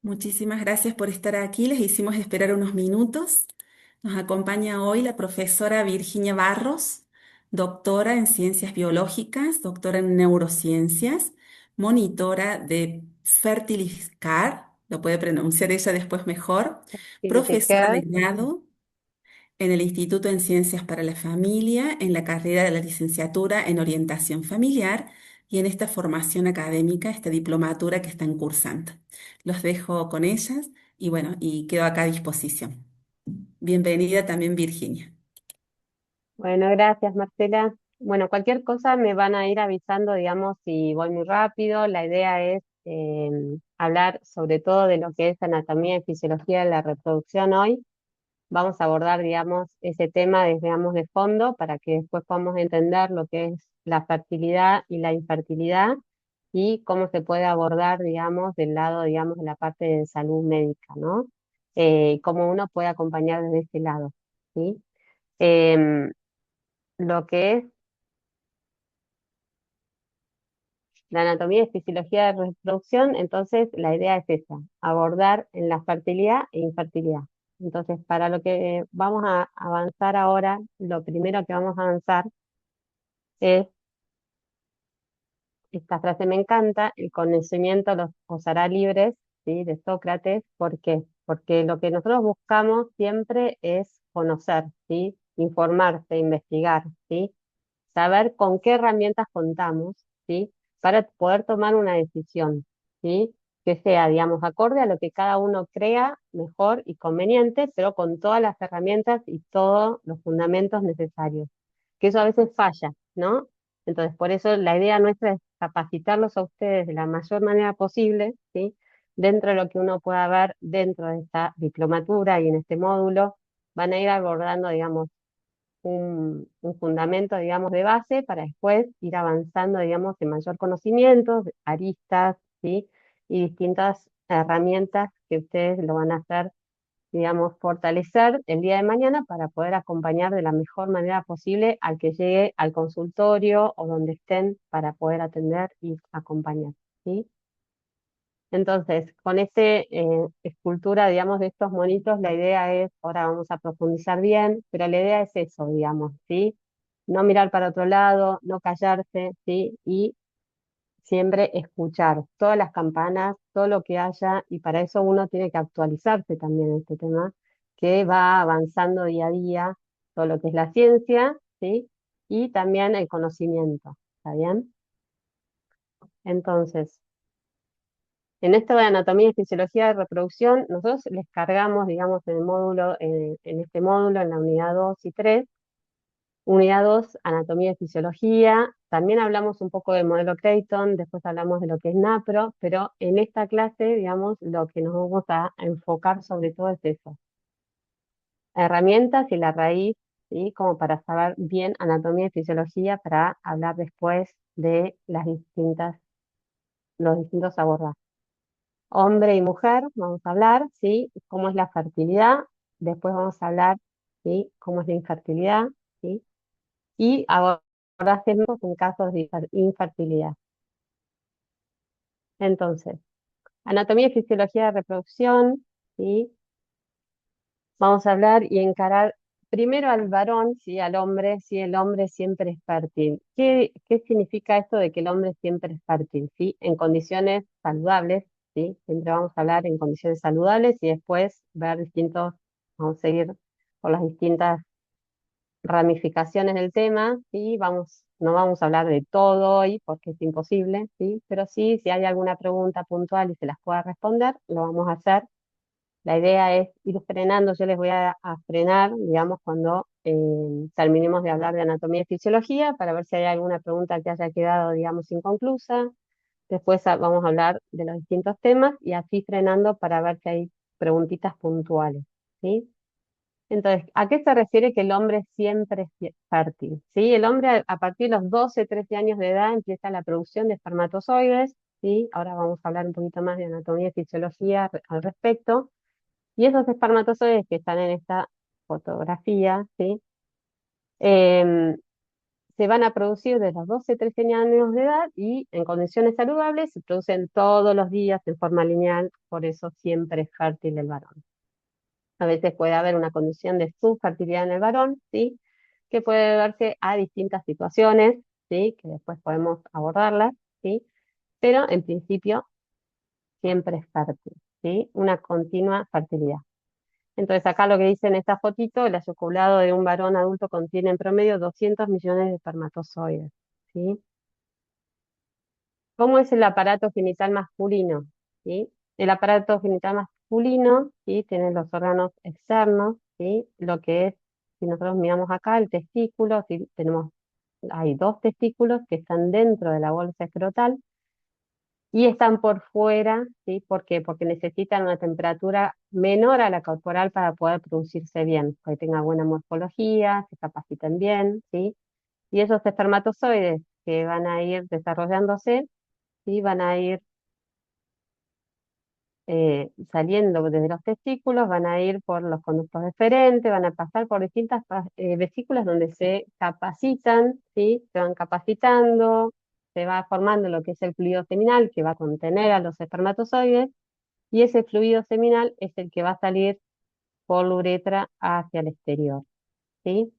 Muchísimas gracias por estar aquí. Les hicimos esperar unos minutos. Nos acompaña hoy la profesora Virginia Barros, doctora en ciencias biológicas, doctora en neurociencias, monitora de Fertiliscar, lo puede pronunciar ella después mejor, Dice profesora de que, grado en el Instituto en Ciencias para la Familia, en la carrera de la licenciatura en Orientación Familiar y en esta formación académica, esta diplomatura que están cursando. Los dejo con ellas y bueno, y quedo acá a disposición. Bienvenida también Virginia. bueno, gracias Marcela. Bueno, cualquier cosa me van a ir avisando, digamos, si voy muy rápido. La idea es hablar sobre todo de lo que es anatomía y fisiología de la reproducción hoy. Vamos a abordar, digamos, ese tema desde, digamos, de fondo para que después podamos entender lo que es la fertilidad y la infertilidad y cómo se puede abordar, digamos, del lado, digamos, de la parte de salud médica, ¿no? Cómo uno puede acompañar desde ese lado, ¿sí? Em, lo que es la anatomía y fisiología de reproducción, entonces la idea es esa, abordar en la fertilidad e infertilidad. Entonces, para lo que vamos a avanzar ahora, lo primero que vamos a avanzar es, esta frase me encanta, el conocimiento os hará libres, ¿sí? De Sócrates. ¿Por qué? Porque lo que nosotros buscamos siempre es conocer, ¿sí? Informarse, investigar, ¿sí? Saber con qué herramientas contamos, ¿sí? Para poder tomar una decisión, ¿sí? Que sea, digamos, acorde a lo que cada uno crea mejor y conveniente, pero con todas las herramientas y todos los fundamentos necesarios. Que eso a veces falla, ¿no? Entonces, por eso la idea nuestra es capacitarlos a ustedes de la mayor manera posible, ¿sí? Dentro de lo que uno pueda ver dentro de esta diplomatura y en este módulo, van a ir abordando, digamos, un fundamento, digamos, de base para después ir avanzando, digamos, en mayor conocimiento, aristas, ¿sí? Y distintas herramientas que ustedes lo van a hacer, digamos, fortalecer el día de mañana para poder acompañar de la mejor manera posible al que llegue al consultorio o donde estén para poder atender y acompañar, ¿sí? Entonces, con esta escultura, digamos, de estos monitos, la idea es, ahora vamos a profundizar bien, pero la idea es eso, digamos, ¿sí? No mirar para otro lado, no callarse, ¿sí? Y siempre escuchar todas las campanas, todo lo que haya, y para eso uno tiene que actualizarse también en este tema, que va avanzando día a día, todo lo que es la ciencia, ¿sí? Y también el conocimiento, ¿está bien? Entonces, en esto de anatomía y fisiología de reproducción, nosotros les cargamos, digamos, en el módulo, en este módulo, en la unidad 2 y 3. Unidad 2, anatomía y fisiología. También hablamos un poco del modelo Creighton, después hablamos de lo que es NAPRO, pero en esta clase, digamos, lo que nos vamos a enfocar sobre todo es eso. Herramientas y la raíz, ¿sí? Como para saber bien anatomía y fisiología para hablar después de los distintos abordajes. Hombre y mujer, vamos a hablar, ¿sí? Cómo es la fertilidad, después vamos a hablar, ¿sí? Cómo es la infertilidad, ¿sí? Y abordajes en casos de infertilidad. Entonces, anatomía y fisiología de reproducción, ¿sí? Vamos a hablar y encarar primero al varón, ¿sí? Al hombre, si el hombre siempre es fértil. ¿Qué significa esto de que el hombre siempre es fértil? ¿Sí? En condiciones saludables, ¿sí? Siempre vamos a hablar en condiciones saludables y después ver distintos, vamos a seguir por las distintas ramificaciones del tema, ¿sí? No vamos a hablar de todo hoy porque es imposible, ¿sí? Pero sí, si hay alguna pregunta puntual y se las pueda responder, lo vamos a hacer. La idea es ir frenando, yo les voy a frenar, digamos, cuando terminemos de hablar de anatomía y fisiología, para ver si hay alguna pregunta que haya quedado, digamos, inconclusa. Después vamos a hablar de los distintos temas y así frenando para ver si hay preguntitas puntuales, ¿sí? Entonces, ¿a qué se refiere que el hombre siempre es fértil? ¿Sí? El hombre a partir de los 12, 13 años de edad empieza la producción de espermatozoides, ¿sí? Ahora vamos a hablar un poquito más de anatomía y fisiología al respecto. Y esos espermatozoides que están en esta fotografía, ¿sí? Em, se van a producir desde los 12, 13 años de edad y en condiciones saludables se producen todos los días en forma lineal, por eso siempre es fértil el varón. A veces puede haber una condición de subfertilidad en el varón, ¿sí? Que puede deberse a distintas situaciones, ¿sí? Que después podemos abordarlas, ¿sí? Pero en principio siempre es fértil, ¿sí? Una continua fertilidad. Entonces acá lo que dice en esta fotito, el eyaculado de un varón adulto contiene en promedio 200 millones de espermatozoides, ¿sí? ¿Cómo es el aparato genital masculino? ¿Sí? El aparato genital masculino, ¿sí? Tiene los órganos externos, ¿sí? Lo que es, si nosotros miramos acá, el testículo, ¿sí? Hay dos testículos que están dentro de la bolsa escrotal y están por fuera, ¿sí? ¿Por qué? Porque necesitan una temperatura menor a la corporal para poder producirse bien, que tenga buena morfología, se capaciten bien, ¿sí? Y esos espermatozoides que van a ir desarrollándose, ¿sí? Van a ir saliendo desde los testículos, van a ir por los conductos deferentes, van a pasar por distintas vesículas donde se capacitan, ¿sí? Se van capacitando, se va formando lo que es el fluido seminal que va a contener a los espermatozoides, y ese fluido seminal es el que va a salir por la uretra hacia el exterior, ¿sí?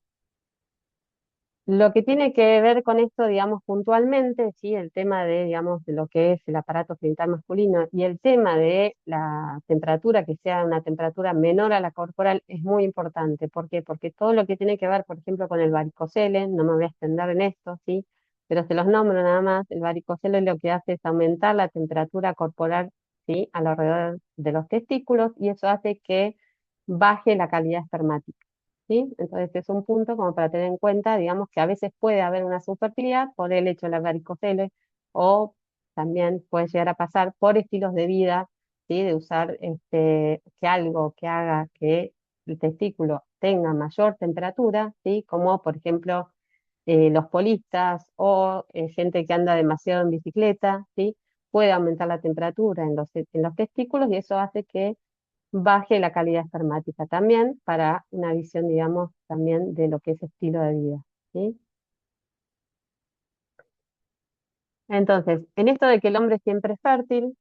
Lo que tiene que ver con esto, digamos, puntualmente, sí, el tema de, digamos, de lo que es el aparato genital masculino y el tema de la temperatura, que sea una temperatura menor a la corporal, es muy importante. ¿Por qué? Porque todo lo que tiene que ver, por ejemplo, con el varicocele, no me voy a extender en esto, sí, pero se los nombro nada más, el varicocele lo que hace es aumentar la temperatura corporal, sí, alrededor de los testículos, y eso hace que baje la calidad espermática. ¿Sí? Entonces es un punto como para tener en cuenta, digamos, que a veces puede haber una subfertilidad por el hecho de la varicocele o también puede llegar a pasar por estilos de vida, ¿sí? De usar que algo que haga que el testículo tenga mayor temperatura, ¿sí? Como por ejemplo los polistas o gente que anda demasiado en bicicleta, ¿sí? Puede aumentar la temperatura en los testículos y eso hace que baje la calidad espermática también para una visión, digamos, también de lo que es estilo de vida, ¿sí? Entonces, en esto de que el hombre siempre es fértil,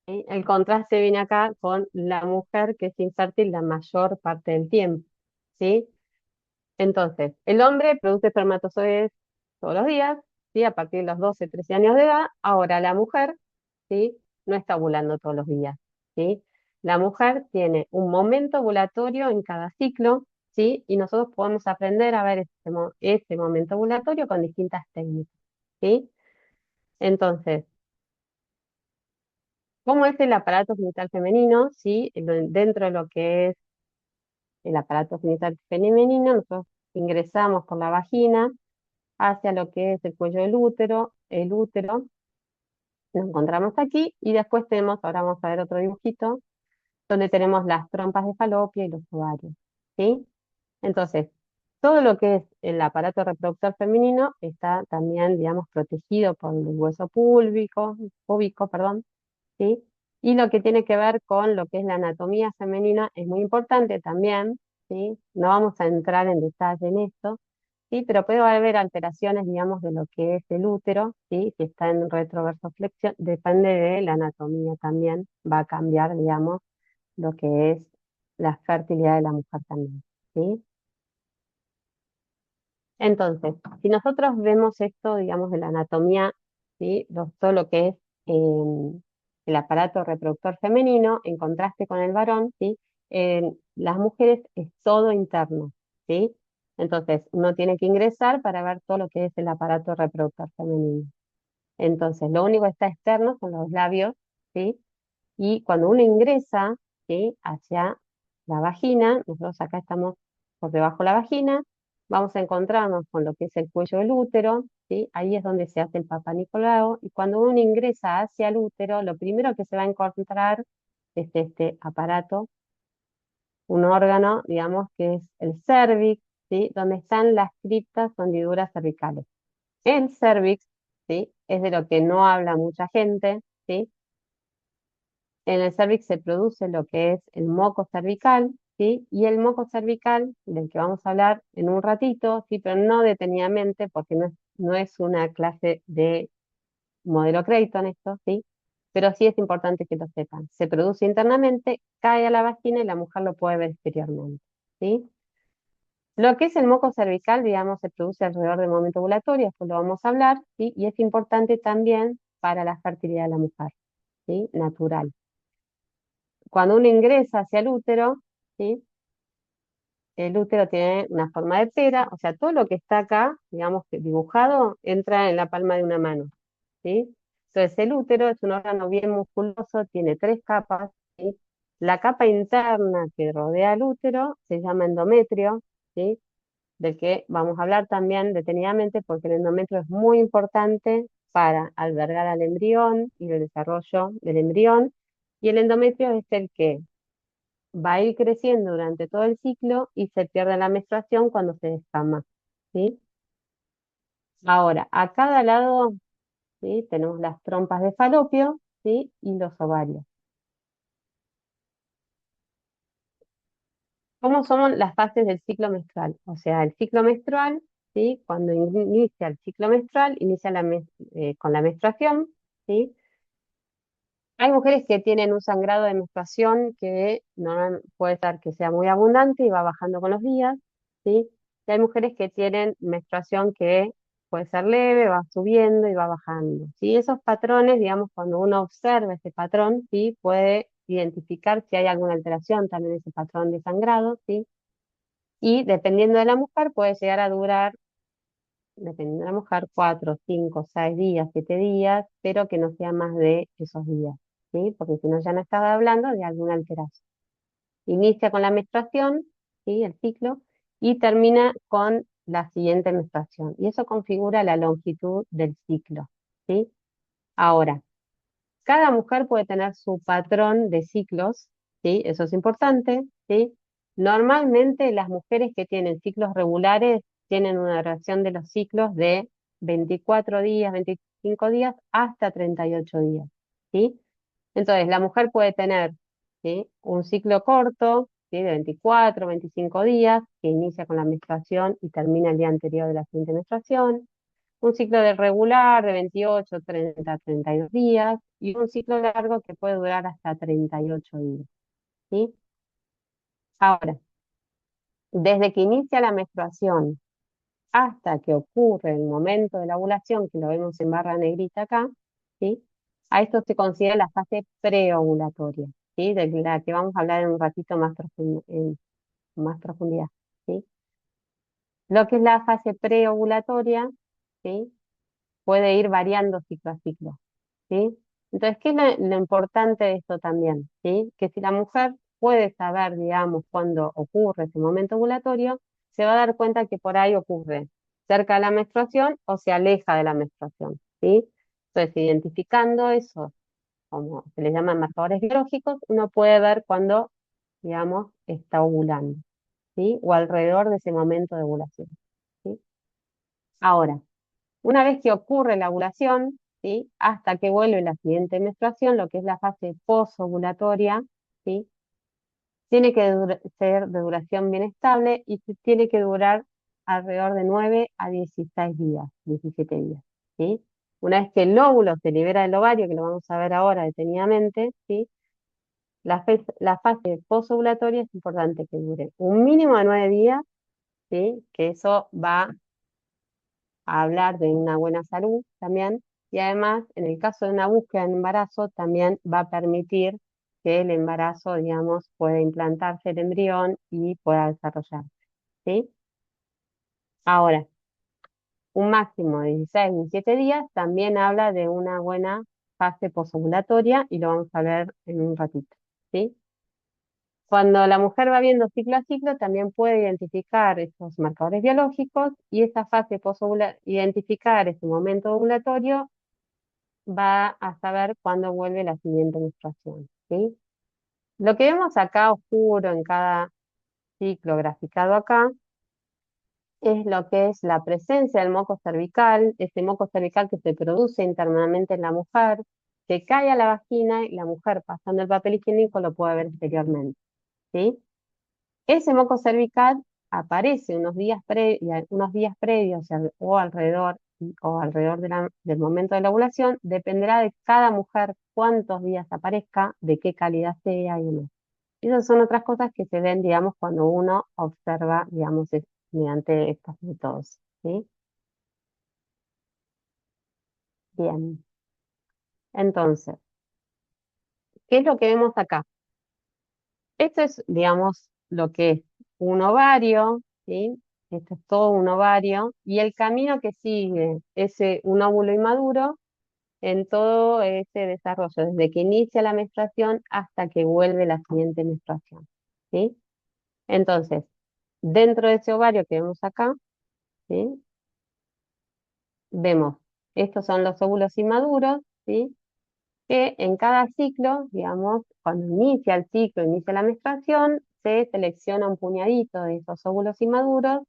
¿sí? El contraste viene acá con la mujer que es infértil la mayor parte del tiempo, ¿sí? Entonces, el hombre produce espermatozoides todos los días, ¿sí? A partir de los 12, 13 años de edad. Ahora la mujer, ¿sí? No está ovulando todos los días, ¿sí? La mujer tiene un momento ovulatorio en cada ciclo, ¿sí? Y nosotros podemos aprender a ver ese momento ovulatorio con distintas técnicas, ¿sí? Entonces, ¿cómo es el aparato genital femenino? ¿Sí? Dentro de lo que es el aparato genital femenino, nosotros ingresamos por la vagina hacia lo que es el cuello del útero, el útero, lo encontramos aquí, y después tenemos, ahora vamos a ver otro dibujito, donde tenemos las trompas de falopio y los ovarios, ¿sí? Entonces, todo lo que es el aparato reproductor femenino está también, digamos, protegido por el hueso púbico, perdón, ¿sí? Y lo que tiene que ver con lo que es la anatomía femenina es muy importante también, ¿sí? No vamos a entrar en detalle en esto, ¿sí? Pero puede haber alteraciones, digamos, de lo que es el útero, ¿sí? Si está en retroversoflexión, depende de la anatomía también, va a cambiar, digamos, lo que es la fertilidad de la mujer también, ¿sí? Entonces, si nosotros vemos esto, digamos, de la anatomía, ¿sí? Todo lo que es el aparato reproductor femenino, en contraste con el varón, ¿sí? En las mujeres es todo interno, ¿sí? Entonces, uno tiene que ingresar para ver todo lo que es el aparato reproductor femenino. Entonces, lo único que está externo son los labios, ¿sí? Y cuando uno ingresa, ¿sí? Hacia la vagina, nosotros acá estamos por debajo de la vagina, vamos a encontrarnos con lo que es el cuello del útero, ¿sí? Ahí es donde se hace el Papá Nicolau, y cuando uno ingresa hacia el útero, lo primero que se va a encontrar es este aparato, un órgano, digamos, que es el cervix, ¿sí? Donde están las criptas o hendiduras cervicales. El cervix, ¿sí? Es de lo que no habla mucha gente, ¿sí? En el cervix se produce lo que es el moco cervical, ¿sí? Y el moco cervical, del que vamos a hablar en un ratito, ¿sí? Pero no detenidamente, porque no es una clase de modelo crédito en esto, ¿sí? Pero sí es importante que lo sepan. Se produce internamente, cae a la vagina y la mujer lo puede ver exteriormente, ¿sí? Lo que es el moco cervical, digamos, se produce alrededor del momento ovulatorio, esto lo vamos a hablar, ¿sí? Y es importante también para la fertilidad de la mujer, ¿sí? Natural. Cuando uno ingresa hacia el útero, ¿sí? El útero tiene una forma de pera, o sea, todo lo que está acá, digamos que dibujado, entra en la palma de una mano, ¿sí? Entonces, el útero es un órgano bien musculoso, tiene tres capas, ¿sí? La capa interna que rodea el útero se llama endometrio, ¿sí? Del que vamos a hablar también detenidamente porque el endometrio es muy importante para albergar al embrión y el desarrollo del embrión. Y el endometrio es el que va a ir creciendo durante todo el ciclo y se pierde la menstruación cuando se descama, ¿sí? Ahora, a cada lado, ¿sí? Tenemos las trompas de falopio, ¿sí? Y los ovarios. ¿Cómo son las fases del ciclo menstrual? O sea, el ciclo menstrual, ¿sí? Cuando inicia el ciclo menstrual, inicia con la menstruación, ¿sí? Hay mujeres que tienen un sangrado de menstruación que no puede ser que sea muy abundante y va bajando con los días, ¿sí? Y hay mujeres que tienen menstruación que puede ser leve, va subiendo y va bajando, ¿sí? Esos patrones, digamos, cuando uno observa ese patrón, ¿sí? Puede identificar si hay alguna alteración también en ese patrón de sangrado, ¿sí? Y dependiendo de la mujer, puede llegar a durar, dependiendo de la mujer, 4, 5, 6 días, 7 días, pero que no sea más de esos días, ¿sí? Porque si no, ya no estaba hablando de alguna alteración. Inicia con la menstruación, ¿sí? El ciclo, y termina con la siguiente menstruación. Y eso configura la longitud del ciclo, ¿sí? Ahora, cada mujer puede tener su patrón de ciclos, ¿sí? Eso es importante, ¿sí? Normalmente las mujeres que tienen ciclos regulares tienen una duración de los ciclos de 24 días, 25 días hasta 38 días, ¿sí? Entonces, la mujer puede tener, ¿sí? Un ciclo corto, ¿sí? De 24, 25 días, que inicia con la menstruación y termina el día anterior de la siguiente menstruación, un ciclo de regular de 28, 30, 32 días y un ciclo largo que puede durar hasta 38 días, ¿sí? Ahora, desde que inicia la menstruación hasta que ocurre el momento de la ovulación, que lo vemos en barra negrita acá, ¿sí? A esto se considera la fase preovulatoria, ¿sí? De la que vamos a hablar en un ratito más, en más profundidad, ¿sí? Lo que es la fase preovulatoria, ¿sí? Puede ir variando ciclo a ciclo, ¿sí? Entonces, ¿qué es lo importante de esto también? ¿Sí? Que si la mujer puede saber, digamos, cuándo ocurre ese momento ovulatorio, se va a dar cuenta que por ahí ocurre cerca de la menstruación o se aleja de la menstruación, ¿sí? Entonces, identificando eso, como se le llaman marcadores biológicos, uno puede ver cuándo, digamos, está ovulando, ¿sí? O alrededor de ese momento de ovulación, ¿sí? Ahora, una vez que ocurre la ovulación, ¿sí? Hasta que vuelve la siguiente menstruación, lo que es la fase posovulatoria, ¿sí? Tiene que ser de duración bien estable y tiene que durar alrededor de 9 a 16 días, 17 días, ¿sí? Una vez que el óvulo se libera del ovario, que lo vamos a ver ahora detenidamente, ¿sí? La fase posovulatoria es importante que dure un mínimo de 9 días, ¿sí? Que eso va a hablar de una buena salud también, y además, en el caso de una búsqueda de embarazo, también va a permitir que el embarazo, digamos, pueda implantarse el embrión y pueda desarrollarse, ¿sí? Ahora, un máximo de 16, 17 días también habla de una buena fase posovulatoria y lo vamos a ver en un ratito, ¿sí? Cuando la mujer va viendo ciclo a ciclo, también puede identificar esos marcadores biológicos y esa fase postovular, identificar ese momento ovulatorio, va a saber cuándo vuelve la siguiente menstruación, ¿sí? Lo que vemos acá oscuro en cada ciclo graficado acá es lo que es la presencia del moco cervical, ese moco cervical que se produce internamente en la mujer, que cae a la vagina y la mujer pasando el papel higiénico lo puede ver exteriormente, ¿sí? Ese moco cervical aparece unos días previos o alrededor del momento de la ovulación, dependerá de cada mujer cuántos días aparezca, de qué calidad sea y demás. Esas son otras cosas que se ven, digamos, cuando uno observa, digamos, mediante estos métodos, ¿sí? Bien, entonces, ¿qué es lo que vemos acá? Esto es, digamos, lo que es un ovario, ¿sí? Esto es todo un ovario, y el camino que sigue ese un óvulo inmaduro en todo ese desarrollo, desde que inicia la menstruación hasta que vuelve la siguiente menstruación, ¿sí? Entonces, dentro de ese ovario que vemos acá, ¿sí? Vemos, estos son los óvulos inmaduros, ¿sí? Que en cada ciclo, digamos, cuando inicia el ciclo, inicia la menstruación, se selecciona un puñadito de esos óvulos inmaduros,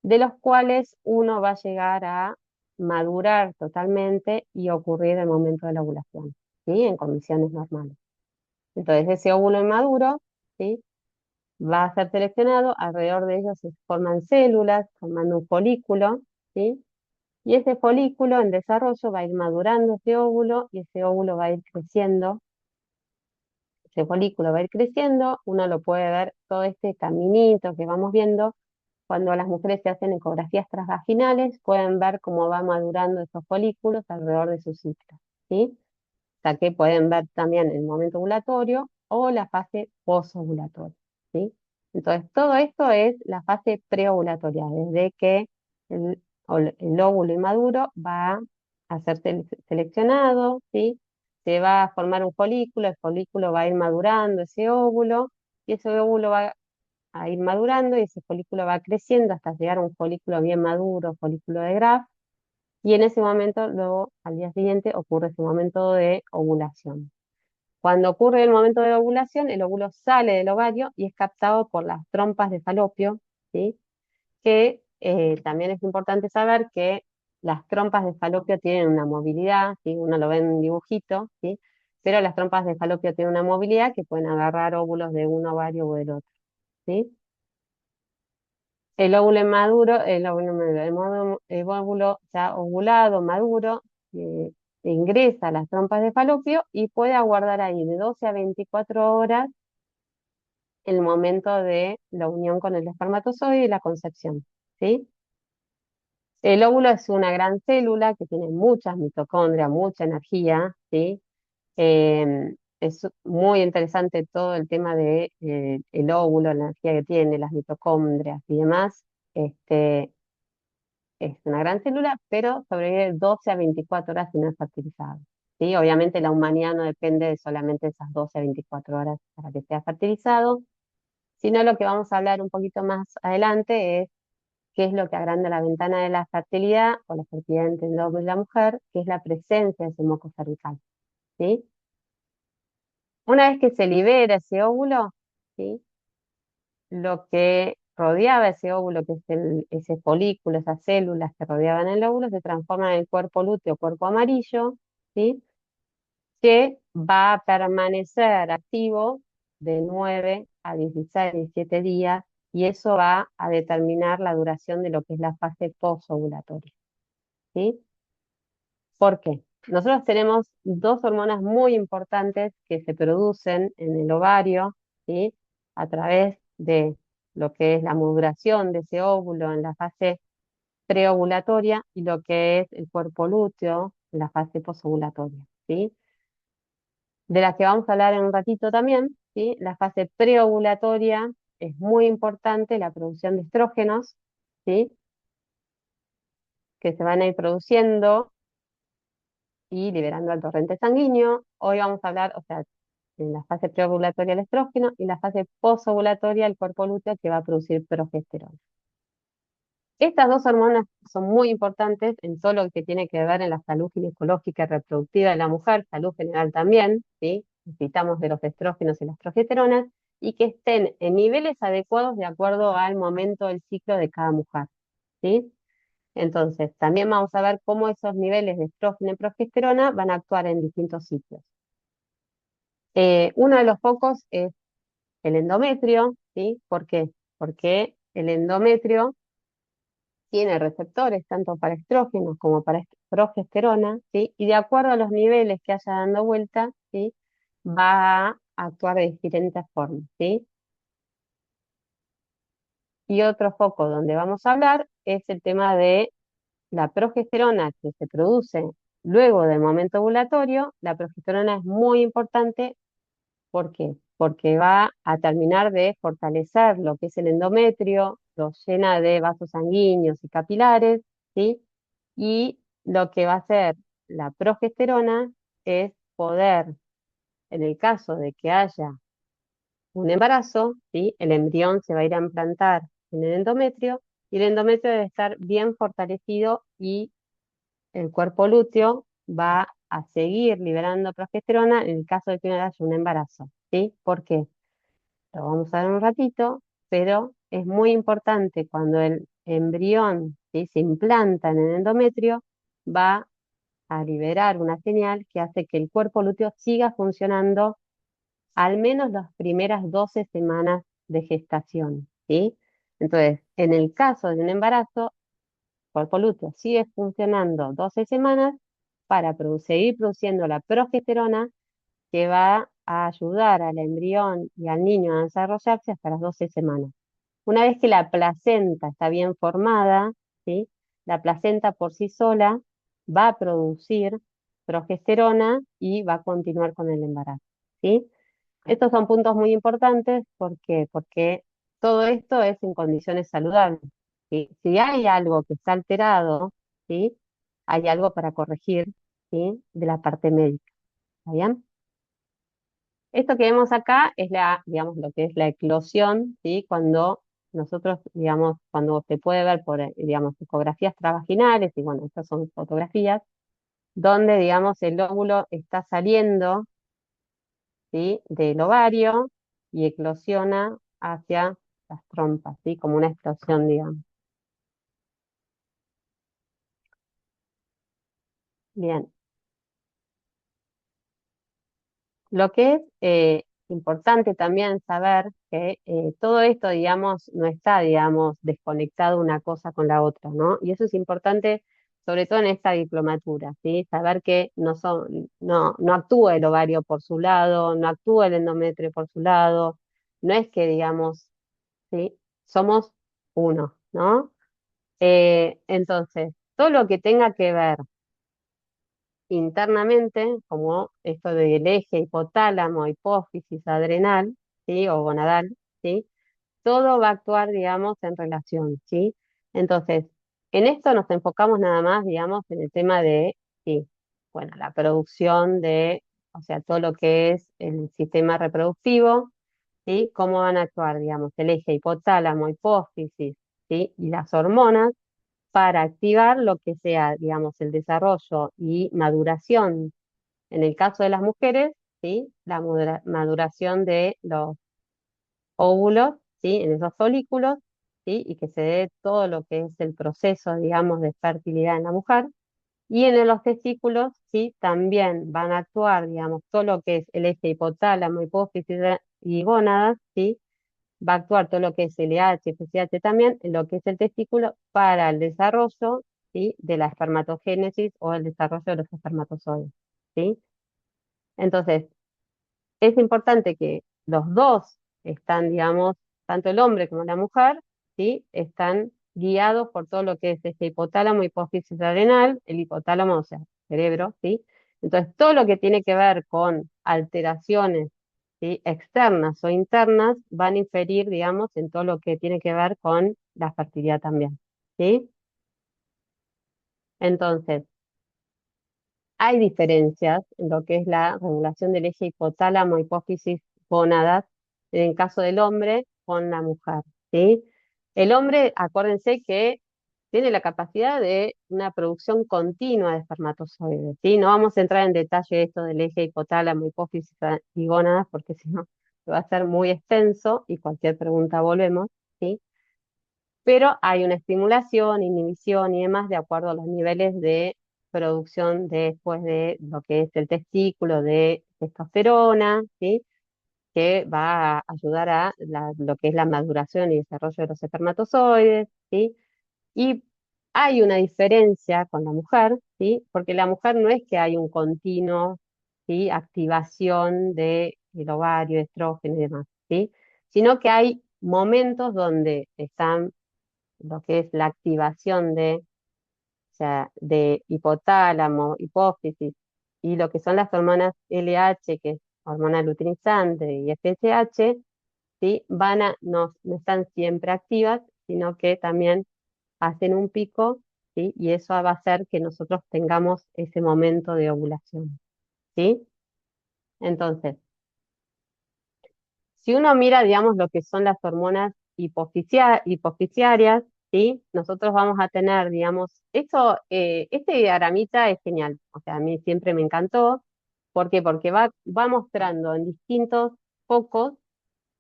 de los cuales uno va a llegar a madurar totalmente y ocurrir el momento de la ovulación, ¿sí? En condiciones normales. Entonces, ese óvulo inmaduro, ¿sí? Va a ser seleccionado, alrededor de ellos se forman células, formando un folículo, ¿sí? Y ese folículo en desarrollo va a ir madurando ese óvulo y ese óvulo va a ir creciendo, ese folículo va a ir creciendo, uno lo puede ver todo este caminito que vamos viendo cuando las mujeres se hacen ecografías transvaginales, pueden ver cómo va madurando esos folículos alrededor de su ciclo, ¿sí? O sea que pueden ver también el momento ovulatorio o la fase posovulatoria, ¿sí? Entonces, todo esto es la fase preovulatoria, desde que el óvulo inmaduro va a ser seleccionado, ¿sí? Se va a formar un folículo, el folículo va a ir madurando ese óvulo, y ese óvulo va a ir madurando y ese folículo va creciendo hasta llegar a un folículo bien maduro, folículo de Graf, y en ese momento, luego, al día siguiente, ocurre ese momento de ovulación. Cuando ocurre el momento de ovulación, el óvulo sale del ovario y es captado por las trompas de falopio, ¿sí? Que también es importante saber que las trompas de falopio tienen una movilidad, ¿sí? Uno lo ve en un dibujito, ¿sí? Pero las trompas de falopio tienen una movilidad que pueden agarrar óvulos de un ovario o del otro, ¿sí? El óvulo maduro, el óvulo ya ovulado, maduro, eh, ingresa a las trompas de falopio y puede aguardar ahí de 12 a 24 horas el momento de la unión con el espermatozoide y la concepción, ¿sí? El óvulo es una gran célula que tiene muchas mitocondrias, mucha energía, ¿sí? Es muy interesante todo el tema de, el óvulo, la energía que tiene, las mitocondrias y demás. Este, es una gran célula, pero sobrevive 12 a 24 horas si no es fertilizado, ¿sí? Obviamente la humanidad no depende de solamente esas 12 a 24 horas para que sea fertilizado, sino lo que vamos a hablar un poquito más adelante es qué es lo que agranda la ventana de la fertilidad o la fertilidad entre el hombre y la mujer, que es la presencia de ese moco cervical, ¿sí? Una vez que se libera ese óvulo, ¿sí? Lo que rodeaba ese óvulo, que es ese folículo, esas células que rodeaban el óvulo, se transforman en el cuerpo lúteo, cuerpo amarillo, ¿sí? Que va a permanecer activo de 9 a 16, 17 días, y eso va a determinar la duración de lo que es la fase posovulatoria, ¿sí? ¿Por qué? Nosotros tenemos dos hormonas muy importantes que se producen en el ovario, ¿sí? A través de lo que es la maduración de ese óvulo en la fase preovulatoria y lo que es el cuerpo lúteo en la fase posovulatoria, ¿sí? De las que vamos a hablar en un ratito también, ¿sí? La fase preovulatoria es muy importante, la producción de estrógenos, ¿sí? Que se van a ir produciendo y liberando al torrente sanguíneo. Hoy vamos a hablar, o sea, en la fase preovulatoria el estrógeno y la fase posovulatoria el cuerpo lúteo que va a producir progesterona. Estas dos hormonas son muy importantes en todo lo que tiene que ver en la salud ginecológica y reproductiva de la mujer, salud general también, ¿sí? Necesitamos de los estrógenos y las progesteronas y que estén en niveles adecuados de acuerdo al momento del ciclo de cada mujer, ¿sí? Entonces, también vamos a ver cómo esos niveles de estrógeno y progesterona van a actuar en distintos ciclos. Uno de los focos es el endometrio, ¿sí? ¿Por qué? Porque el endometrio tiene receptores tanto para estrógenos como para progesterona, ¿sí? Y de acuerdo a los niveles que haya dando vuelta, ¿sí? Va a actuar de diferentes formas, ¿sí? Y otro foco donde vamos a hablar es el tema de la progesterona que se produce luego del momento ovulatorio. La progesterona es muy importante. ¿Por qué? Porque va a terminar de fortalecer lo que es el endometrio, lo llena de vasos sanguíneos y capilares, ¿sí? Y lo que va a hacer la progesterona es poder, en el caso de que haya un embarazo, ¿sí? El embrión se va a ir a implantar en el endometrio y el endometrio debe estar bien fortalecido y el cuerpo lúteo va a seguir liberando progesterona en el caso de que no haya un embarazo, ¿sí? ¿Por qué? Lo vamos a ver un ratito, pero es muy importante cuando el embrión, ¿sí? Se implanta en el endometrio, va a liberar una señal que hace que el cuerpo lúteo siga funcionando al menos las primeras 12 semanas de gestación, ¿sí? Entonces, en el caso de un embarazo, el cuerpo lúteo sigue funcionando 12 semanas para seguir produciendo la progesterona que va a ayudar al embrión y al niño a desarrollarse hasta las 12 semanas. Una vez que la placenta está bien formada, ¿sí? La placenta por sí sola va a producir progesterona y va a continuar con el embarazo, ¿sí? Estos son puntos muy importantes. ¿Por qué? Porque todo esto es en condiciones saludables, ¿sí? Si hay algo que está alterado, ¿sí? Hay algo para corregir, ¿sí? De la parte médica. ¿Está bien? Esto que vemos acá es digamos, lo que es la eclosión, ¿sí? Cuando nosotros, digamos, cuando se puede ver por, digamos, ecografías transvaginales, y bueno, estas son fotografías, donde, digamos, el óvulo está saliendo, ¿sí? Del ovario y eclosiona hacia las trompas, ¿sí? Como una explosión, digamos. Bien. Lo que es importante también saber que todo esto, digamos, no está, digamos, desconectado una cosa con la otra, ¿no? Y eso es importante, sobre todo en esta diplomatura, ¿sí? Saber que no actúa el ovario por su lado, no actúa el endometrio por su lado, no es que, digamos, ¿sí? Somos uno, ¿no? Entonces, todo lo que tenga que ver internamente, como esto del eje hipotálamo, hipófisis, adrenal, ¿sí? O gonadal, ¿sí? Todo va a actuar, digamos, en relación, ¿sí? Entonces, en esto nos enfocamos nada más, digamos, en el tema de, sí, bueno, la producción de, o sea, todo lo que es el sistema reproductivo, ¿sí? Cómo van a actuar, digamos, el eje hipotálamo, hipófisis, ¿sí? Y las hormonas para activar lo que sea, digamos, el desarrollo y maduración. En el caso de las mujeres, ¿sí? La maduración de los óvulos, ¿sí? En esos folículos, ¿sí? Y que se dé todo lo que es el proceso, digamos, de fertilidad en la mujer. Y en los testículos, ¿sí? También van a actuar, digamos, todo lo que es el eje hipotálamo, hipófisis y gónadas, ¿sí? Va a actuar todo lo que es LH, FSH también, en lo que es el testículo, para el desarrollo, ¿sí? De la espermatogénesis o el desarrollo de los espermatozoides, ¿sí? Entonces, es importante que los dos están, digamos, tanto el hombre como la mujer, ¿sí? Están guiados por todo lo que es este hipotálamo, hipófisis adrenal, el hipotálamo, o sea, cerebro, ¿sí? Entonces, todo lo que tiene que ver con alteraciones, ¿sí? Externas o internas van a inferir, digamos, en todo lo que tiene que ver con la fertilidad también, ¿sí? Entonces, hay diferencias en lo que es la regulación del eje hipotálamo, hipófisis, gónadas, en el caso del hombre con la mujer, ¿sí? El hombre, acuérdense que tiene la capacidad de una producción continua de espermatozoides, ¿sí? No vamos a entrar en detalle esto del eje hipotálamo, hipófisis y gónadas, porque si no va a ser muy extenso y cualquier pregunta volvemos, ¿sí? Pero hay una estimulación, inhibición y demás de acuerdo a los niveles de producción después de lo que es el testículo de testosterona, ¿sí? que va a ayudar a lo que es la maduración y desarrollo de los espermatozoides, ¿sí? Y hay una diferencia con la mujer, ¿sí? Porque la mujer no es que hay un continuo, ¿sí? Activación del ovario, estrógeno y demás, ¿sí? Sino que hay momentos donde están lo que es la activación o sea, de hipotálamo, hipófisis, y lo que son las hormonas LH, que es hormona luteinizante, y FSH, ¿sí? No están siempre activas, sino que también hacen un pico, ¿sí? Y eso va a hacer que nosotros tengamos ese momento de ovulación, ¿sí? Entonces, si uno mira, digamos, lo que son las hormonas hipofisiarias, ¿sí? Nosotros vamos a tener, digamos, este diagramita es genial, o sea, a mí siempre me encantó. ¿Por qué? Porque va mostrando en distintos focos,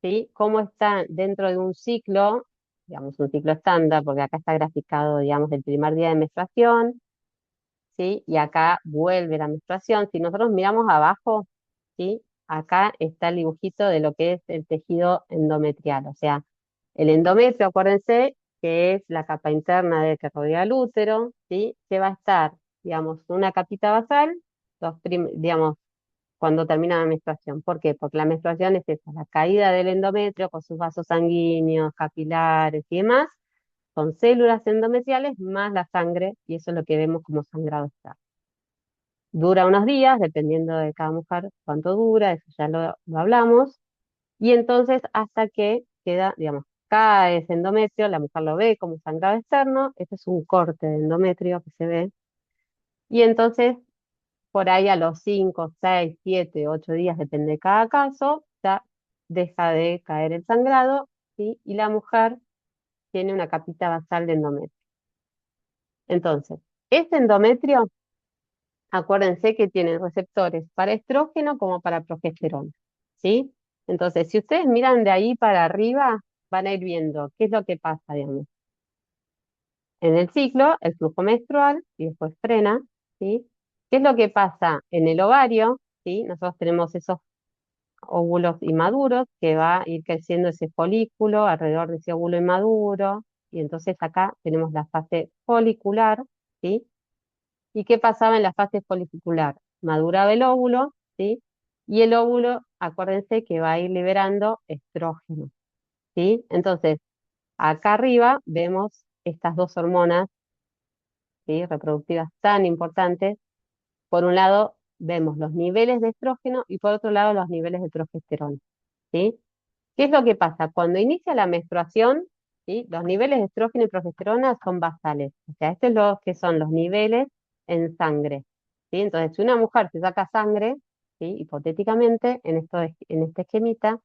¿sí? Cómo está dentro de un ciclo, digamos, un ciclo estándar, porque acá está graficado, digamos, el primer día de menstruación, ¿sí? Y acá vuelve la menstruación. Si nosotros miramos abajo, ¿sí? Acá está el dibujito de lo que es el tejido endometrial, o sea, el endometrio, acuérdense, que es la capa interna del que rodea el útero, ¿sí? Que va a estar, digamos, una capita basal, digamos, cuando termina la menstruación. ¿Por qué? Porque la menstruación es esa, la caída del endometrio con sus vasos sanguíneos, capilares y demás, son células endometriales más la sangre, y eso es lo que vemos como sangrado externo. Dura unos días, dependiendo de cada mujer cuánto dura, eso ya lo hablamos, y entonces hasta que queda, digamos, cae ese endometrio, la mujer lo ve como sangrado externo, este es un corte de endometrio que se ve, y entonces por ahí a los 5 6 7 8 días, depende de cada caso, ya deja de caer el sangrado, ¿sí? Y la mujer tiene una capita basal de endometrio. Entonces, este endometrio, acuérdense que tiene receptores para estrógeno como para progesterona, ¿sí? Entonces, si ustedes miran de ahí para arriba, van a ir viendo qué es lo que pasa, digamos. En el ciclo, el flujo menstrual, y después frena, ¿sí? ¿Qué es lo que pasa en el ovario? ¿Sí? Nosotros tenemos esos óvulos inmaduros, que va a ir creciendo ese folículo alrededor de ese óvulo inmaduro, y entonces acá tenemos la fase folicular, ¿sí? ¿Y qué pasaba en la fase folicular? Maduraba el óvulo, ¿sí? Y el óvulo, acuérdense que va a ir liberando estrógeno, ¿sí? Entonces, acá arriba vemos estas dos hormonas, ¿sí? Reproductivas tan importantes. Por un lado, vemos los niveles de estrógeno y por otro lado, los niveles de progesterona, ¿sí? ¿Qué es lo que pasa? Cuando inicia la menstruación, ¿sí? Los niveles de estrógeno y progesterona son basales. O sea, estos es lo que son los niveles en sangre, ¿sí? Entonces, si una mujer se saca sangre, ¿sí? Hipotéticamente, en este esquemita,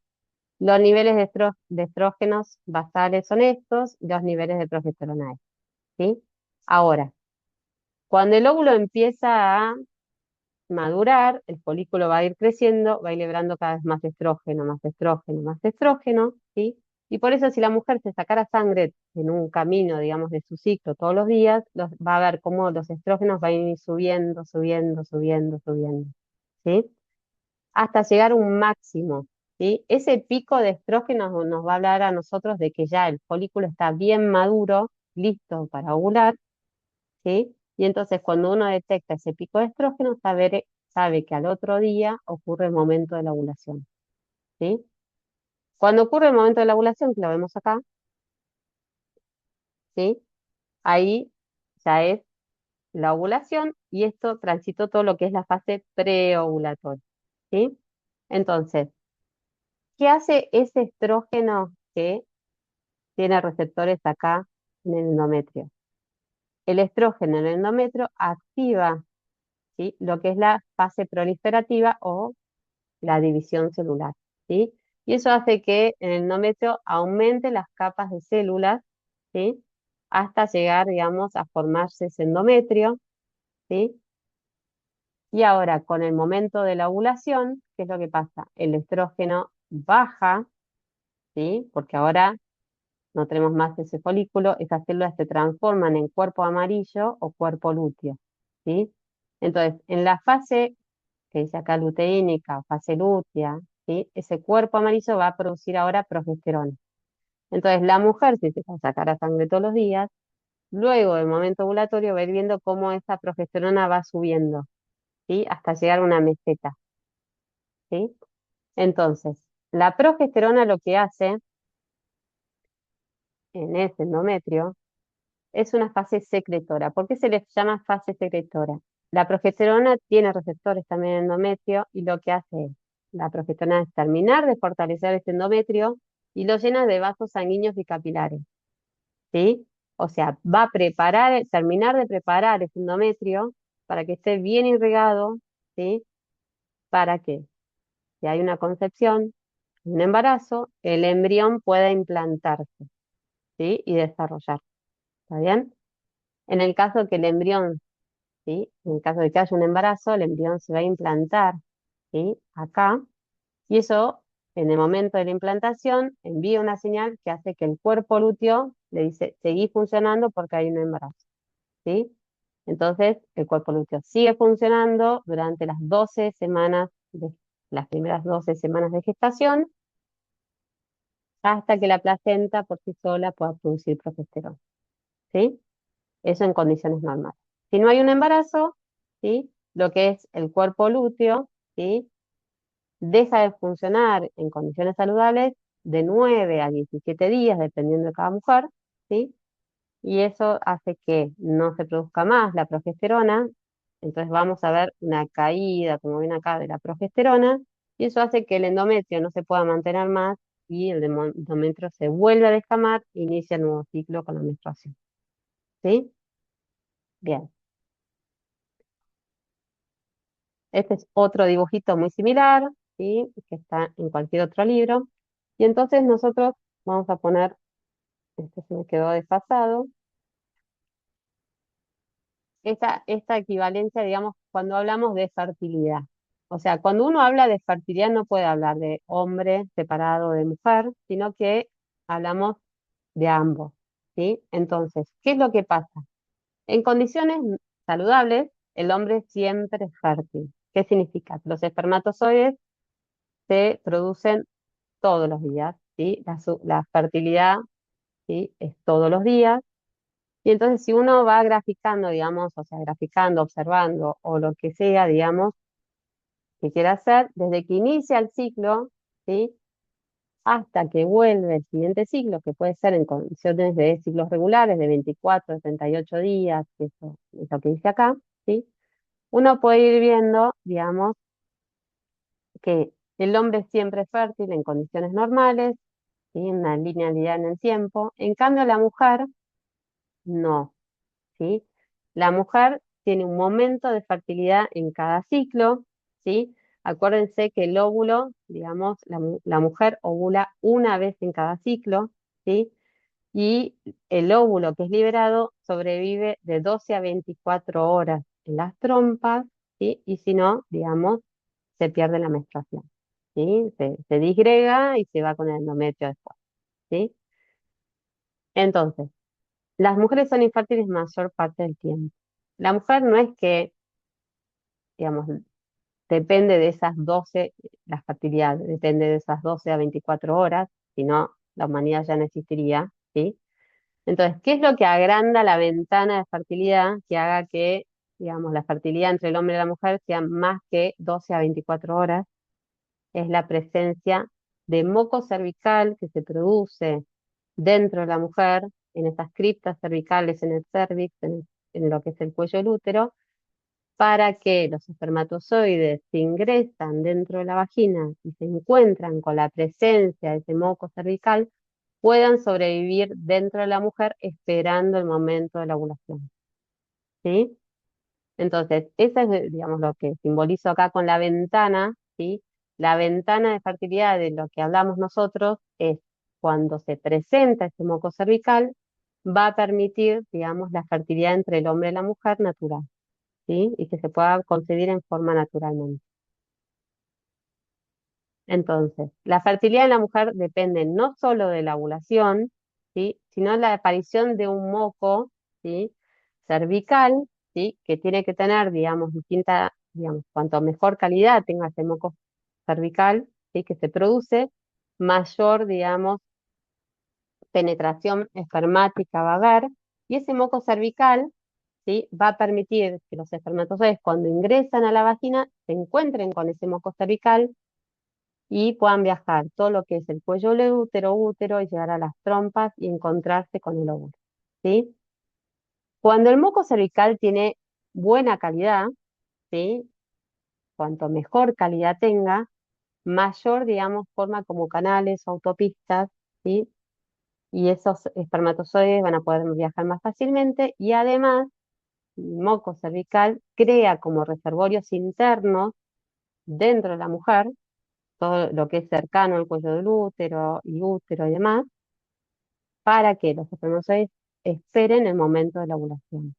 los niveles de estrógenos basales son estos, y los niveles de progesterona estos, ¿sí? Ahora, cuando el óvulo empieza a madurar, el folículo va a ir creciendo, va a ir liberando cada vez más estrógeno, más estrógeno, más estrógeno, ¿sí? Y por eso si la mujer se sacara sangre en un camino, digamos, de su ciclo todos los días, va a ver cómo los estrógenos van a ir subiendo, subiendo, subiendo, subiendo, ¿sí? Hasta llegar a un máximo, ¿sí? Ese pico de estrógenos nos va a hablar a nosotros de que ya el folículo está bien maduro, listo para ovular, ¿sí? Y entonces cuando uno detecta ese pico de estrógeno, sabe que al otro día ocurre el momento de la ovulación, ¿sí? Cuando ocurre el momento de la ovulación, que lo vemos acá, ¿sí? Ahí ya es la ovulación y esto transitó todo lo que es la fase preovulatoria, ¿sí? Entonces, ¿qué hace ese estrógeno que tiene receptores acá en el endometrio? El estrógeno en el endometrio activa, ¿sí? Lo que es la fase proliferativa o la división celular, ¿sí? Y eso hace que en el endometrio aumente las capas de células, ¿sí? Hasta llegar, digamos, a formarse ese endometrio, ¿sí? Y ahora, con el momento de la ovulación, ¿qué es lo que pasa? El estrógeno baja, ¿sí? Porque ahora no tenemos más ese folículo, esas células se transforman en cuerpo amarillo o cuerpo lúteo, ¿sí? Entonces, en la fase que dice acá luteínica, fase lútea, ¿sí? Ese cuerpo amarillo va a producir ahora progesterona. Entonces, la mujer, si se sacara sangre todos los días, luego del momento ovulatorio va a ir viendo cómo esa progesterona va subiendo, ¿sí? Hasta llegar a una meseta, ¿sí? Entonces, la progesterona lo que hace en ese endometrio es una fase secretora. ¿Por qué se les llama fase secretora? La progesterona tiene receptores también en el endometrio y lo que hace la progesterona es terminar de fortalecer este endometrio y lo llena de vasos sanguíneos y capilares, ¿sí? O sea, va a preparar, terminar de preparar ese endometrio para que esté bien irrigado, ¿sí? Para que si hay una concepción, un embarazo, el embrión pueda implantarse, ¿sí? Y desarrollar. ¿Está bien? En el caso que el embrión, ¿sí? En el caso de que haya un embarazo, el embrión se va a implantar, ¿sí? Acá, y eso, en el momento de la implantación, envía una señal que hace que el cuerpo lúteo le dice, seguí funcionando porque hay un embarazo, ¿sí? Entonces, el cuerpo lúteo sigue funcionando durante las 12 semanas, las primeras 12 semanas de gestación, hasta que la placenta por sí sola pueda producir progesterona, ¿sí? Eso en condiciones normales. Si no hay un embarazo, ¿sí? Lo que es el cuerpo lúteo, ¿sí? Deja de funcionar en condiciones saludables de 9 a 17 días, dependiendo de cada mujer, ¿sí? Y eso hace que no se produzca más la progesterona, entonces vamos a ver una caída, como ven acá, de la progesterona, y eso hace que el endometrio no se pueda mantener más y el endometrio se vuelve a descamar e inicia el nuevo ciclo con la menstruación, ¿sí? Bien. Este es otro dibujito muy similar, ¿sí? Que está en cualquier otro libro. Y entonces nosotros vamos a poner, este se me quedó desfasado, esta equivalencia, digamos, cuando hablamos de fertilidad. O sea, cuando uno habla de fertilidad no puede hablar de hombre separado de mujer, sino que hablamos de ambos, ¿sí? Entonces, ¿qué es lo que pasa? En condiciones saludables, el hombre siempre es fértil. ¿Qué significa? Los espermatozoides se producen todos los días, ¿sí? La fertilidad, ¿sí? Es todos los días. Y entonces si uno va graficando, digamos, o sea, graficando, observando o lo que sea, digamos, que quiera hacer, desde que inicia el ciclo, ¿sí? Hasta que vuelve el siguiente ciclo, que puede ser en condiciones de ciclos regulares de 24, 38 días, que eso es lo que dice acá, ¿sí? Uno puede ir viendo, digamos, que el hombre siempre es fértil en condiciones normales, ¿sí? Una linealidad en el tiempo. En cambio, la mujer no, ¿sí? La mujer tiene un momento de fertilidad en cada ciclo, ¿sí? Acuérdense que el óvulo, digamos, la mujer ovula una vez en cada ciclo, ¿sí? Y el óvulo que es liberado sobrevive de 12 a 24 horas en las trompas, ¿sí? Y si no, digamos, se pierde la menstruación, ¿sí? Se disgrega y se va con el endometrio después, ¿sí? Entonces, las mujeres son infértiles mayor parte del tiempo. La mujer no es que, digamos, depende de esas 12, la fertilidad depende de esas 12 a 24 horas, si no, la humanidad ya no existiría, ¿sí? Entonces, ¿qué es lo que agranda la ventana de fertilidad que haga que, digamos, la fertilidad entre el hombre y la mujer sea más que 12 a 24 horas? Es la presencia de moco cervical que se produce dentro de la mujer, en estas criptas cervicales, en el cervix, en lo que es el cuello del útero, para que los espermatozoides se ingresan dentro de la vagina y se encuentran con la presencia de ese moco cervical, puedan sobrevivir dentro de la mujer esperando el momento de la ovulación. ¿Sí? Entonces, eso es, digamos, lo que simbolizo acá con la ventana, ¿sí? La ventana de fertilidad de lo que hablamos nosotros es cuando se presenta este moco cervical, va a permitir, digamos, la fertilidad entre el hombre y la mujer natural, ¿sí? Y que se pueda concebir en forma naturalmente. Entonces, la fertilidad de la mujer depende no solo de la ovulación, ¿sí? Sino de la aparición de un moco, ¿sí? Cervical, ¿sí? Que tiene que tener, digamos, distinta, digamos, cuanto mejor calidad tenga ese moco cervical, ¿sí? Que se produce, mayor, digamos, penetración espermática va a haber, y ese moco cervical, ¿sí? Va a permitir que los espermatozoides cuando ingresan a la vagina se encuentren con ese moco cervical y puedan viajar todo lo que es el cuello del útero y llegar a las trompas y encontrarse con el óvulo, ¿sí? Cuando el moco cervical tiene buena calidad, ¿sí? Cuanto mejor calidad tenga, mayor, digamos, forma como canales, autopistas, ¿sí? Y esos espermatozoides van a poder viajar más fácilmente y además el moco cervical crea como reservorios internos dentro de la mujer, todo lo que es cercano al cuello del útero y demás, para que los espermatozoides esperen el momento de la ovulación.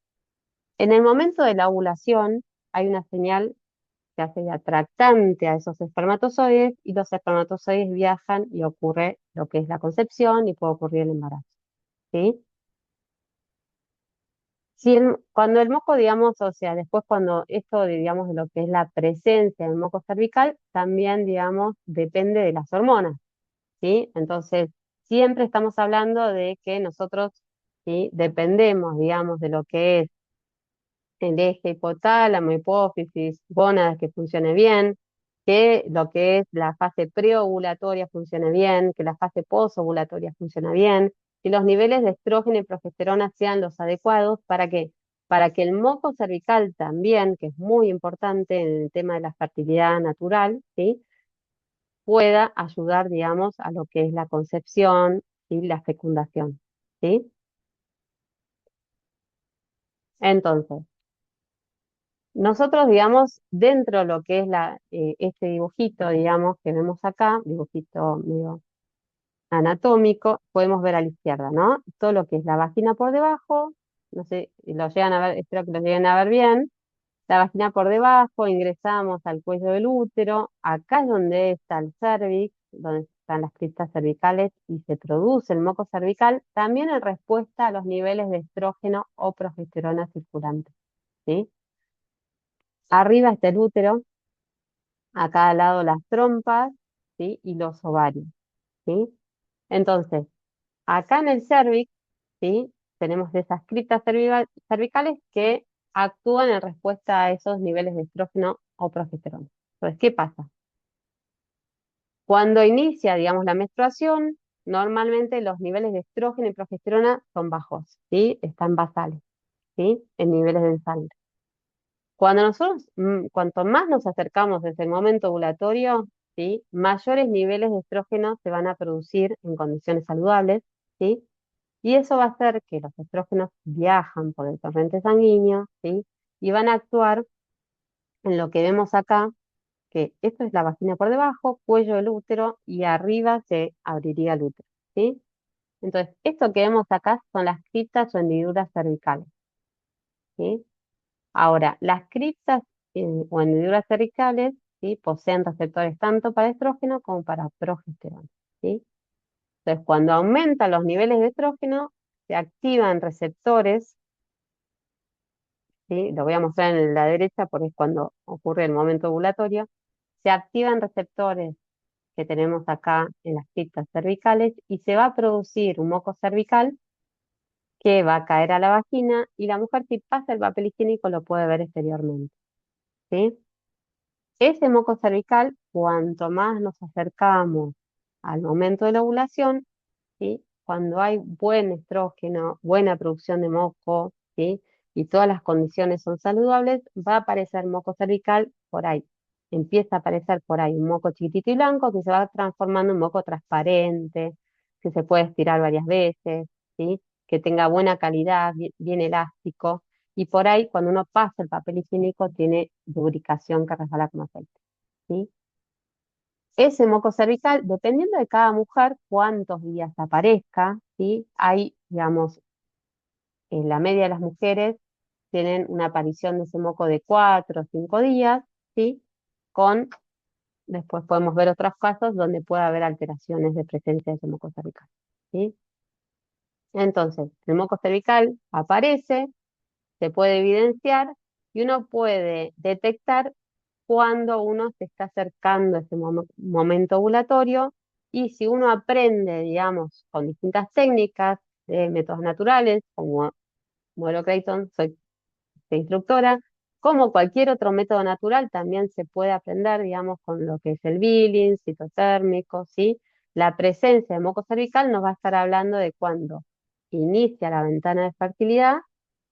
En el momento de la ovulación hay una señal que hace de atractante a esos espermatozoides y los espermatozoides viajan y ocurre lo que es la concepción y puede ocurrir el embarazo, ¿sí? Si cuando el moco, digamos, o sea, después cuando esto, digamos, de lo que es la presencia del moco cervical, también, digamos, depende de las hormonas, ¿sí? Entonces, siempre estamos hablando de que nosotros, ¿sí? Dependemos, digamos, de lo que es el eje hipotálamo, hipófisis, gónadas que funcione bien, que lo que es la fase preovulatoria funcione bien, que la fase posovulatoria funcione bien, que los niveles de estrógeno y progesterona sean los adecuados para que el moco cervical también, que es muy importante en el tema de la fertilidad natural, ¿sí? Pueda ayudar, digamos, a lo que es la concepción y la fecundación, ¿sí? Entonces, nosotros, digamos, dentro de lo que es este dibujito, digamos, que vemos acá, dibujito medio anatómico, podemos ver a la izquierda, ¿no? Todo lo que es la vagina por debajo, no sé si lo llegan a ver, espero que lo lleguen a ver bien. La vagina por debajo, ingresamos al cuello del útero, acá es donde está el cervix, donde están las criptas cervicales y se produce el moco cervical, también en respuesta a los niveles de estrógeno o progesterona circulante, ¿sí? Arriba está el útero, a cada lado las trompas, ¿sí? Y los ovarios, ¿sí? Entonces, acá en el cervix, ¿sí? Tenemos esas criptas cervicales que actúan en respuesta a esos niveles de estrógeno o progesterona. Entonces, ¿qué pasa? Cuando inicia, digamos, la menstruación, normalmente los niveles de estrógeno y progesterona son bajos, ¿sí? Están basales, ¿sí? En niveles de sangre. Cuando nosotros, cuanto más nos acercamos desde el momento ovulatorio, ¿sí? Mayores niveles de estrógeno se van a producir en condiciones saludables, ¿sí? Y eso va a hacer que los estrógenos viajan por el torrente sanguíneo, ¿sí? Y van a actuar en lo que vemos acá, que esto es la vagina por debajo, cuello del útero y arriba se abriría el útero, ¿sí? Entonces, esto que vemos acá son las criptas o hendiduras cervicales, ¿sí? Ahora, las criptas o hendiduras cervicales, ¿sí? Poseen receptores tanto para estrógeno como para progesterona, ¿sí? Entonces, cuando aumentan los niveles de estrógeno, se activan receptores, ¿sí? Lo voy a mostrar en la derecha porque es cuando ocurre el momento ovulatorio. Se activan receptores que tenemos acá en las criptas cervicales y se va a producir un moco cervical que va a caer a la vagina y la mujer si pasa el papel higiénico lo puede ver exteriormente, ¿sí? Ese moco cervical, cuanto más nos acercamos al momento de la ovulación, ¿sí? Cuando hay buen estrógeno, buena producción de moco, ¿sí? Y todas las condiciones son saludables, va a aparecer moco cervical por ahí. Empieza a aparecer por ahí un moco chiquitito y blanco que se va transformando en moco transparente, que se puede estirar varias veces, ¿sí? Que tenga buena calidad, bien elástico. Y por ahí, cuando uno pasa el papel higiénico, tiene lubricación que resbala como aceite, ¿sí? Ese moco cervical, dependiendo de cada mujer, cuántos días aparezca, ¿sí? Hay, digamos, en la media de las mujeres tienen una aparición de ese moco de 4 o 5 días, ¿sí? Con, después podemos ver otros casos donde puede haber alteraciones de presencia de ese moco cervical, ¿sí? Entonces, el moco cervical aparece, se puede evidenciar y uno puede detectar cuando uno se está acercando a ese momento ovulatorio y si uno aprende, digamos, con distintas técnicas de métodos naturales, como modelo Creighton, soy instructora, como cualquier otro método natural, también se puede aprender, digamos, con lo que es el billing, citotérmico, ¿sí? La presencia de moco cervical nos va a estar hablando de cuándo inicia la ventana de fertilidad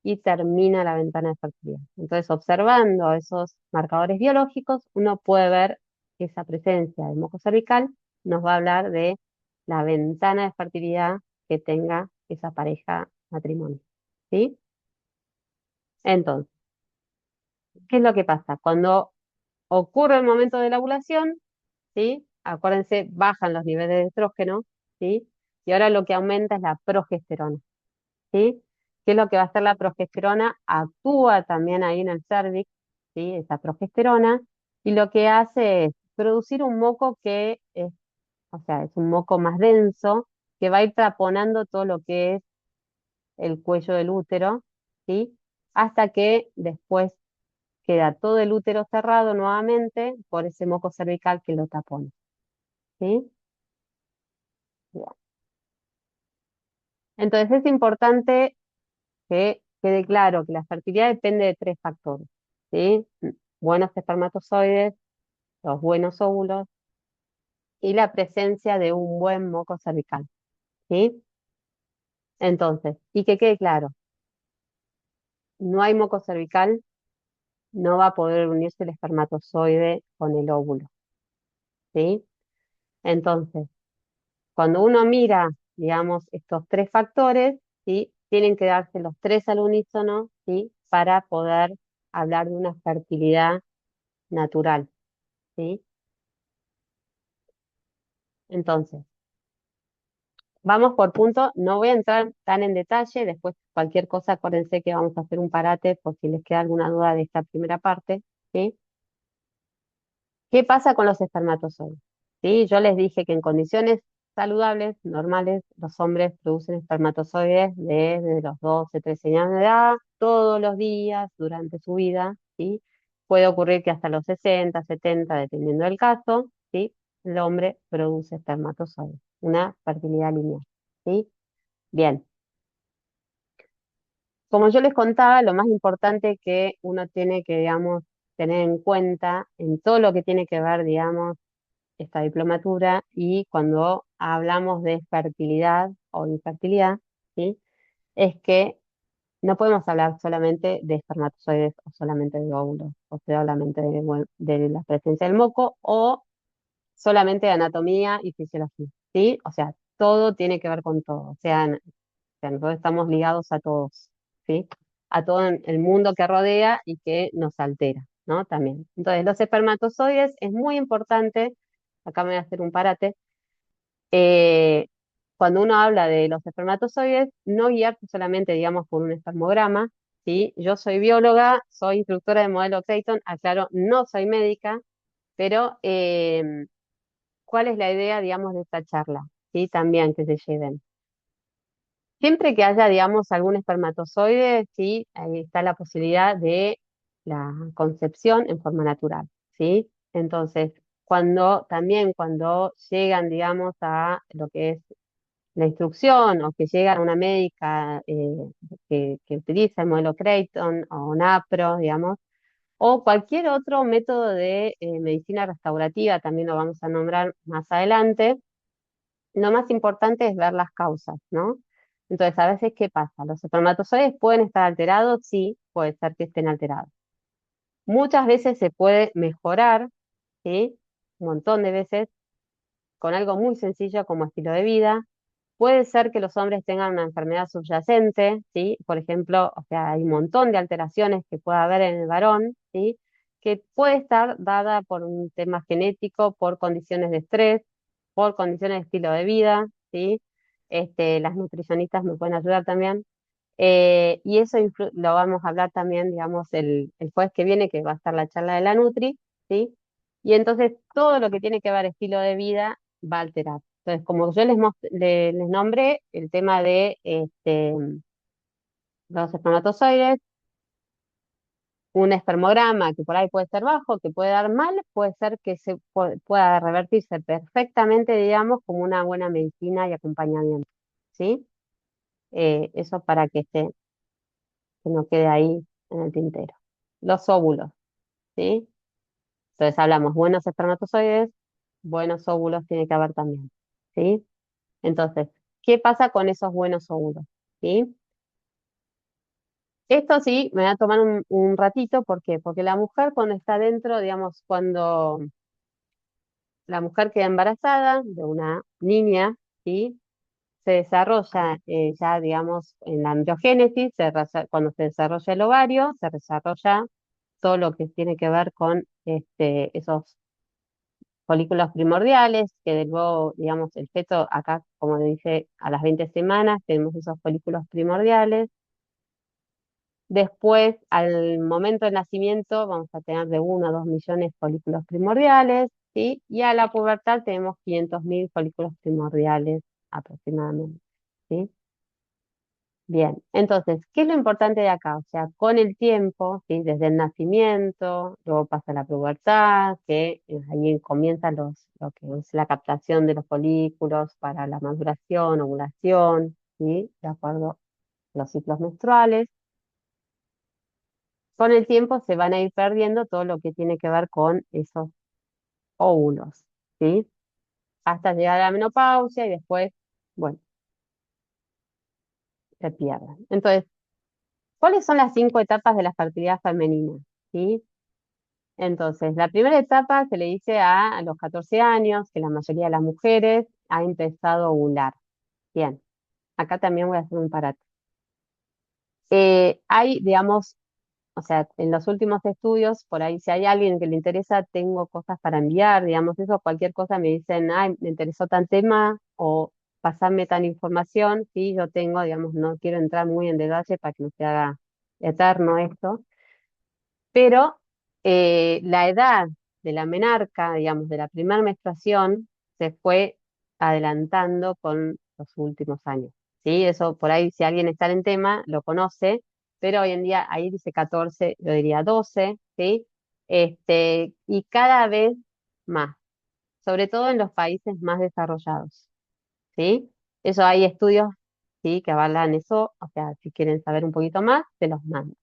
y termina la ventana de fertilidad. Entonces, observando esos marcadores biológicos, uno puede ver que esa presencia de moco cervical nos va a hablar de la ventana de fertilidad que tenga esa pareja matrimonial, ¿sí? Entonces, ¿qué es lo que pasa? Cuando ocurre el momento de la ovulación, ¿sí? Acuérdense, bajan los niveles de estrógeno, ¿sí? Y ahora lo que aumenta es la progesterona, ¿sí? ¿Qué es lo que va a hacer la progesterona? Actúa también ahí en el cérvix, ¿sí? Esa progesterona, y lo que hace es producir un moco que es, o sea, es un moco más denso, que va a ir taponando todo lo que es el cuello del útero, ¿sí? Hasta que después queda todo el útero cerrado nuevamente por ese moco cervical que lo tapona, ¿sí? Bien. Entonces es importante que quede claro que la fertilidad depende de tres factores, ¿sí? Buenos espermatozoides, los buenos óvulos y la presencia de un buen moco cervical, ¿sí? Entonces, y que quede claro, no hay moco cervical, no va a poder unirse el espermatozoide con el óvulo, ¿sí? Entonces, cuando uno mira, digamos, estos tres factores, ¿sí? Tienen que darse los tres al unísono, ¿sí? Para poder hablar de una fertilidad natural, ¿sí? Entonces, vamos por punto, no voy a entrar tan en detalle, después cualquier cosa, acuérdense que vamos a hacer un parate por si les queda alguna duda de esta primera parte, ¿sí? ¿Qué pasa con los espermatozoides? ¿Sí? Yo les dije que en condiciones saludables, normales, los hombres producen espermatozoides desde los 12, 13 años de edad, todos los días durante su vida, ¿sí? Puede ocurrir que hasta los 60, 70, dependiendo del caso, ¿sí? El hombre produce espermatozoides, una fertilidad lineal, ¿sí? Bien, como yo les contaba, lo más importante que uno tiene que, digamos, tener en cuenta en todo lo que tiene que ver, digamos, esta diplomatura y cuando hablamos de fertilidad o infertilidad, ¿sí? Es que no podemos hablar solamente de espermatozoides o solamente de óvulos, o solamente de, de la presencia del moco o solamente de anatomía y fisiología, ¿sí? O sea, todo tiene que ver con todo, o sea, nosotros estamos ligados a todos, ¿sí? A todo el mundo que rodea y que nos altera, ¿no? También. Entonces, los espermatozoides es muy importante, acá me voy a hacer un parate, eh, cuando uno habla de los espermatozoides, no guiarse solamente, digamos, por un espermograma, ¿sí? Yo soy bióloga, soy instructora de modelo Creighton, aclaro, no soy médica, pero ¿cuál es la idea, digamos, de esta charla? ¿Sí? También que se lleven. Siempre que haya, digamos, algún espermatozoide, sí, ahí está la posibilidad de la concepción en forma natural, ¿sí? Entonces, cuando llegan, digamos, a lo que es la instrucción o que llega a una médica que utiliza el modelo Creighton o NAPRO, digamos, o cualquier otro método de medicina restaurativa, también lo vamos a nombrar más adelante, lo más importante es ver las causas, ¿no? Entonces, a veces, ¿qué pasa? ¿Los espermatozoides pueden estar alterados? Sí, puede ser que estén alterados. Muchas veces se puede mejorar, ¿sí? Un montón de veces, con algo muy sencillo como estilo de vida. Puede ser que los hombres tengan una enfermedad subyacente, ¿sí? Por ejemplo, o sea, hay un montón de alteraciones que puede haber en el varón, ¿sí? Que puede estar dada por un tema genético, por condiciones de estrés, por condiciones de estilo de vida, ¿sí? Las nutricionistas me pueden ayudar también. Y eso lo vamos a hablar también, digamos, el jueves que viene, que va a estar la charla de la Nutri, ¿sí? Y entonces todo lo que tiene que ver estilo de vida va a alterar. Entonces, como yo les nombré, el tema de los espermatozoides, un espermograma que por ahí puede ser bajo, que puede dar mal, puede ser que pueda revertirse perfectamente, digamos, como una buena medicina y acompañamiento, ¿sí? Eso para que no quede ahí en el tintero. Los óvulos, ¿sí? Entonces hablamos buenos espermatozoides, buenos óvulos tiene que haber también, ¿sí? Entonces, ¿qué pasa con esos buenos óvulos? ¿Sí? Esto sí, me va a tomar un ratito, ¿por qué? Porque la mujer cuando está dentro, digamos, cuando la mujer queda embarazada de una niña, ¿sí? Se desarrolla ya, digamos, en la embriogénesis, cuando se desarrolla el ovario, se desarrolla todo lo que tiene que ver con esos folículos primordiales, que de luego, digamos, el feto acá, como dice, a las 20 semanas tenemos esos folículos primordiales. Después, al momento del nacimiento, vamos a tener de 1 a 2 millones de folículos primordiales, ¿sí? Y a la pubertad tenemos 500.000 folículos primordiales aproximadamente, ¿sí? Bien, entonces, ¿qué es lo importante de acá? O sea, con el tiempo, ¿sí? Desde el nacimiento, luego pasa la pubertad, que ahí comienza lo que es la captación de los folículos para la maduración, ovulación, ¿sí? De acuerdo a los ciclos menstruales. Con el tiempo se van a ir perdiendo todo lo que tiene que ver con esos óvulos, ¿sí? Hasta llegar a la menopausia y después, bueno, se pierden. Entonces, ¿cuáles son las 5 etapas de la fertilidad femenina? ¿Sí? Entonces, la primera etapa se le dice a los 14 años, que la mayoría de las mujeres ha empezado a ovular. Bien, acá también voy a hacer un parate. Hay, digamos, o sea, en los últimos estudios, por ahí, si hay alguien que le interesa, tengo cosas para enviar, digamos, eso, cualquier cosa me dicen, ay, me interesó tal tema o pasarme tal información, sí, yo tengo, digamos, no quiero entrar muy en detalle para que no se haga eterno esto, pero la edad de la menarca, digamos, de la primera menstruación, se fue adelantando con los últimos años. ¿Sí? Eso por ahí, si alguien está en tema, lo conoce, pero hoy en día ahí dice 14, yo diría 12, ¿sí? Y cada vez más, sobre todo en los países más desarrollados, ¿sí? Eso hay estudios, ¿sí? Que avalan eso, o sea, si quieren saber un poquito más, se los mando.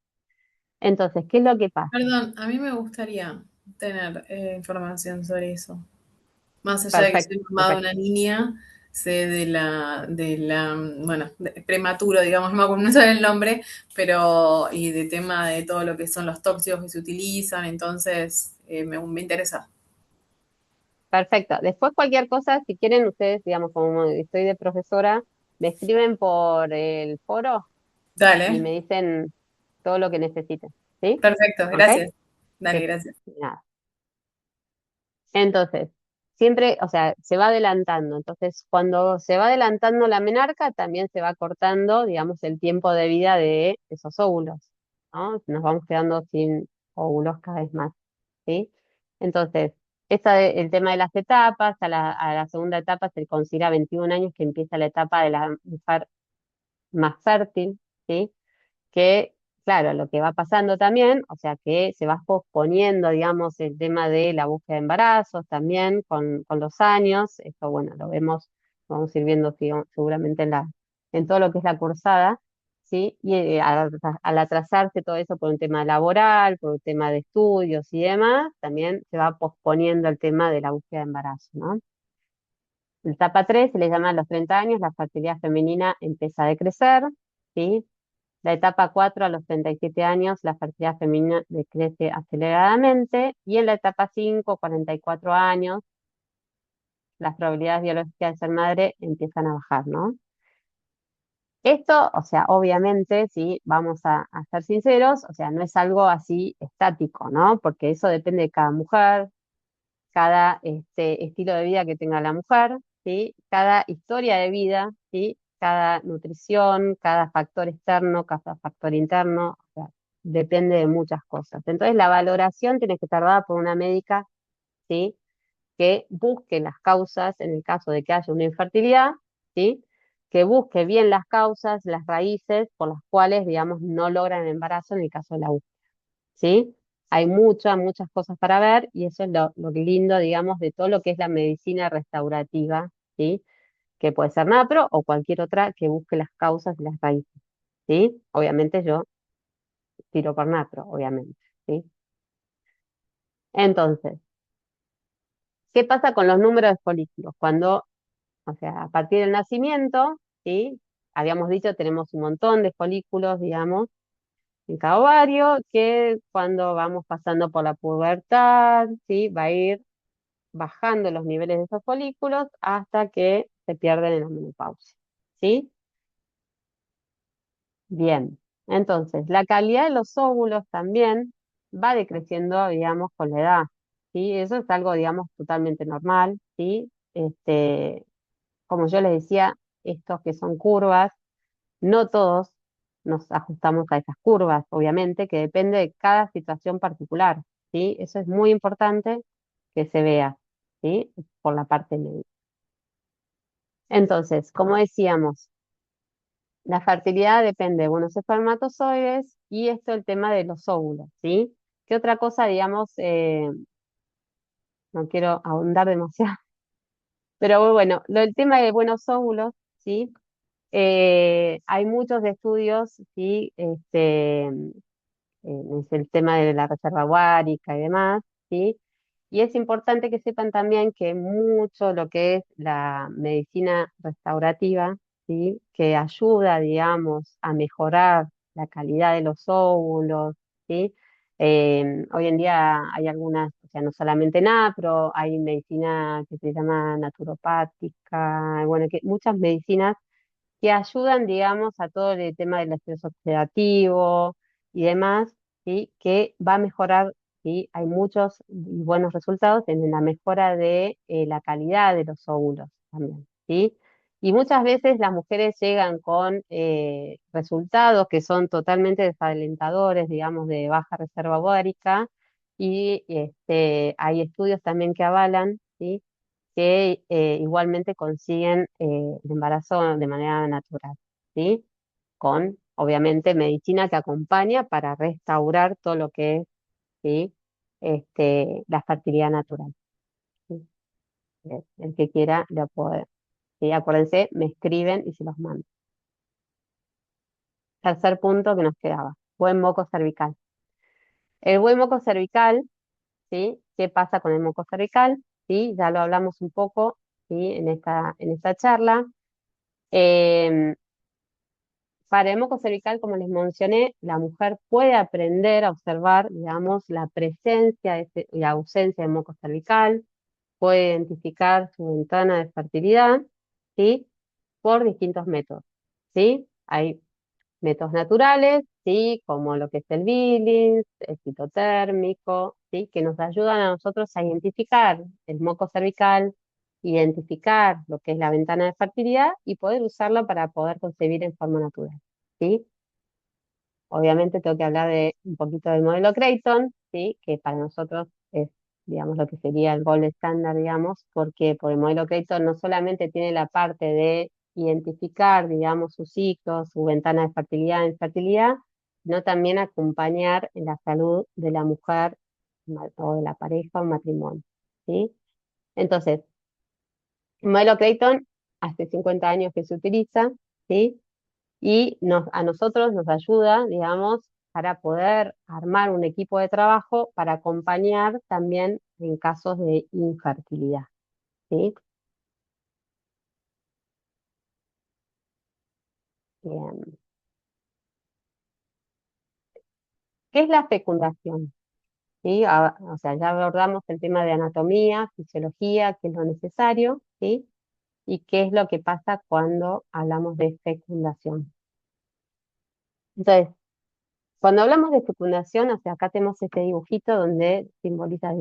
Entonces, ¿qué es lo que pasa? Perdón, a mí me gustaría tener información sobre eso. Más allá de que Perfecto, soy mamá de perfecto. una niña, sé bueno, prematuro, digamos, no me acuerdo, no sabe el nombre, pero, y de tema de todo lo que son los tóxicos que se utilizan, entonces me interesa. Perfecto. Después cualquier cosa, si quieren ustedes, digamos, como estoy de profesora, me escriben por el foro y Dale, me dicen todo lo que necesiten. ¿Sí? perfecto, ¿Ok? gracias. Dale, Que- gracias. nada. Entonces, siempre, o sea, se va adelantando. Entonces, cuando se va adelantando la menarca, también se va cortando, digamos, el tiempo de vida de esos óvulos, ¿no? Nos vamos quedando sin óvulos cada vez más. ¿Sí? Entonces, el tema de las etapas, a la segunda etapa se considera 21 años que empieza la etapa de la mujer más fértil, ¿sí? Que, claro, lo que va pasando también, o sea, que se va posponiendo, digamos, el tema de la búsqueda de embarazos también con los años, esto, bueno, lo vemos, vamos a ir viendo seguramente en todo lo que es la cursada, ¿sí? Y al atrasarse todo eso por un tema laboral, por un tema de estudios y demás, también se va posponiendo el tema de la búsqueda de embarazo, ¿no? La etapa 3 se le llama a los 30 años, la fertilidad femenina empieza a decrecer, ¿sí? La etapa 4 a los 37 años, la fertilidad femenina decrece aceleradamente. Y en la etapa 5, 44 años, las probabilidades biológicas de ser madre empiezan a bajar, ¿no? Esto, o sea, obviamente, sí, vamos a ser sinceros, o sea, no es algo así estático, ¿no? Porque eso depende de cada mujer, cada estilo de vida que tenga la mujer, ¿sí? Cada historia de vida, ¿sí? Cada nutrición, cada factor externo, cada factor interno, o sea, depende de muchas cosas. Entonces, la valoración tiene que estar dada por una médica, ¿sí? Que busque las causas en el caso de que haya una infertilidad, ¿sí? Que busque bien las causas, las raíces por las cuales, digamos, no logran el embarazo en el caso de la búsqueda. ¿sí? Hay muchas, muchas cosas para ver y eso es lo lindo, digamos, de todo lo que es la medicina restaurativa, ¿sí? Que puede ser napro o cualquier otra que busque las causas y las raíces, ¿sí? Obviamente yo tiro por napro, obviamente, ¿sí? Entonces, ¿qué pasa con los números de folículos? Cuando, o sea, a partir del nacimiento, ¿sí? Habíamos dicho, tenemos un montón de folículos, digamos, en cada ovario, que cuando vamos pasando por la pubertad, ¿sí? Va a ir bajando los niveles de esos folículos hasta que se pierden en la menopausia, ¿sí? Bien, entonces la calidad de los óvulos también va decreciendo, digamos, con la edad, ¿sí? Eso es algo, digamos, totalmente normal, ¿sí? Como yo les decía, estos que son curvas, no todos nos ajustamos a esas curvas, obviamente, que depende de cada situación particular, ¿sí? Eso es muy importante que se vea, ¿sí? Por la parte médica. Entonces, como decíamos, la fertilidad depende de unos espermatozoides y esto el tema de los óvulos, ¿sí? ¿Qué otra cosa, digamos, no quiero ahondar demasiado, pero bueno, lo del tema de buenos óvulos, ¿sí? Hay muchos estudios, ¿sí? Es el tema de la reserva ovárica y demás, ¿sí? Y es importante que sepan también que mucho lo que es la medicina restaurativa, ¿sí? Que ayuda, digamos, a mejorar la calidad de los óvulos, ¿sí? Hoy en día hay algunas, o sea, no solamente pero hay medicina que se llama naturopática, bueno, que muchas medicinas que ayudan, digamos, a todo el tema del estrés oxidativo y demás, ¿sí? Que va a mejorar, ¿sí? Hay muchos y buenos resultados en la mejora de la calidad de los óvulos también, ¿sí? Y muchas veces las mujeres llegan con resultados que son totalmente desalentadores, digamos, de baja reserva ovárica, y hay estudios también que avalan, ¿sí? Que igualmente consiguen el embarazo de manera natural, ¿sí? Con, obviamente, medicina que acompaña para restaurar todo lo que es, ¿sí? La fertilidad natural, ¿sí? El que quiera lo puede, ¿sí? Acuérdense, me escriben y se los mando. Tercer punto que nos quedaba, buen moco cervical. El buen moco cervical, ¿sí? ¿Qué pasa con el moco cervical? ¿Sí? Ya lo hablamos un poco, ¿sí? En esta charla. Em, Para el moco cervical, como les mencioné, la mujer puede aprender a observar, digamos, la presencia y la ausencia de moco cervical, puede identificar su ventana de fertilidad, ¿sí? Por distintos métodos, ¿sí? Hay métodos naturales, ¿sí? Como lo que es el Billings, el citotérmico, ¿sí? Que nos ayudan a nosotros a identificar el moco cervical, identificar lo que es la ventana de fertilidad y poder usarlo para poder concebir en forma natural, ¿sí? Obviamente tengo que hablar de un poquito del modelo Creighton, ¿sí? Que para nosotros es, digamos, lo que sería el gold estándar, digamos, porque por el modelo Creighton no solamente tiene la parte de identificar, digamos, sus ciclos, su ventana de fertilidad e infertilidad, sino también acompañar en la salud de la mujer o de la pareja o matrimonio, ¿sí? Entonces, el modelo Creighton hace 50 años que se utiliza, ¿sí? Y a nosotros nos ayuda, digamos, para poder armar un equipo de trabajo para acompañar también en casos de infertilidad, ¿sí? Bien. ¿Qué es la fecundación? ¿Sí? O sea, ya abordamos el tema de anatomía, fisiología, qué es lo necesario, ¿sí? Y qué es lo que pasa cuando hablamos de fecundación. Entonces, cuando hablamos de fecundación, o sea, acá tenemos este dibujito donde simboliza,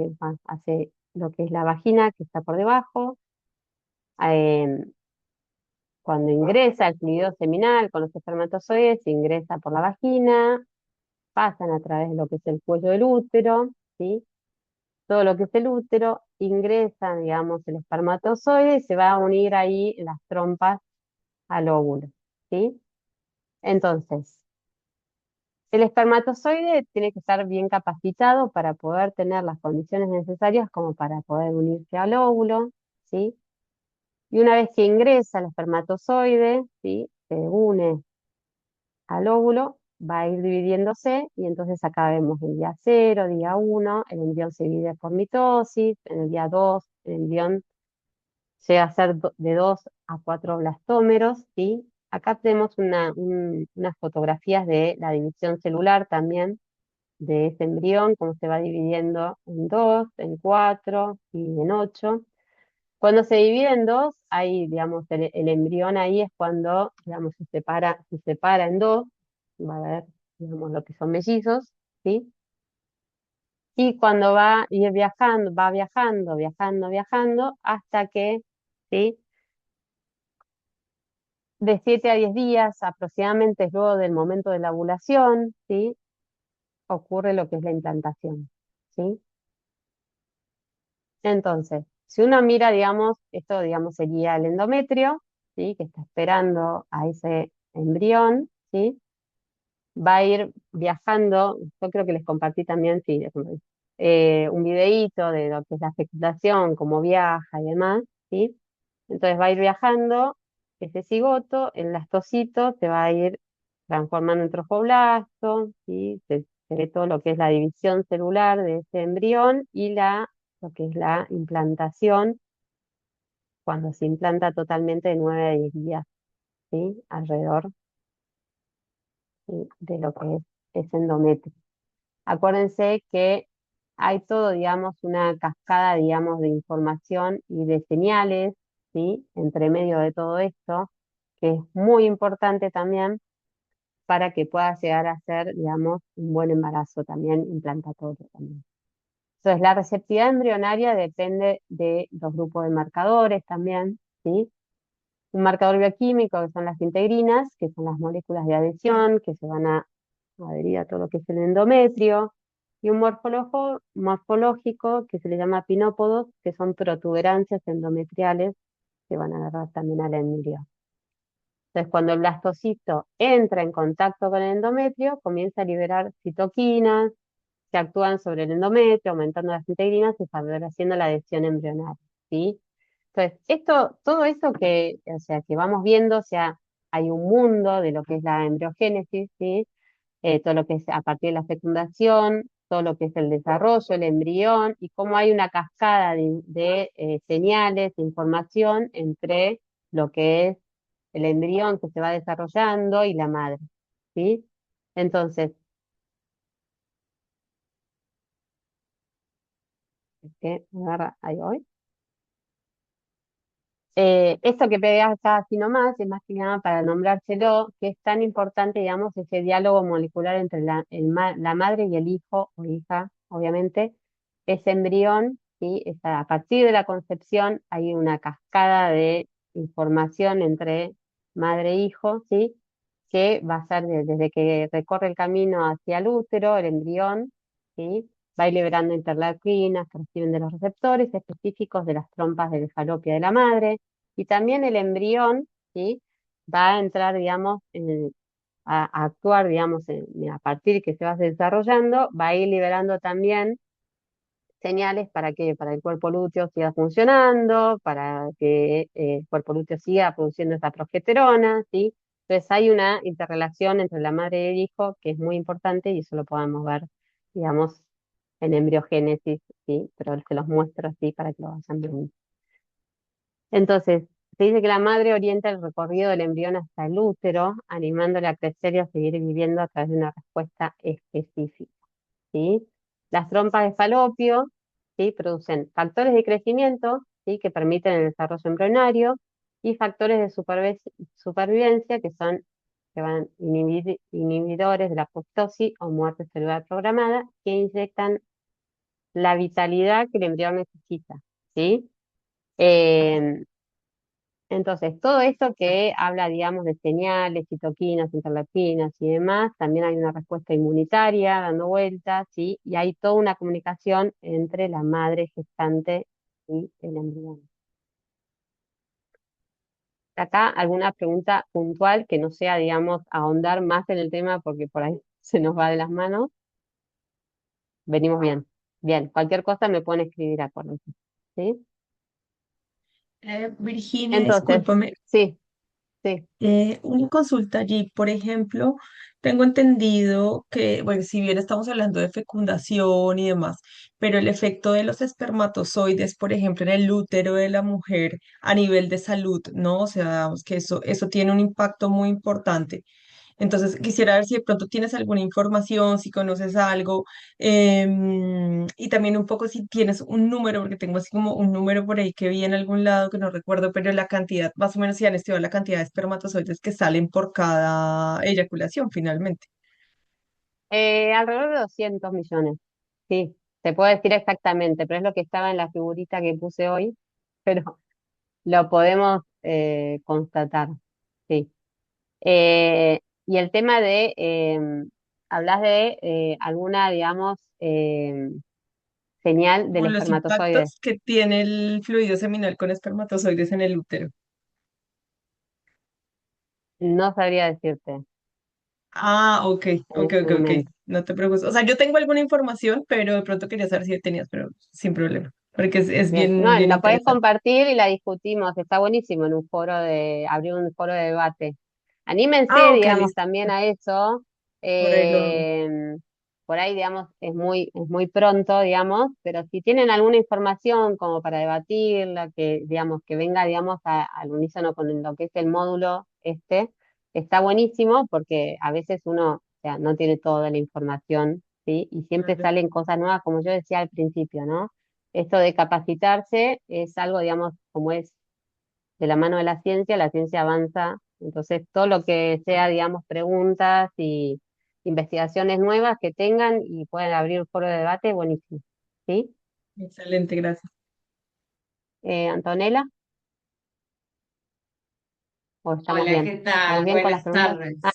hace lo que es la vagina que está por debajo. em, Cuando ingresa el fluido seminal con los espermatozoides, ingresa por la vagina, pasan a través de lo que es el cuello del útero, ¿sí? Todo lo que es el útero, ingresa, digamos, el espermatozoide y se va a unir ahí en las trompas al óvulo, ¿sí? Entonces, El espermatozoide tiene que estar bien capacitado para poder tener las condiciones necesarias como para poder unirse al óvulo, ¿sí? Y una vez que ingresa el espermatozoide, ¿sí? Se une al óvulo, va a ir dividiéndose y entonces acá vemos el día 0, día 1, el embrión se divide por mitosis, en el día 2 el embrión llega a ser de 2 a 4 blastómeros, ¿sí? Acá tenemos unas fotografías de la división celular también de ese embrión, cómo se va dividiendo en 2, en 4 y en 8. Cuando se divide en dos, ahí, digamos, el embrión ahí es cuando, digamos, se separa en dos, va a ver, digamos, lo que son mellizos, ¿sí? Y cuando va a ir viajando, va viajando, viajando, viajando, hasta que, ¿sí? De 7 a 10 días aproximadamente luego del momento de la ovulación, ¿sí? Ocurre lo que es la implantación, ¿sí? Entonces, si uno mira, digamos, esto, digamos, sería el endometrio, ¿sí? Que está esperando a ese embrión, ¿sí? Va a ir viajando, yo creo que les compartí también, sí, un videíto de lo que es la fecundación, cómo viaja y demás, ¿sí? Entonces va a ir viajando ese cigoto, el blastocito se va a ir transformando en trofoblasto, ¿sí? Se ve todo lo que es la división celular de ese embrión y lo que es la implantación, cuando se implanta totalmente de 9 a 10 días, ¿sí? Alrededor, ¿sí? De lo que es ese endometrio. Acuérdense que hay todo, digamos, una cascada, digamos, de información y de señales, ¿sí? Entre medio de todo esto, que es muy importante también para que pueda llegar a ser, digamos, un buen embarazo también implantatorio también. Entonces, la receptividad embrionaria depende de los grupos de marcadores también, ¿sí? Un marcador bioquímico que son las integrinas, que son las moléculas de adhesión que se van a adherir a todo lo que es el endometrio, y un morfológico que se le llama pinópodos, que son protuberancias endometriales que van a agarrar también al embrión. Entonces, cuando el blastocito entra en contacto con el endometrio, comienza a liberar citoquinas que actúan sobre el endometrio, aumentando las integrinas y favoreciendo la adhesión embrionaria, ¿sí? Entonces, todo eso que, o sea, que vamos viendo, o sea, hay un mundo de lo que es la embriogénesis, ¿sí? Todo lo que es a partir de la fecundación, todo lo que es el desarrollo, el embrión, y cómo hay una cascada de señales, de información entre lo que es el embrión que se va desarrollando y la madre, ¿sí? Entonces, ¿qué? Agarra, ahí voy. Esto que pegas acá así nomás es más que nada para nombrárselo, que es tan importante, digamos, ese diálogo molecular entre la madre y el hijo o hija, obviamente, ese embrión, ¿sí? A partir de la concepción hay una cascada de información entre madre e hijo, ¿sí? Que va a ser desde que recorre el camino hacia el útero, el embrión, ¿sí? Va a ir liberando interleuquinas que reciben de los receptores específicos de las trompas de falopia de la madre, y también el embrión, ¿sí? Va a entrar, digamos, a actuar, digamos, a partir que se va desarrollando, va a ir liberando también señales para que el cuerpo lúteo siga funcionando, para que el cuerpo lúteo siga produciendo esta progesterona, ¿sí? Entonces hay una interrelación entre la madre y el hijo que es muy importante y eso lo podemos ver, digamos, en embriogénesis, ¿sí? Pero se los muestro así para que lo vayan viendo. Entonces, se dice que la madre orienta el recorrido del embrión hasta el útero, animándole a crecer y a seguir viviendo a través de una respuesta específica, ¿sí? Las trompas de falopio, ¿sí? Producen factores de crecimiento, ¿sí? Que permiten el desarrollo embrionario y factores de supervivencia que van inhibidores de la apoptosis o muerte celular programada que inyectan la vitalidad que el embrión necesita, ¿sí? Eh, entonces, todo esto que habla, digamos, de señales, citoquinas, interleuquinas y demás, también hay una respuesta inmunitaria dando vueltas, ¿sí? Y hay toda una comunicación entre la madre gestante y el embrión. Acá alguna pregunta puntual que no sea, digamos, ahondar más en el tema, porque por ahí se nos va de las manos. Venimos bien. Bien, cualquier cosa me pueden escribir, acuérdense. ¿Sí? Virginia, Entonces, discúlpame, sí, sí. una consulta allí, por ejemplo, tengo entendido que, bueno, si bien estamos hablando de fecundación y demás, pero el efecto de los espermatozoides, por ejemplo, en el útero de la mujer a nivel de salud, ¿no? O sea, digamos que eso tiene un impacto muy importante. Entonces, quisiera ver si de pronto tienes alguna información, si conoces algo, y también un poco si tienes un número, porque tengo así como un número por ahí que vi en algún lado que no recuerdo, pero la cantidad, más o menos si han estudiado la cantidad de espermatozoides que salen por cada eyaculación finalmente. Alrededor de 200 millones. Sí, te puedo decir exactamente, pero es lo que estaba en la figurita que puse hoy, pero lo podemos constatar. Sí. Y el tema de, hablas de alguna, digamos, señal Como del los espermatozoide. impactos que tiene el fluido seminal con espermatozoides en el útero. No sabría decirte Ah, ok, en ok, este ok, ok. momento. No te preocupes. O sea, yo tengo alguna información, pero de pronto quería saber si tenías, pero sin problema, porque es Bien, bien, no, bien la podés interesante. compartir y la discutimos. Está buenísimo en un foro abrir un foro de debate. Anímense, Ah, ok, digamos, listo. también a eso. Por ahí lo hago. Por ahí, digamos, es muy pronto, digamos, pero si tienen alguna información como para debatirla, que, digamos, que venga, digamos, al unísono con lo que es el módulo este, está buenísimo porque a veces uno, o sea, no tiene toda la información, ¿sí? Y siempre Vale. salen cosas nuevas, como yo decía al principio, ¿no? Esto de capacitarse es algo, digamos, como es de la mano de la ciencia avanza, entonces todo lo que sea, digamos, preguntas y investigaciones nuevas que tengan y puedan abrir un foro de debate, buenísimo. ¿Sí? Excelente, gracias. Antonella, ¿o estamos Hola, bien? ¿qué ¿Estamos tal? bien con las Buenas preguntas? Ah,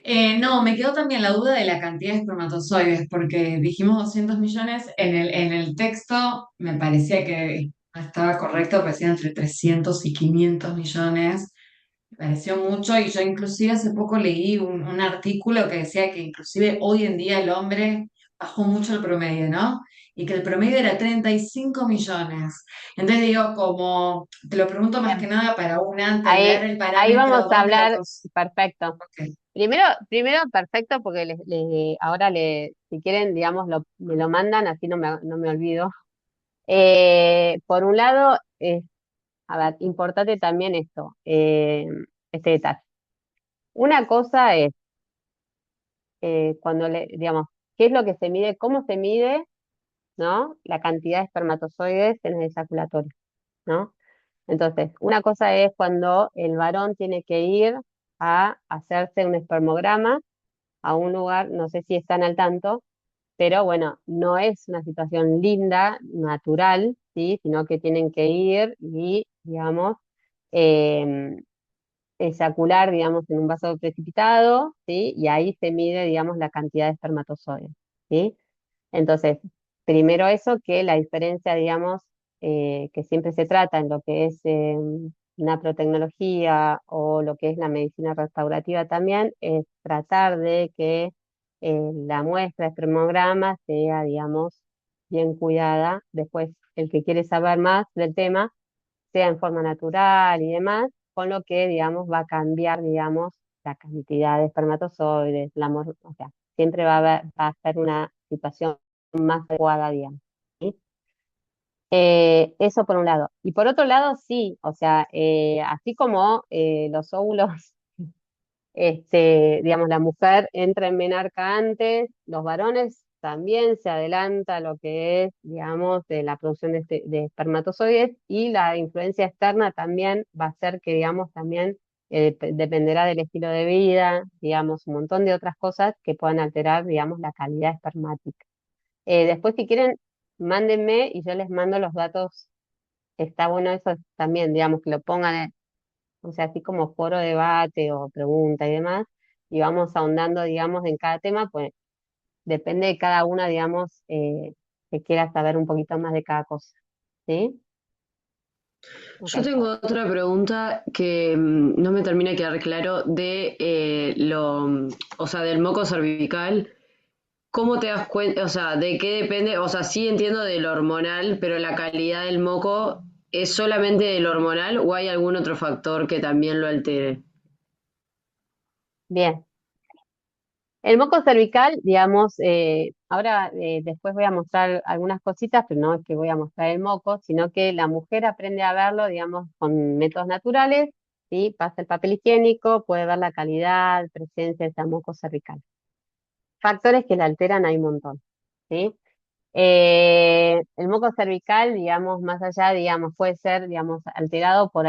tardes. No, me quedó también la duda de la cantidad de espermatozoides, porque dijimos 200 millones, en el texto me parecía que no estaba correcto, parecía entre 300 y 500 millones, me pareció mucho y yo inclusive hace poco leí un artículo que decía que inclusive hoy en día el hombre bajó mucho el promedio, ¿no? Y que el promedio era 35 millones. Entonces digo, como, te lo pregunto más que bien. nada para una entender el Ahí vamos parámetro a donde lo hablar, perfecto. ok. Primero, perfecto, porque ahora si quieren, digamos, me lo mandan, así no me olvido. Por un lado, a ver, importante también esto, este detalle. Una cosa es cuando digamos, qué es lo que se mide, cómo se mide, ¿no? La cantidad de espermatozoides en el ejaculatorio, ¿no? Entonces, una cosa es cuando el varón tiene que ir a hacerse un espermograma a un lugar, no sé si están al tanto, pero bueno, no es una situación linda, natural, ¿sí? Sino que tienen que ir y, digamos, em, eyacular, digamos, en un vaso precipitado, ¿sí? Y ahí se mide, digamos, la cantidad de espermatozoides, ¿sí? Entonces, primero eso, que la diferencia, digamos, que siempre se trata en lo que es naprotecnología o lo que es la medicina restaurativa también, es tratar de que la muestra de espermograma sea, digamos, bien cuidada. Después, el que quiere saber más del tema, sea en forma natural y demás, con lo que, digamos, va a cambiar, digamos, la cantidad de espermatozoides, o sea, siempre va a ser una situación más adecuada, digamos. ¿Sí? Eso por un lado. Y por otro lado, sí, o sea, así como los óvulos, digamos, la mujer entra en menarca antes, los varones también se adelanta lo que es, digamos, de la producción de espermatozoides y la influencia externa también va a ser que, digamos, también dependerá del estilo de vida, digamos, un montón de otras cosas que puedan alterar, digamos, la calidad espermática. Después, si quieren, mándenme y yo les mando los datos. Está bueno eso también, digamos, que lo pongan, o sea, así como foro de debate o pregunta y demás, y vamos ahondando, digamos, en cada tema, pues depende de cada una, digamos, que quiera saber un poquito más de cada cosa. ¿Sí? Ok. Yo tengo otra pregunta que no me termina de quedar claro de o sea, del moco cervical. ¿Cómo te das cuenta? O sea, ¿de qué depende? O sea, sí entiendo del hormonal, pero la calidad del moco ¿es solamente del hormonal o hay algún otro factor que también lo altere? Bien. El moco cervical, digamos, ahora después voy a mostrar algunas cositas, pero no es que voy a mostrar el moco, sino que la mujer aprende a verlo, digamos, con métodos naturales, ¿sí? Pasa el papel higiénico, puede ver la calidad, presencia de ese moco cervical. Factores que le alteran hay un montón, ¿sí? El moco cervical, digamos, más allá, digamos, puede ser, digamos, alterado por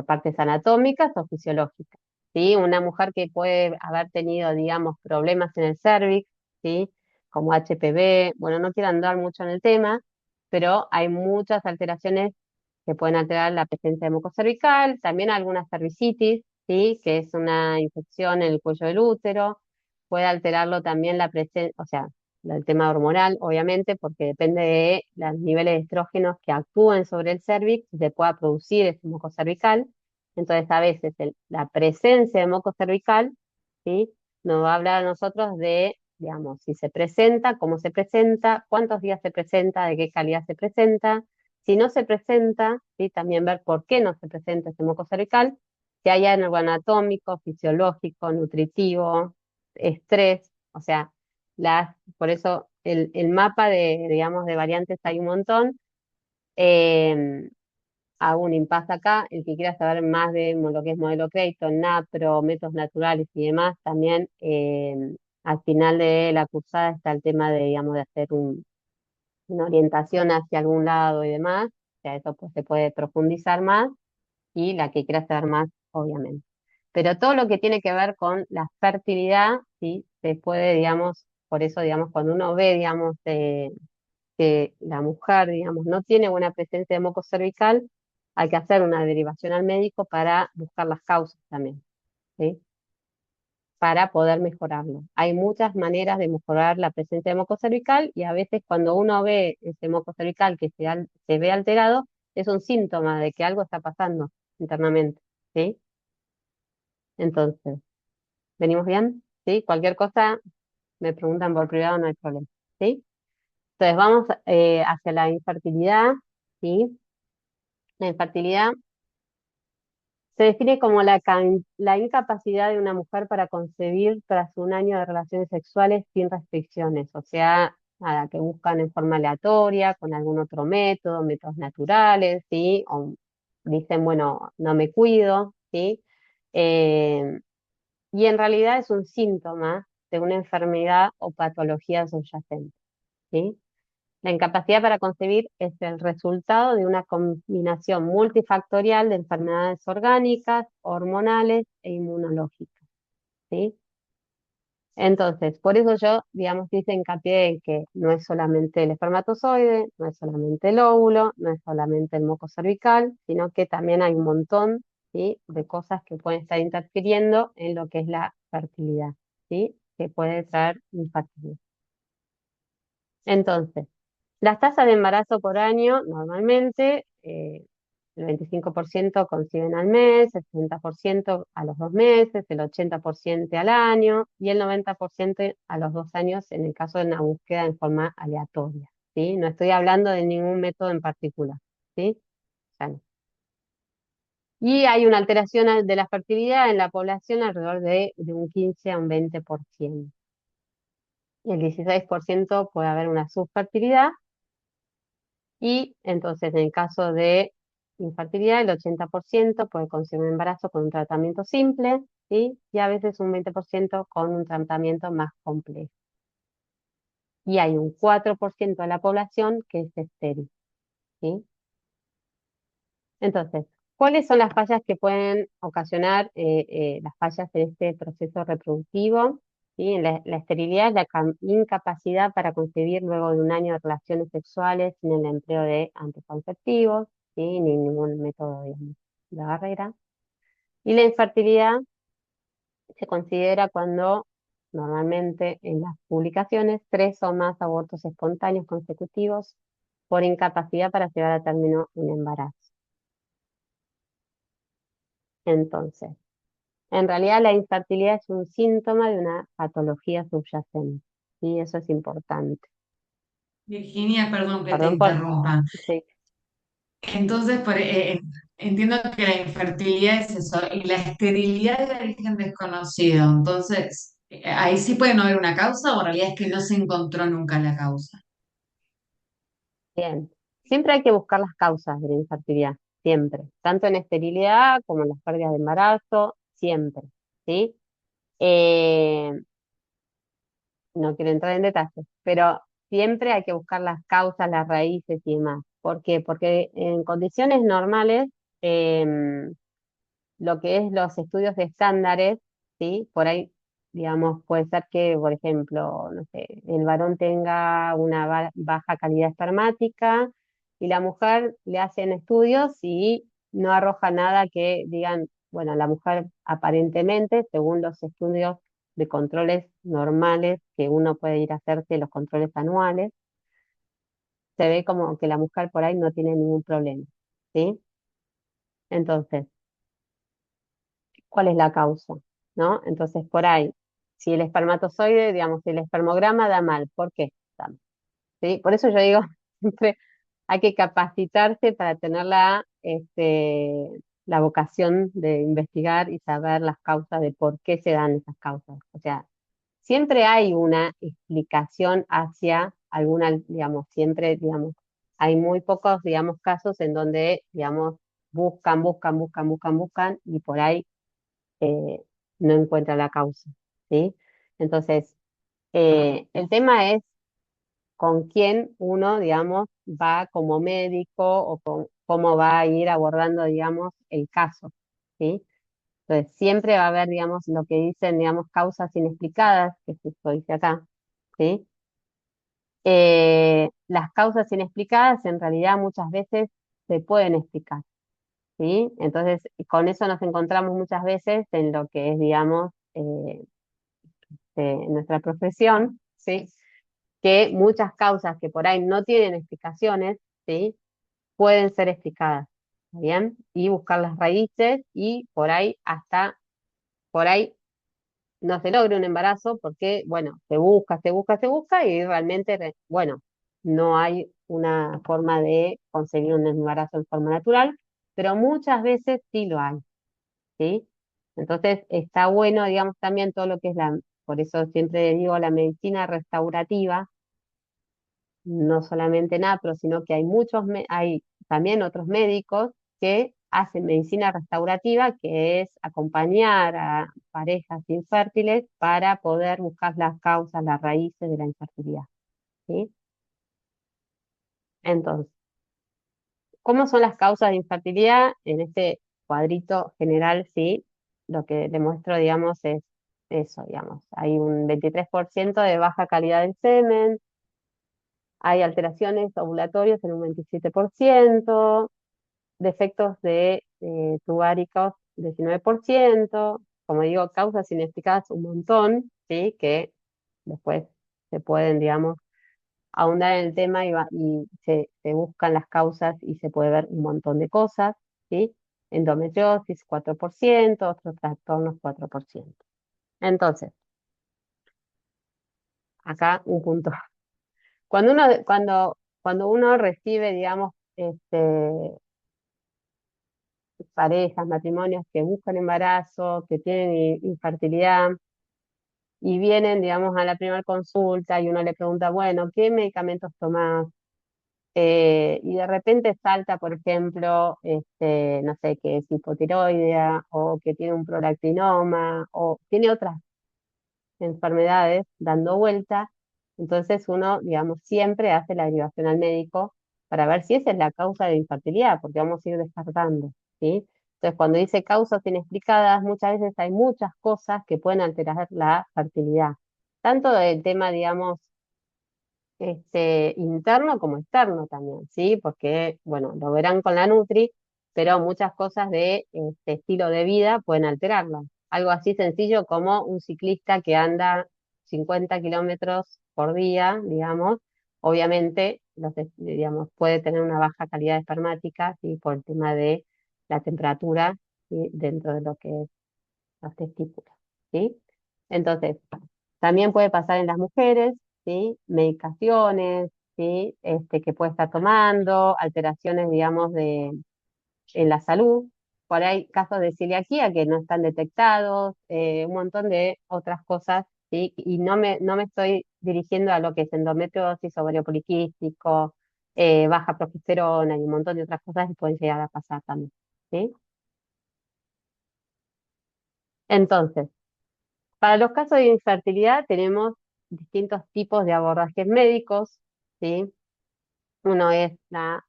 partes anatómicas o fisiológicas, ¿sí? Una mujer que puede haber tenido, digamos, problemas en el cervix, ¿sí? Como HPV, bueno, no quiero andar mucho en el tema, pero hay muchas alteraciones que pueden alterar la presencia de muco cervical, también alguna cervicitis, ¿sí? Que es una infección en el cuello del útero, puede alterarlo también la presencia, o sea, el tema hormonal, obviamente, porque depende de los niveles de estrógenos que actúen sobre el cervix, se pueda producir ese moco cervical. Entonces, a veces la presencia de moco cervical, ¿sí? Nos va a hablar a nosotros de, digamos, si se presenta, cómo se presenta, cuántos días se presenta, de qué calidad se presenta. Si no se presenta, ¿sí? También ver por qué no se presenta ese moco cervical, si hay algo anatómico, fisiológico, nutritivo, estrés, o sea, por eso el mapa de, digamos, de variantes hay un montón. Eh, Hago un impasse acá. El que quiera saber más de lo que es modelo Creighton, NAPRO, métodos naturales y demás, también al final de la cursada está el tema de, digamos, de hacer una orientación hacia algún lado y demás. O sea, eso pues se puede profundizar más y la que quiera saber más, obviamente. Pero todo lo que tiene que ver con la fertilidad, sí, se puede, digamos, por eso, digamos, cuando uno ve, digamos, que la mujer, digamos, no tiene buena presencia de moco cervical, hay que hacer una derivación al médico para buscar las causas también, ¿sí? Para poder mejorarlo. Hay muchas maneras de mejorar la presencia de moco cervical y a veces cuando uno ve ese moco cervical que se ve alterado, es un síntoma de que algo está pasando internamente, ¿sí? Entonces, ¿venimos bien? ¿Sí? Cualquier cosa me preguntan por privado, no hay problema, ¿sí? Entonces vamos hacia la infertilidad, ¿sí? La infertilidad se define como la incapacidad de una mujer para concebir tras un año de relaciones sexuales sin restricciones, o sea, nada, que buscan en forma aleatoria, con algún otro método, métodos naturales, ¿sí? O dicen, bueno, no me cuido, ¿sí? Eh, y en realidad es un síntoma de una enfermedad o patología subyacente, ¿sí? La incapacidad para concebir es el resultado de una combinación multifactorial de enfermedades orgánicas, hormonales e inmunológicas, ¿sí? Entonces, por eso yo, digamos, hice hincapié en que no es solamente el espermatozoide, no es solamente el óvulo, no es solamente el moco cervical, sino que también hay un montón, ¿sí? De cosas que pueden estar interfiriendo en lo que es la fertilidad, ¿sí? Que puede traer infertilidad. Entonces, las tasas de embarazo por año, normalmente, el 25% conciben al mes, el 60% a los 2 meses, el 80% al año y el 90% a los 2 años en el caso de una búsqueda en forma aleatoria, ¿sí? No estoy hablando de ningún método en particular, ¿sí? O sea, no. Y hay una alteración de la fertilidad en la población alrededor de un 15 a un 20%. Y el 16% puede haber una subfertilidad. Y entonces, en el caso de infertilidad, el 80% puede conseguir un embarazo con un tratamiento simple, ¿sí? Y a veces un 20% con un tratamiento más complejo. Y hay un 4% de la población que es estéril, ¿sí? Entonces, ¿cuáles son las fallas que pueden ocasionar las fallas en este proceso reproductivo? ¿Sí? La esterilidad es la incapacidad para concebir luego de un año de relaciones sexuales sin el empleo de anticonceptivos, ¿sí? Ni ningún método, digamos, de barrera. Y la infertilidad se considera cuando normalmente en las publicaciones 3 o más abortos espontáneos consecutivos por incapacidad para llevar a término un embarazo. Entonces, en realidad la infertilidad es un síntoma de una patología subyacente. Y eso es importante. Virginia, perdón que te Perdón por... interrumpa. Sí, Entonces, entiendo que la infertilidad es eso, y la esterilidad es de origen desconocido. Entonces, ahí sí puede no haber una causa, o en realidad es que no se encontró nunca la causa. bien. Siempre hay que buscar las causas de la infertilidad, siempre. Tanto en esterilidad como en las pérdidas de embarazo, siempre. ¿Sí? Eh, no quiero entrar en detalles, pero siempre hay que buscar las causas, las raíces y demás. ¿Por qué? Porque en condiciones normales, em, lo que es los estudios de estándares, ¿sí? Por ahí, digamos, puede ser que, por ejemplo, no sé, el varón tenga una baja calidad espermática y la mujer le hacen estudios y no arroja nada que digan, bueno, la mujer aparentemente, según los estudios de controles normales que uno puede ir a hacerse, los controles anuales, se ve como que la mujer por ahí no tiene ningún problema, ¿sí? Entonces, cuál es la causa, ¿no? Entonces, por ahí, si el espermatozoide, digamos, si el espermograma da mal, ¿por qué da mal? ¿Sí? Por eso yo digo, siempre hay que capacitarse para tener la vocación de investigar y saber las causas de por qué se dan esas causas. O sea, siempre hay una explicación hacia alguna, digamos, siempre, digamos, hay muy pocos, digamos, casos en donde, digamos, buscan y por ahí eh, no encuentra la causa, ¿sí? Entonces, el tema es con quién uno, digamos, va como médico o con cómo va a ir abordando, digamos, el caso, ¿sí? Entonces, siempre va a haber, digamos, lo que dicen, digamos, causas inexplicadas, que justo dice acá, ¿sí? Las causas inexplicadas en realidad muchas veces se pueden explicar, ¿sí? Entonces, con eso nos encontramos muchas veces en lo que es, digamos, nuestra profesión, ¿sí? Que muchas causas que por ahí no tienen explicaciones, ¿sí? Pueden ser explicadas, ¿está bien? Y buscar las raíces y por ahí por ahí no se logre un embarazo porque, bueno, se busca y realmente, bueno, no hay una forma de conseguir un embarazo en forma natural, pero muchas veces sí lo hay, ¿sí? Entonces está bueno, digamos, también todo lo que es por eso siempre digo la medicina restaurativa, no solamente NAPRO, sino que hay hay también otros médicos que hacen medicina restaurativa, que es acompañar a parejas infértiles para poder buscar las causas, las raíces de la infertilidad, ¿sí? Entonces, ¿cómo son las causas de infertilidad? En este cuadrito general, sí, lo que demuestro, digamos, es eso, digamos. Hay un 23% de baja calidad del semen, hay alteraciones ovulatorias en un 27%, defectos de tubáricos 19%, como digo, causas inexplicadas un montón, ¿sí? Que después se pueden, digamos, ahondar en el tema y se buscan las causas y se puede ver un montón de cosas, ¿sí? Endometriosis 4%, otros trastornos 4%. Entonces, acá un punto. Cuando uno recibe, digamos, parejas, matrimonios que buscan embarazo, que tienen infertilidad y vienen, digamos, a la primera consulta y uno le pregunta, bueno, ¿qué medicamentos tomás? Y de repente salta, por ejemplo, no sé, que es hipotiroidea o que tiene un prolactinoma o tiene otras enfermedades dando vuelta, entonces uno, digamos, siempre hace la derivación al médico para ver si esa es la causa de infertilidad, porque vamos a ir descartando, ¿sí? Entonces, cuando dice causas inexplicadas, muchas veces hay muchas cosas que pueden alterar la fertilidad, tanto del tema, digamos, interno como externo también, ¿sí? Porque, bueno, lo verán con la Nutri, pero muchas cosas de este estilo de vida pueden alterarla. Algo así sencillo como un ciclista que anda 50 kilómetros por día, digamos, obviamente, digamos, puede tener una baja calidad espermática, ¿sí? Por el tema de la temperatura ¿sí? Dentro de lo que es los testículos, ¿sí? Entonces, también puede pasar en las mujeres, ¿sí? Medicaciones, ¿sí? Que puede estar tomando, alteraciones, digamos, en la salud. Por ahí hay casos de celiaquía que no están detectados, un montón de otras cosas, ¿sí? Y no me estoy dirigiendo a lo que es endometriosis, ovario poliquístico, baja progesterona y un montón de otras cosas que pueden llegar a pasar también, ¿sí? Entonces, para los casos de infertilidad tenemos distintos tipos de abordajes médicos, ¿sí? Uno es la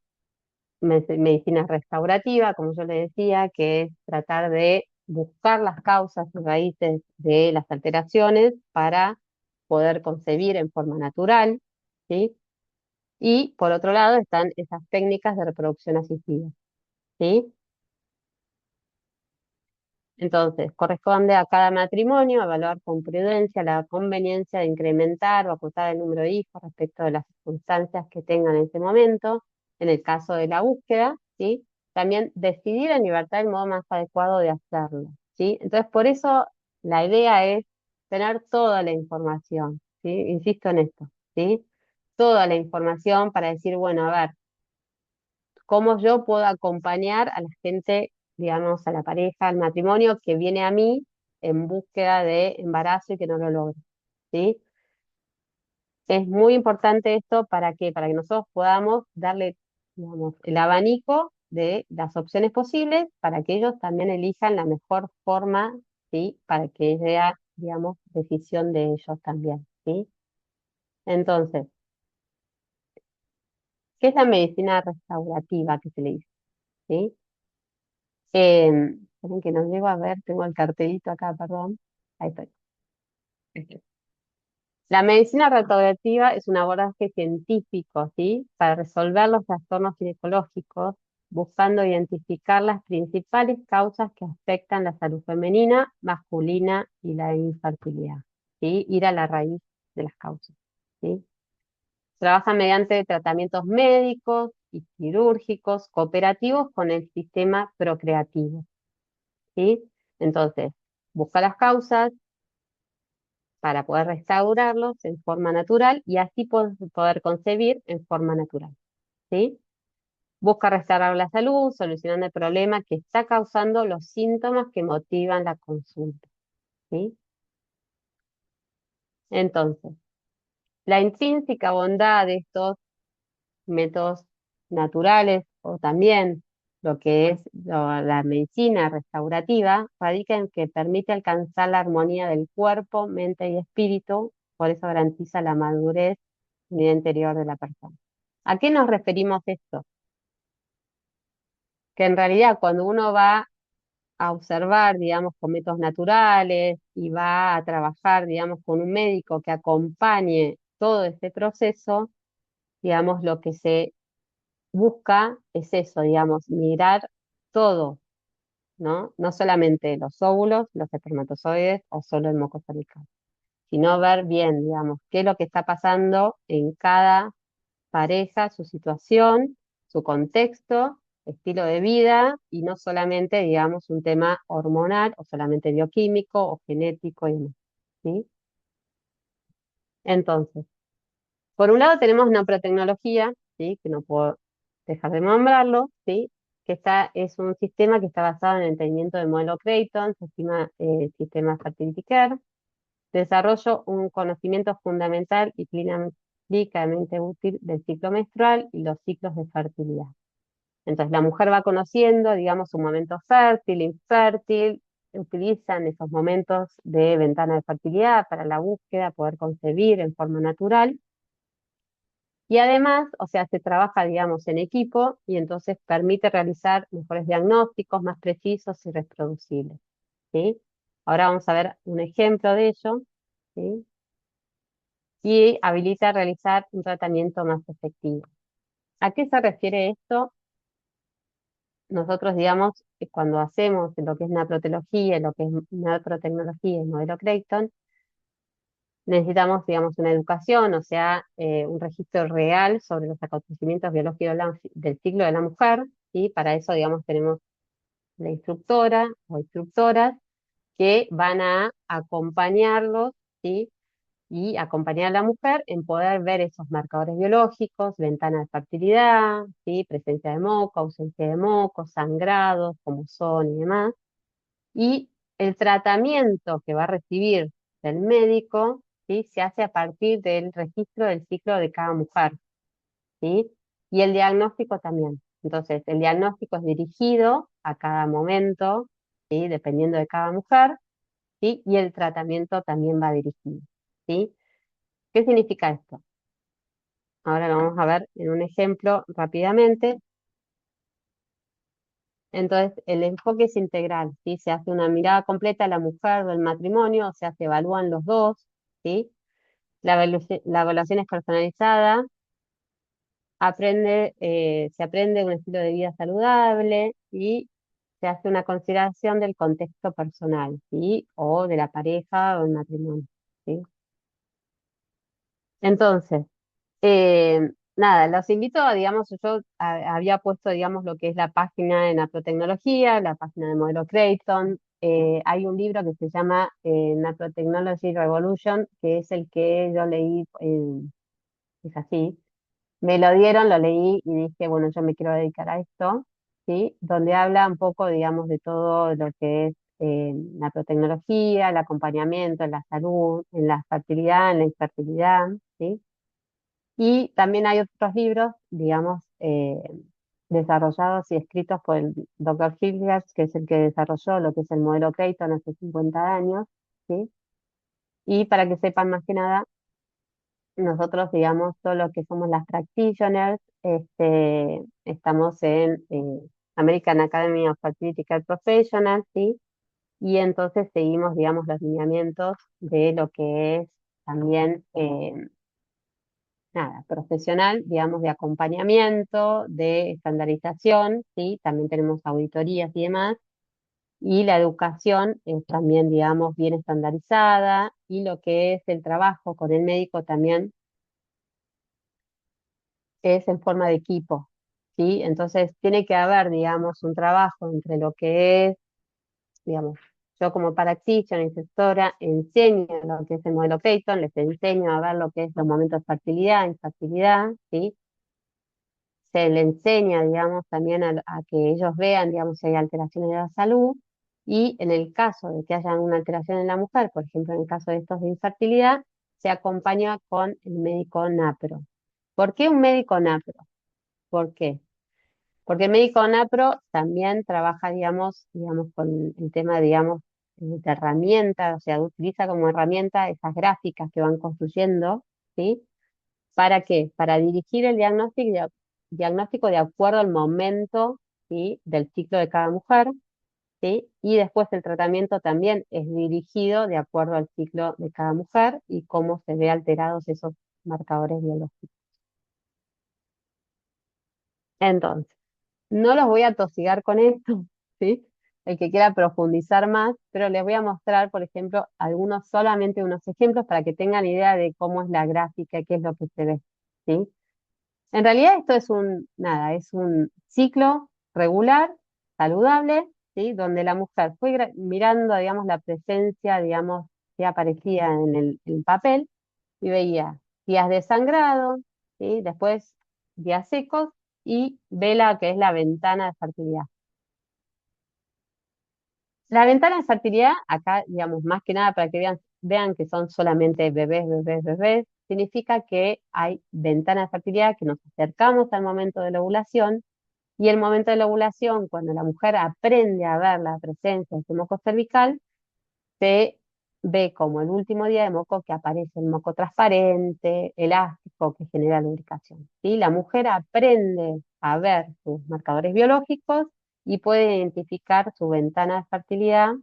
medicina restaurativa, como yo le decía, que es tratar de buscar las causas y raíces de las alteraciones para poder concebir en forma natural, ¿sí? Y por otro lado están esas técnicas de reproducción asistida, ¿sí? Entonces, corresponde a cada matrimonio evaluar con prudencia la conveniencia de incrementar o acotar el número de hijos respecto de las circunstancias que tengan en ese momento. En el caso de la búsqueda, ¿sí? También decidir en libertad el modo más adecuado de hacerlo, ¿sí? Entonces, por eso la idea es tener toda la información, ¿sí? Insisto en esto, ¿sí? Toda la información para decir, bueno, a ver, cómo yo puedo acompañar a la gente, digamos, a la pareja, al matrimonio que viene a mí en búsqueda de embarazo y que no lo logra, ¿sí? Es muy importante esto para que nosotros podamos darle, digamos, el abanico de las opciones posibles para que ellos también elijan la mejor forma, ¿sí? Para que sea, digamos, decisión de ellos también, ¿sí? Entonces, ¿qué es la medicina restaurativa que se le dice? ¿Sí? Esperen que no llego a ver, tengo el cartelito acá, perdón. Ahí estoy. La medicina restaurativa es un abordaje científico, ¿sí? Para resolver los trastornos ginecológicos, buscando identificar las principales causas que afectan la salud femenina, masculina y la infertilidad, ¿sí? Ir a la raíz de las causas, ¿sí? Trabaja mediante tratamientos médicos y quirúrgicos cooperativos con el sistema procreativo, ¿sí? Entonces, busca las causas para poder restaurarlos en forma natural y así poder concebir en forma natural, ¿sí? Busca restaurar la salud, solucionando el problema que está causando los síntomas que motivan la consulta, ¿sí? Entonces, la intrínseca bondad de estos métodos naturales o también lo que es la medicina restaurativa radica en que permite alcanzar la armonía del cuerpo, mente y espíritu, por eso garantiza la madurez y vida interior de la persona. ¿A qué nos referimos esto? Que en realidad cuando uno va a observar, digamos, con métodos naturales y va a trabajar, digamos, con un médico que acompañe todo este proceso, digamos, lo que se busca es eso, digamos, mirar todo, ¿no? No solamente los óvulos, los espermatozoides o solo el moco cervical, sino ver bien, digamos, qué es lo que está pasando en cada pareja, su situación, su contexto, estilo de vida y no solamente, digamos, un tema hormonal o solamente bioquímico o genético y demás, ¿sí? Entonces, por un lado tenemos neurotecnología, ¿sí? Que no puedo dejar de nombrarlo, ¿sí? Es un sistema que está basado en el entendimiento del modelo Creighton, se estima sistema Fertility Care. Desarrollo un conocimiento fundamental y clínicamente útil del ciclo menstrual y los ciclos de fertilidad. Entonces la mujer va conociendo, digamos, su momento fértil, infértil, utilizan esos momentos de ventana de fertilidad para la búsqueda, poder concebir en forma natural. Y además, o sea, se trabaja, digamos, en equipo y entonces permite realizar mejores diagnósticos más precisos y reproducibles, ¿sí? Ahora vamos a ver un ejemplo de ello, ¿sí? Y habilita realizar un tratamiento más efectivo. ¿A qué se refiere esto? Nosotros, digamos, cuando hacemos lo que es naprotología, lo que es naprotecnología y modelo Creighton, necesitamos, digamos, una educación, o sea, un registro real sobre los acontecimientos biológicos del ciclo de la mujer, y para eso, digamos, tenemos la instructora o instructoras que van a acompañarlos, ¿sí? Y acompañar a la mujer en poder ver esos marcadores biológicos, ventana de fertilidad, ¿sí? Presencia de moco, ausencia de moco, sangrados, cómo son y demás. Y el tratamiento que va a recibir del médico, ¿sí? Se hace a partir del registro del ciclo de cada mujer, ¿sí? Y el diagnóstico también. Entonces, el diagnóstico es dirigido a cada momento, ¿sí? Dependiendo de cada mujer, ¿sí? Y el tratamiento también va dirigido, ¿sí? ¿Qué significa esto? Ahora lo vamos a ver en un ejemplo rápidamente. Entonces, el enfoque es integral, ¿sí? Se hace una mirada completa a la mujer del matrimonio, o sea, se evalúan los dos, ¿sí? La evaluación es personalizada, se aprende un estilo de vida saludable y se hace una consideración del contexto personal, ¿sí? O de la pareja o el matrimonio, ¿sí? Entonces, nada, los invito a, digamos, había puesto, digamos, lo que es la página en Naprotecnología, la página de modelo Creighton. Hay un libro que se llama Naprotechnology Revolution, que es el que yo leí, es así. Me lo dieron, lo leí y dije, bueno, yo me quiero dedicar a esto, ¿sí? Donde habla un poco, digamos, de todo lo que es naprotecnología, el acompañamiento en la salud, en la fertilidad, en la infertilidad, ¿sí? Y también hay otros libros, digamos, desarrollados y escritos por el doctor Hilgers, que es el que desarrolló lo que es el modelo Creighton hace 50 años, ¿sí? Y para que sepan más que nada, nosotros, digamos, todos los que somos las practitioners, estamos en American Academy of Fertility Care Professionals, ¿sí? Y entonces seguimos, digamos, los lineamientos de lo que es también nada, profesional, digamos, de acompañamiento, de estandarización, ¿sí? También tenemos auditorías y demás, y la educación es también, digamos, bien estandarizada, y lo que es el trabajo con el médico también es en forma de equipo, ¿sí? Entonces tiene que haber, digamos, un trabajo entre lo que es, digamos, yo como practitioner, instructora, enseño lo que es el modelo Peyton, les enseño a ver lo que es los momentos de fertilidad, infertilidad, ¿sí? Se le enseña, digamos, también a que ellos vean, digamos, si hay alteraciones de la salud, y en el caso de que haya una alteración en la mujer, por ejemplo, en el caso de estos de infertilidad, se acompaña con el médico NAPRO. ¿Por qué un médico NAPRO? ¿Por qué? Porque el médico NAPRO también trabaja, digamos, con el tema, digamos, de herramientas, o sea, utiliza como herramienta esas gráficas que van construyendo, ¿sí? ¿Para qué? Para dirigir el diagnóstico de acuerdo al momento, ¿sí? Del ciclo de cada mujer, ¿sí? Y después el tratamiento también es dirigido de acuerdo al ciclo de cada mujer y cómo se ve alterados esos marcadores biológicos. Entonces, no los voy a tosigar con esto, ¿sí? El que quiera profundizar más, pero les voy a mostrar, por ejemplo, solamente unos ejemplos para que tengan idea de cómo es la gráfica, qué es lo que se ve, ¿sí? En realidad esto es un ciclo regular, saludable, ¿sí? Donde la mujer fue mirando, digamos, la presencia, digamos, que aparecía en el papel y veía días de sangrado, ¿sí? Después días secos y ve la que es la ventana de fertilidad. La ventana de fertilidad, acá, digamos, más que nada para que vean que son solamente bebés, bebés, bebés, significa que hay ventana de fertilidad, que nos acercamos al momento de la ovulación, y el momento de la ovulación, cuando la mujer aprende a ver la presencia de ese moco cervical, se ve como el último día de moco que aparece el moco transparente, elástico, que genera lubricación, ¿sí? La mujer aprende a ver sus marcadores biológicos y puede identificar su ventana de fertilidad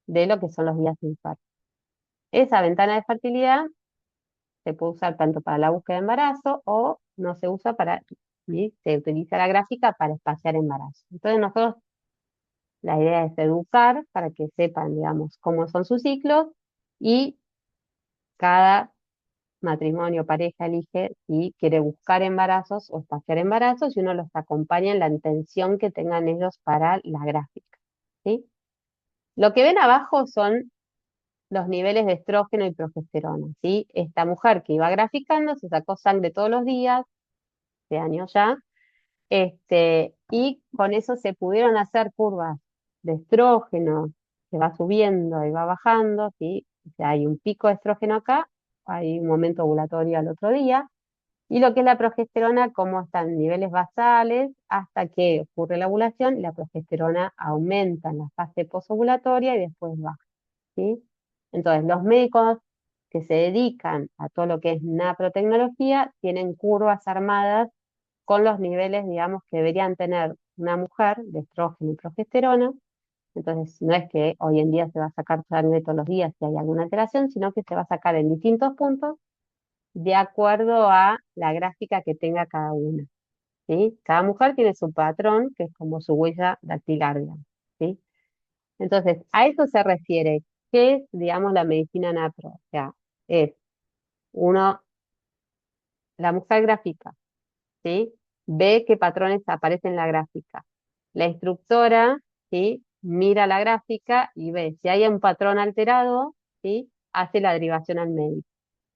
de lo que son los días de infarto. Esa ventana de fertilidad se puede usar tanto para la búsqueda de embarazo o no se usa y se utiliza la gráfica para espaciar embarazo. Entonces nosotros la idea es educar para que sepan, digamos, cómo son sus ciclos y cada matrimonio, pareja elige si quiere buscar embarazos o espaciar embarazos y uno los acompaña en la intención que tengan ellos para la gráfica, ¿sí? Lo que ven abajo son los niveles de estrógeno y progesterona, ¿sí? Esta mujer que iba graficando se sacó sangre todos los días, de años ya, y con eso se pudieron hacer curvas de estrógeno, que va subiendo y va bajando, ¿sí? O sea, hay un pico de estrógeno acá, hay un momento ovulatorio al otro día, y lo que es la progesterona, cómo están en niveles basales hasta que ocurre la ovulación, y la progesterona aumenta en la fase posovulatoria y después baja, ¿sí? Entonces, los médicos que se dedican a todo lo que es naprotecnología tienen curvas armadas con los niveles, digamos, que deberían tener una mujer de estrógeno y progesterona. Entonces, no es que hoy en día se va a sacar sangre todos los días si hay alguna alteración, sino que se va a sacar en distintos puntos de acuerdo a la gráfica que tenga cada una, ¿sí? Cada mujer tiene su patrón, que es como su huella dactilar, digamos, ¿sí? Entonces, a eso se refiere. ¿Qué es, digamos, la medicina napro? O sea, es uno, la mujer gráfica, ¿sí? Ve qué patrones aparecen en la gráfica. La instructora, ¿sí? Mira la gráfica y ve si hay un patrón alterado, ¿sí? Hace la derivación al médico,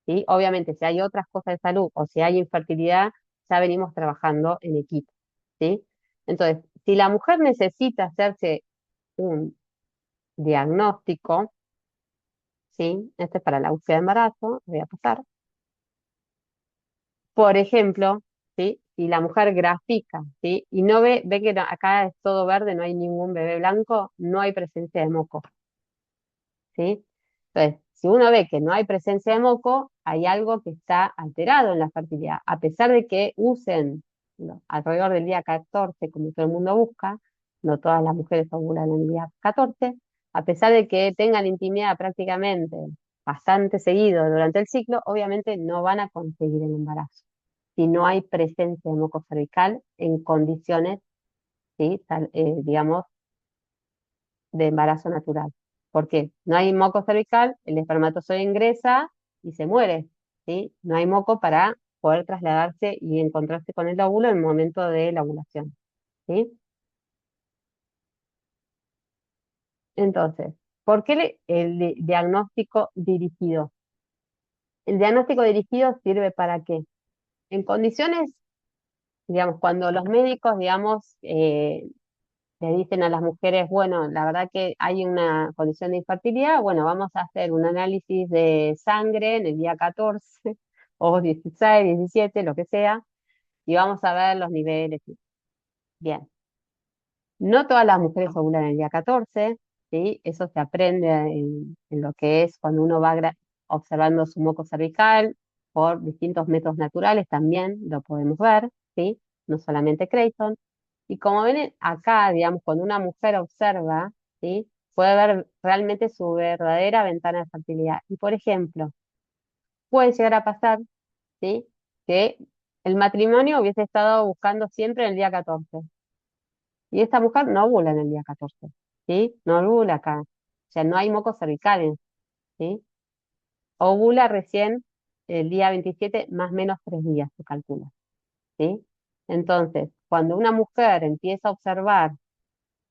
¿sí? Obviamente, si hay otras cosas de salud o si hay infertilidad, ya venimos trabajando en equipo, ¿sí? Entonces, si la mujer necesita hacerse un diagnóstico, ¿sí? Este es para la búsqueda de embarazo, voy a pasar. Por ejemplo, ¿sí? Si la mujer grafica, ¿sí? Y no ve que acá es todo verde, no hay ningún bebé blanco, no hay presencia de moco, ¿sí? Entonces, si uno ve que no hay presencia de moco, hay algo que está alterado en la fertilidad. A pesar de que usen alrededor del día 14, como todo el mundo busca, no todas las mujeres ovulan en el día 14, a pesar de que tengan intimidad prácticamente bastante seguido durante el ciclo, obviamente no van a conseguir el embarazo si no hay presencia de moco cervical en condiciones, ¿sí? Digamos, de embarazo natural. ¿Por qué? No hay moco cervical, el espermatozoide ingresa y se muere, ¿sí? No hay moco para poder trasladarse y encontrarse con el óvulo en el momento de la ovulación, ¿sí? Entonces, ¿por qué diagnóstico dirigido? El diagnóstico dirigido sirve para qué? En condiciones, digamos, cuando los médicos, digamos, le dicen a las mujeres, bueno, la verdad que hay una condición de infertilidad, bueno, vamos a hacer un análisis de sangre en el día 14 o 16, 17, lo que sea, y vamos a ver los niveles. Bien, no todas las mujeres ovulan el día 14, ¿sí? Eso se aprende en lo que es cuando uno va observando su moco cervical por distintos métodos naturales, también lo podemos ver, ¿sí? No solamente Creighton. Y como ven acá, digamos, cuando una mujer observa, ¿sí? Puede ver realmente su verdadera ventana de fertilidad. Y por ejemplo, puede llegar a pasar, ¿sí? Que el matrimonio hubiese estado buscando siempre en el día 14. Y esta mujer no ovula en el día 14, ¿sí? No ovula acá. O sea, no hay mocos cervicales, ¿sí? Ovula recién el día 27, más o menos 3 días, se calcula, ¿sí? Entonces, cuando una mujer empieza a observar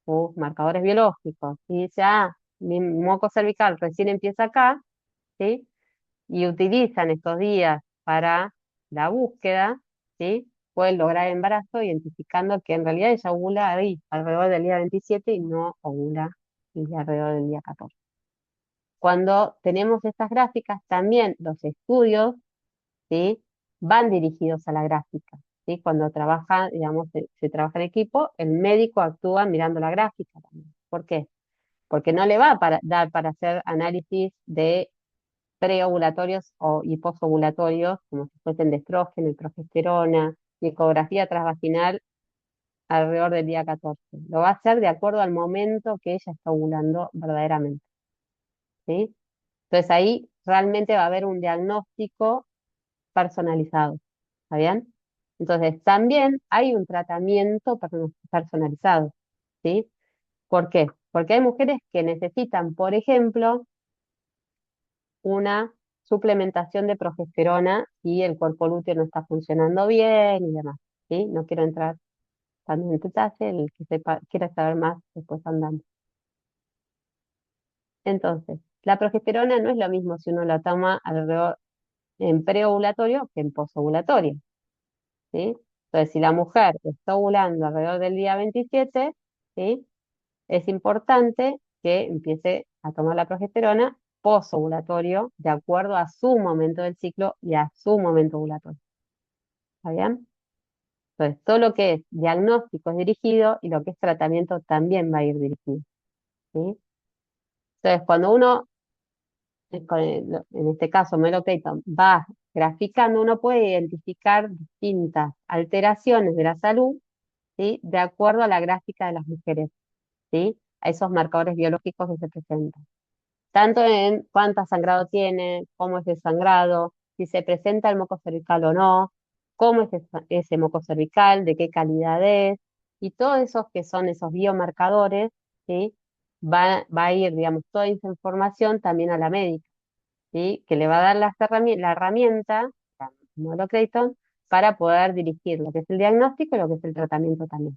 sus marcadores biológicos y dice, ah, mi moco cervical recién empieza acá, ¿sí? Y utilizan estos días para la búsqueda, ¿sí? Pueden lograr el embarazo identificando que en realidad ella ovula ahí, alrededor del día 27 y no ovula alrededor del día 14. Cuando tenemos estas gráficas, también los estudios, ¿sí? Van dirigidos a la gráfica, ¿sí? Cuando trabaja, digamos, se trabaja en equipo, el médico actúa mirando la gráfica también. ¿Por qué? Porque no le va a dar para hacer análisis de preovulatorios y posovulatorios, como si fuesen de estrógeno y progesterona, y ecografía transvaginal alrededor del día 14. Lo va a hacer de acuerdo al momento que ella está ovulando verdaderamente, ¿sí? Entonces ahí realmente va a haber un diagnóstico personalizado, ¿está bien? Entonces también hay un tratamiento personalizado, ¿sí? ¿Por qué? Porque hay mujeres que necesitan, por ejemplo, una suplementación de progesterona si el cuerpo lúteo no está funcionando bien y demás, ¿sí? No quiero entrar también en detalle, el que quiera saber más, después andando. Entonces, la progesterona no es lo mismo si uno la toma alrededor en preovulatorio que en posovulatorio, ¿sí? Entonces, si la mujer está ovulando alrededor del día 27, ¿sí? Es importante que empiece a tomar la progesterona posovulatorio de acuerdo a su momento del ciclo y a su momento ovulatorio. ¿Está bien? Entonces, todo lo que es diagnóstico es dirigido y lo que es tratamiento también va a ir dirigido, ¿sí? Entonces, cuando uno, en este caso, Melo Clayton, va graficando, uno puede identificar distintas alteraciones de la salud, ¿sí? De acuerdo a la gráfica de las mujeres, ¿sí? A esos marcadores biológicos que se presentan. Tanto en cuánto sangrado tiene, cómo es el sangrado, si se presenta el moco cervical o no, cómo es ese moco cervical, de qué calidad es, y todos esos que son esos biomarcadores, ¿sí? Va a ir, digamos, toda esa información también a la médica, ¿sí? Que le va a dar la herramienta, la modelo Clayton, para poder dirigir lo que es el diagnóstico y lo que es el tratamiento también,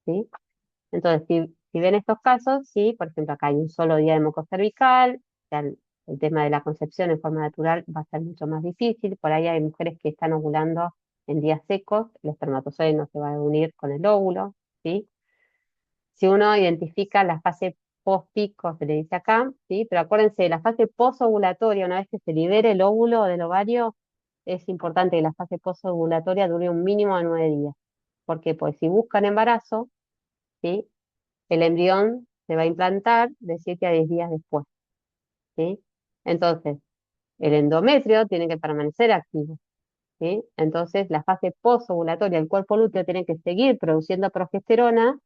¿sí? Entonces, si ven estos casos, sí, por ejemplo, acá hay un solo día de moco cervical, ya el tema de la concepción en forma natural va a ser mucho más difícil. Por ahí hay mujeres que están ovulando en días secos, el espermatozoide no se va a unir con el óvulo, ¿sí? Si uno identifica la fase post-pico, se le dice acá, ¿sí? Pero acuérdense, la fase posovulatoria, una vez que se libere el óvulo del ovario, es importante que la fase posovulatoria dure un mínimo de 9 días. ¿Por qué? Pues si buscan embarazo, ¿sí? El embrión se va a implantar de 7 a 10 días después, ¿sí? Entonces, el endometrio tiene que permanecer activo, ¿sí? Entonces, la fase posovulatoria, el cuerpo lúteo tiene que seguir produciendo progesterona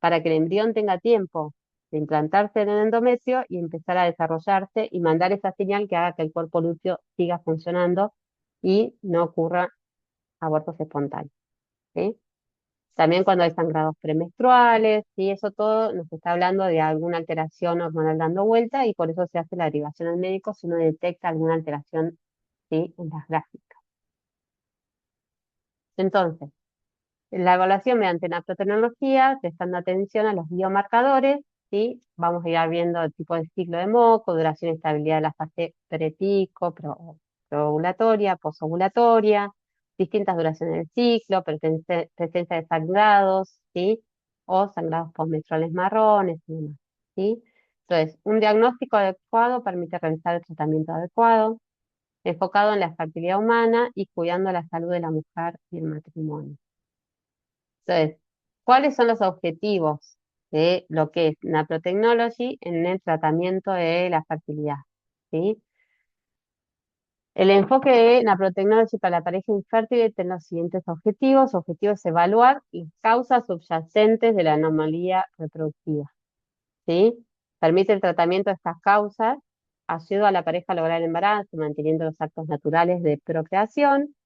para que el embrión tenga tiempo de implantarse en el endometrio y empezar a desarrollarse y mandar esa señal que haga que el cuerpo lúteo siga funcionando y no ocurra abortos espontáneos, ¿sí? También cuando hay sangrados premenstruales, y eso todo nos está hablando de alguna alteración hormonal dando vuelta y por eso se hace la derivación al médico si uno detecta alguna alteración, ¿sí? En las gráficas. Entonces, la evaluación mediante naprotecnología, prestando atención a los biomarcadores, ¿sí? Vamos a ir viendo el tipo de ciclo de moco, duración y estabilidad de la fase prepico, proovulatoria, posovulatoria, distintas duraciones del ciclo, presencia de sangrados, ¿sí? O sangrados postmenstruales marrones y demás, ¿sí? Entonces, un diagnóstico adecuado permite realizar el tratamiento adecuado, enfocado en la fertilidad humana y cuidando la salud de la mujer y el matrimonio. Entonces, ¿cuáles son los objetivos de lo que es Naprotechnology en el tratamiento de la fertilidad? ¿Sí? El enfoque de Naprotechnology para la pareja infértil tiene los siguientes objetivos. Objetivo es evaluar las causas subyacentes de la anomalía reproductiva, ¿sí? Permite el tratamiento de estas causas, ayuda a la pareja a lograr el embarazo, manteniendo los actos naturales de procreación.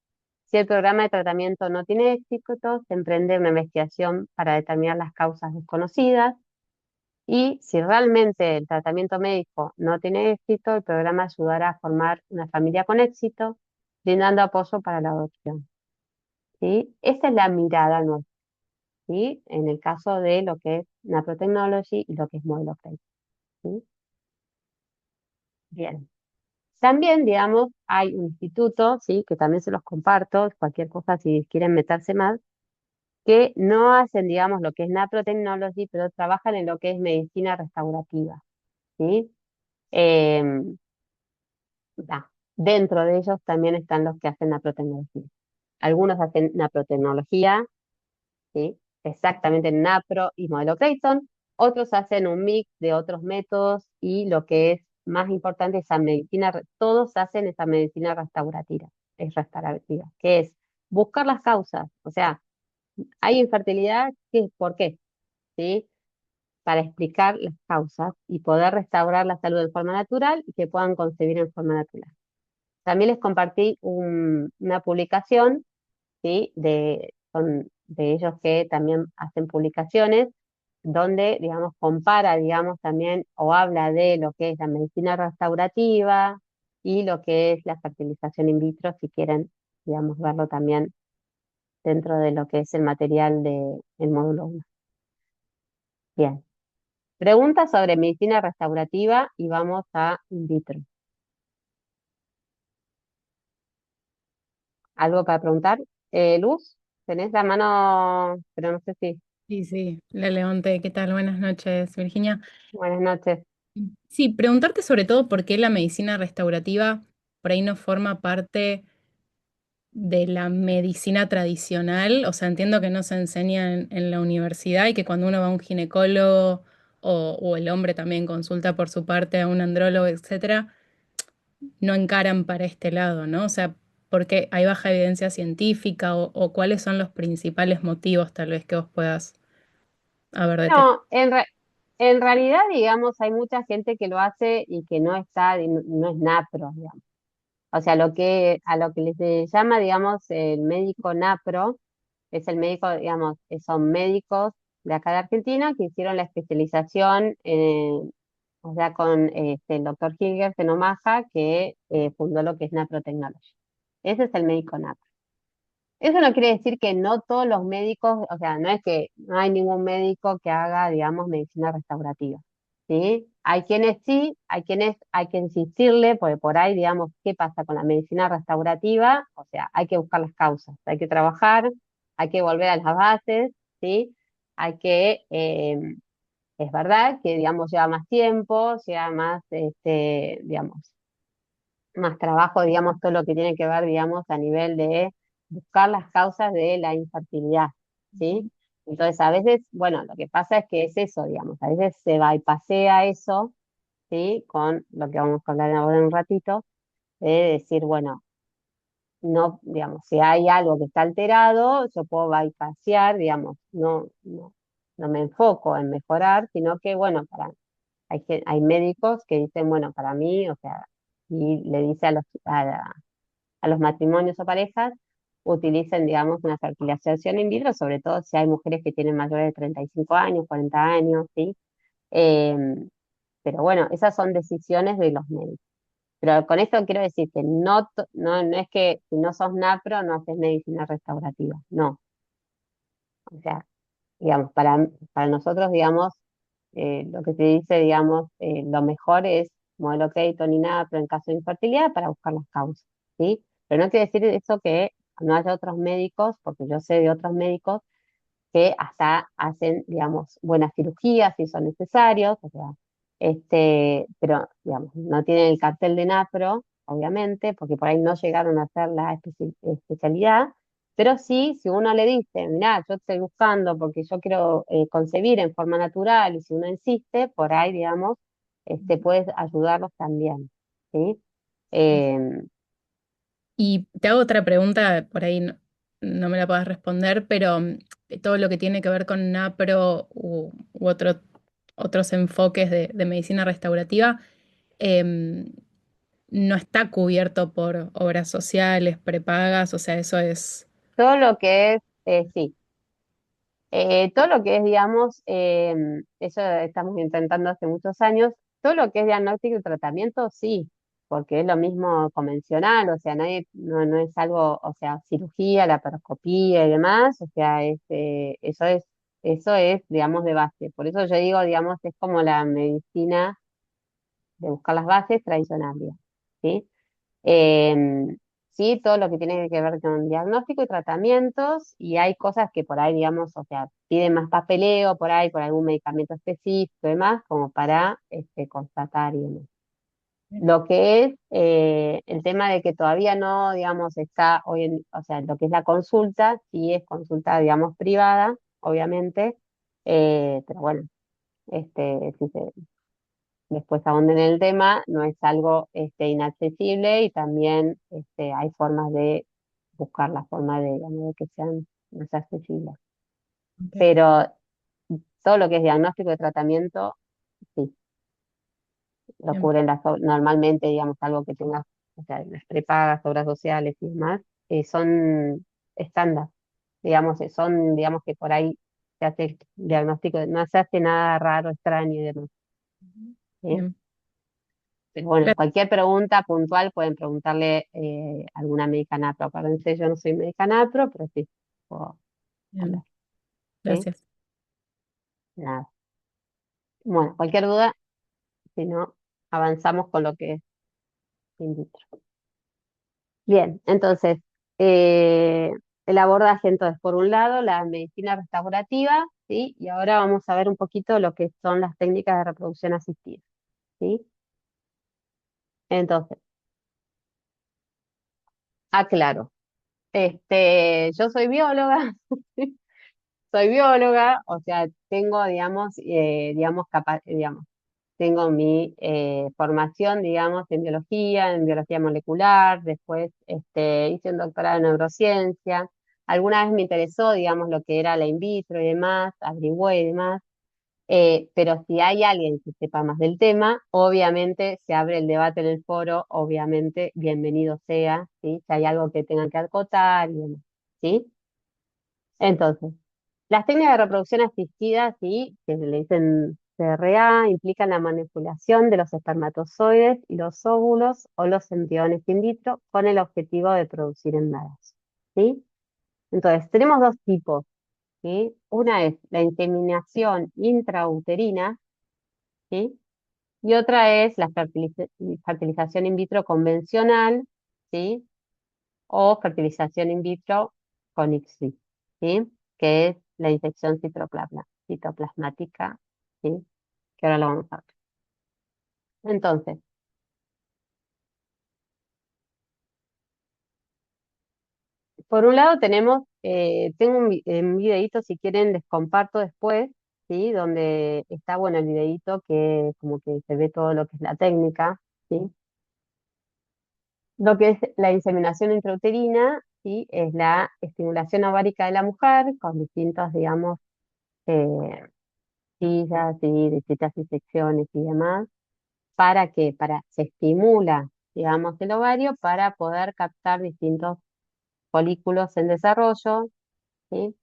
Si el programa de tratamiento no tiene éxito, se emprende una investigación para determinar las causas desconocidas. Y si realmente el tratamiento médico no tiene éxito, el programa ayudará a formar una familia con éxito, brindando apoyo para la adopción, ¿sí? Esta es la mirada nuestra, ¿sí? En el caso de lo que es Naprotechnology y lo que es Modelo Play, ¿sí? Bien. También, digamos, hay un instituto, ¿sí? Que también se los comparto, cualquier cosa si quieren meterse más, que no hacen, digamos, lo que es naprotechnology, pero trabajan en lo que es medicina restaurativa, ¿sí? Em, Dentro de ellos también están los que hacen naprotecnología. Algunos hacen naprotecnología, ¿sí? Exactamente napro y modelo Clayton. Otros hacen un mix de otros métodos y lo que es más importante, esa medicina, todos hacen esa medicina restaurativa, que es buscar las causas, o sea, hay infertilidad, ¿por qué? ¿Sí? Para explicar las causas y poder restaurar la salud de forma natural y que puedan concebir en forma natural. También les compartí una publicación, ¿sí? De ellos que también hacen publicaciones, donde, digamos, compara, digamos, también, o habla de lo que es la medicina restaurativa, y lo que es la fertilización in vitro, si quieren, digamos, verlo también dentro de lo que es el material del módulo 1. Bien. Preguntas sobre medicina restaurativa y vamos a in vitro. ¿Algo para preguntar? Luz, tenés la mano, pero no sé si. Sí, sí, la levanté. ¿Qué tal? Buenas noches, Virginia. Buenas noches. Sí, preguntarte sobre todo por qué la medicina restaurativa por ahí no forma parte de la medicina tradicional. O sea, entiendo que no se enseña en la universidad y que cuando uno va a un ginecólogo o el hombre también consulta por su parte a un andrólogo, etcétera, no encaran para este lado, ¿no? O sea, porque hay baja evidencia científica o cuáles son los principales motivos tal vez que vos puedas haber detectado. No, en realidad, digamos, hay mucha gente que lo hace y que no está, no es NAPRO, digamos. O sea, a lo que les llama, digamos, el médico NAPRO, es el médico, digamos, son médicos de acá de Argentina que hicieron la especialización, o sea, con el doctor Hilger Fenomaja, que fundó lo que es NAPRO Technology. Ese es el médico NAPRO. Eso no quiere decir que no todos los médicos, o sea, no es que no hay ningún médico que haga, digamos, medicina restaurativa, ¿sí? Hay quienes sí, hay quienes hay que insistirle, porque por ahí, digamos, ¿qué pasa con la medicina restaurativa? O sea, hay que buscar las causas, hay que trabajar, hay que volver a las bases, ¿sí? Hay que, es verdad que, digamos, lleva más tiempo, lleva más, digamos, más trabajo, digamos, todo lo que tiene que ver, digamos, a nivel de buscar las causas de la infertilidad, ¿sí? Entonces, a veces, bueno, lo que pasa es que es eso, digamos, a veces se bypasea eso, ¿sí? Con lo que vamos a hablar ahora en un ratito, de decir, bueno, no, digamos, si hay algo que está alterado, yo puedo bypasear, digamos, no me enfoco en mejorar, sino que, bueno, hay médicos que dicen, bueno, para mí, o sea, y le dice a los matrimonios o parejas, utilicen, digamos, una fertilización in vitro, sobre todo si hay mujeres que tienen mayores de 35 años, 40 años, ¿sí? Em, pero bueno, esas son decisiones de los médicos. Pero con esto quiero decir que no es que si no sos NAPRO no haces medicina restaurativa, no. O sea, digamos, para nosotros, digamos, lo que se dice, digamos, lo mejor es modelo Keto ni NAPRO en caso de infertilidad para buscar las causas, ¿sí? Pero no quiere decir eso que no haya otros médicos, porque yo sé de otros médicos que hasta hacen, digamos, buenas cirugías si son necesarios, o sea, pero, digamos, no tienen el cartel de NAPRO, obviamente, porque por ahí no llegaron a hacer la especialidad, pero sí, si uno le dice, mira, yo estoy buscando porque yo quiero concebir en forma natural, y si uno insiste, por ahí, digamos, puedes ayudarlos también, ¿sí? Em, Y te hago otra pregunta, por ahí no me la puedas responder, pero todo lo que tiene que ver con NAPRO u otros enfoques de medicina restaurativa, em, no está cubierto por obras sociales, prepagas, o sea, eso es... todo lo que es, sí. Todo lo que es, digamos, eso estamos intentando hace muchos años, todo lo que es diagnóstico y tratamiento, sí, porque es lo mismo convencional, o sea, no es algo, o sea, cirugía, laparoscopía y demás, o sea, eso es, digamos, de base. Por eso yo digo, digamos, es como la medicina de buscar las bases tradicional, digamos, ¿sí? Sí, todo lo que tiene que ver con diagnóstico y tratamientos, y hay cosas que por ahí, digamos, o sea, piden más papeleo por ahí, por algún medicamento específico y demás, como para constatar y demás. Lo que es el tema de que todavía no, digamos, está hoy en, o sea, lo que es la consulta, sí es consulta, digamos, privada, obviamente, pero bueno, si se, después ahonden en el tema, no es algo inaccesible y también hay formas de buscar la forma de, digamos, de que sean más accesibles. Ok. Pero todo lo que es diagnóstico y tratamiento, sí, lo Bien. cubren normalmente, digamos, algo que tenga, o sea, las prepagas, obras sociales y demás, son estándar, digamos, son, digamos que por ahí se hace el diagnóstico, no se hace nada raro, extraño y demás. ¿Sí? Bien. Pero bueno, Claro, cualquier pregunta puntual pueden preguntarle a alguna médica napro. Acuérdense, yo no soy médica napro, pero sí puedo hablar. bien, ¿Sí? gracias. Nada. Bueno, cualquier duda, si no, avanzamos con lo que es in vitro. Bien, entonces, eh, el abordaje entonces, por un lado, la medicina restaurativa, ¿sí? Y ahora vamos a ver un poquito lo que son las técnicas de reproducción asistida, ¿sí? Entonces, aclaro, yo soy bióloga, soy bióloga, o sea, tengo, digamos, tengo mi formación, digamos, en biología molecular, después hice un doctorado en neurociencia. Alguna vez me interesó, digamos, lo que era la in vitro y demás, averigüé y demás, pero si hay alguien que sepa más del tema, obviamente se abre el debate en el foro, obviamente bienvenido sea, ¿sí? Si hay algo que tengan que acotar y demás, ¿sí? Entonces, las técnicas de reproducción asistida, sí, que le dicen CRA, implican la manipulación de los espermatozoides y los óvulos o los embriones in vitro con el objetivo de producir embarazos, ¿sí? Entonces, tenemos dos tipos, ¿sí? Una es la inseminación intrauterina, ¿sí? Y otra es la fertilización in vitro convencional, ¿sí? O fertilización in vitro con ICSI, ¿sí? Que es la infección citoplasmática, ¿sí? Que ahora lo vamos a ver. Entonces, por un lado tenemos, tengo un videíto, si quieren les comparto después, ¿sí? Donde está, bueno, el videíto que como que se ve todo lo que es la técnica, ¿sí? Lo que es la inseminación intrauterina, ¿sí? Es la estimulación ovárica de la mujer con distintos, digamos, eh, pastillas y distintas infecciones y demás. ¿Para qué? Se estimula, digamos, el ovario para poder captar distintos folículos en desarrollo, ¿sí?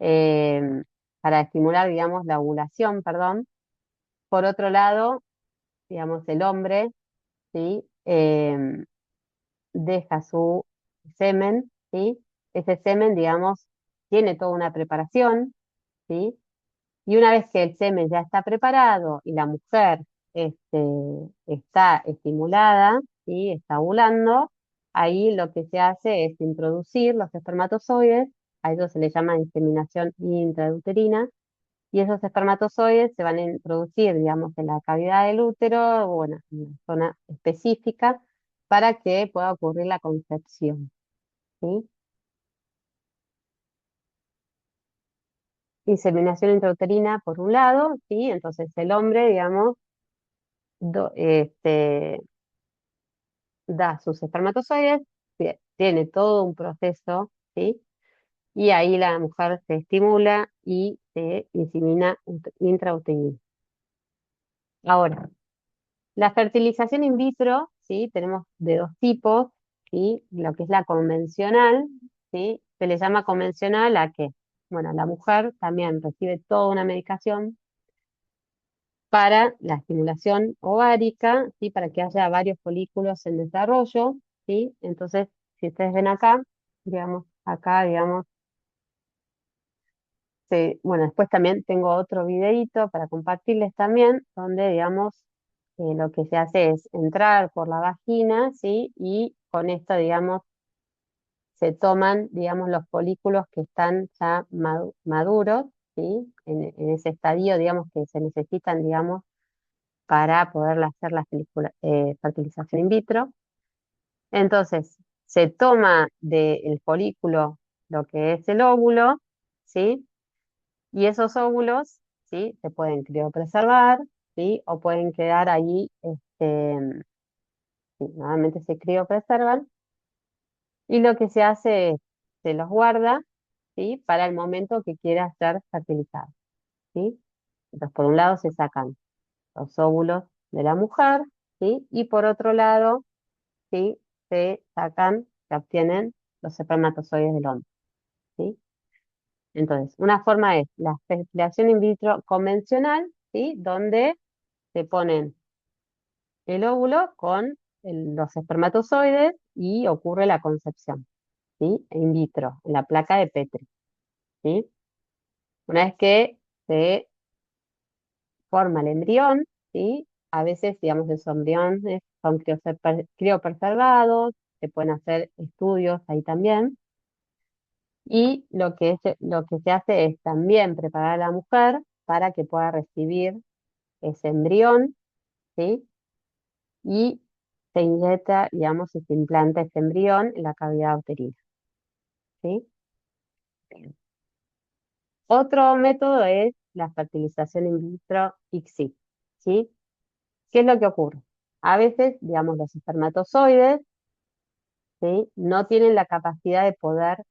Eh, para estimular, digamos, la ovulación, perdón. Por otro lado, digamos, el hombre, ¿sí? Deja su semen, ¿sí? Ese semen, digamos, tiene toda una preparación, ¿sí? Y una vez que el semen ya está preparado y la mujer este, está estimulada y está ovulando, ahí lo que se hace es introducir los espermatozoides, a eso se le llama inseminación intrauterina, y esos espermatozoides se van a introducir, digamos, en la cavidad del útero, o bueno, en una zona específica, para que pueda ocurrir la concepción, ¿sí? Inseminación intrauterina por un lado, ¿sí? Entonces el hombre, digamos, do- este, da sus espermatozoides, tiene todo un proceso, ¿sí? Y ahí la mujer se estimula y se insemina intrauterina. Ahora, la fertilización in vitro, ¿sí? Tenemos de dos tipos, ¿sí? Lo que es la convencional, ¿sí? Se le llama convencional a que, bueno, la mujer también recibe toda una medicación para la estimulación ovárica, ¿sí? Para que haya varios folículos en desarrollo, ¿sí? Entonces, si ustedes ven acá, digamos, acá, digamos, bueno, después también tengo otro videíto para compartirles también, donde, digamos, lo que se hace es entrar por la vagina, ¿sí? Y con esto, digamos, se toman, digamos, los folículos que están ya maduros, ¿sí? En ese estadio, digamos, que se necesitan, digamos, para poder hacer la fertilización in vitro. Entonces, se toma del folículo lo que es el óvulo, ¿sí? Y esos óvulos, ¿sí? Se pueden criopreservar, ¿sí? O pueden quedar ahí, sí, nuevamente se criopreservan. Y lo que se hace es, se los guarda, ¿sí? Para el momento que quiera ser fertilizado, ¿sí? Entonces, por un lado se sacan los óvulos de la mujer, ¿sí? Y por otro lado, ¿sí? Se obtienen los espermatozoides del hombre, ¿sí? Entonces, una forma es la fertilización in vitro convencional, ¿sí? Donde se ponen el óvulo con los espermatozoides y ocurre la concepción, ¿sí? In vitro, en la placa de Petri, ¿sí? Una vez que se forma el embrión, ¿sí? A veces, digamos, esos embriones son criopreservados, se pueden hacer estudios ahí también. Y lo que se hace es también preparar a la mujer para que pueda recibir ese embrión, ¿sí? Y se inyecta, digamos, y se implanta ese embrión en la cavidad uterina, ¿sí? Otro método es la fertilización in vitro ICSI, ¿sí? ¿Qué es lo que ocurre? A veces, digamos, los espermatozoides, ¿sí? No tienen la capacidad de poder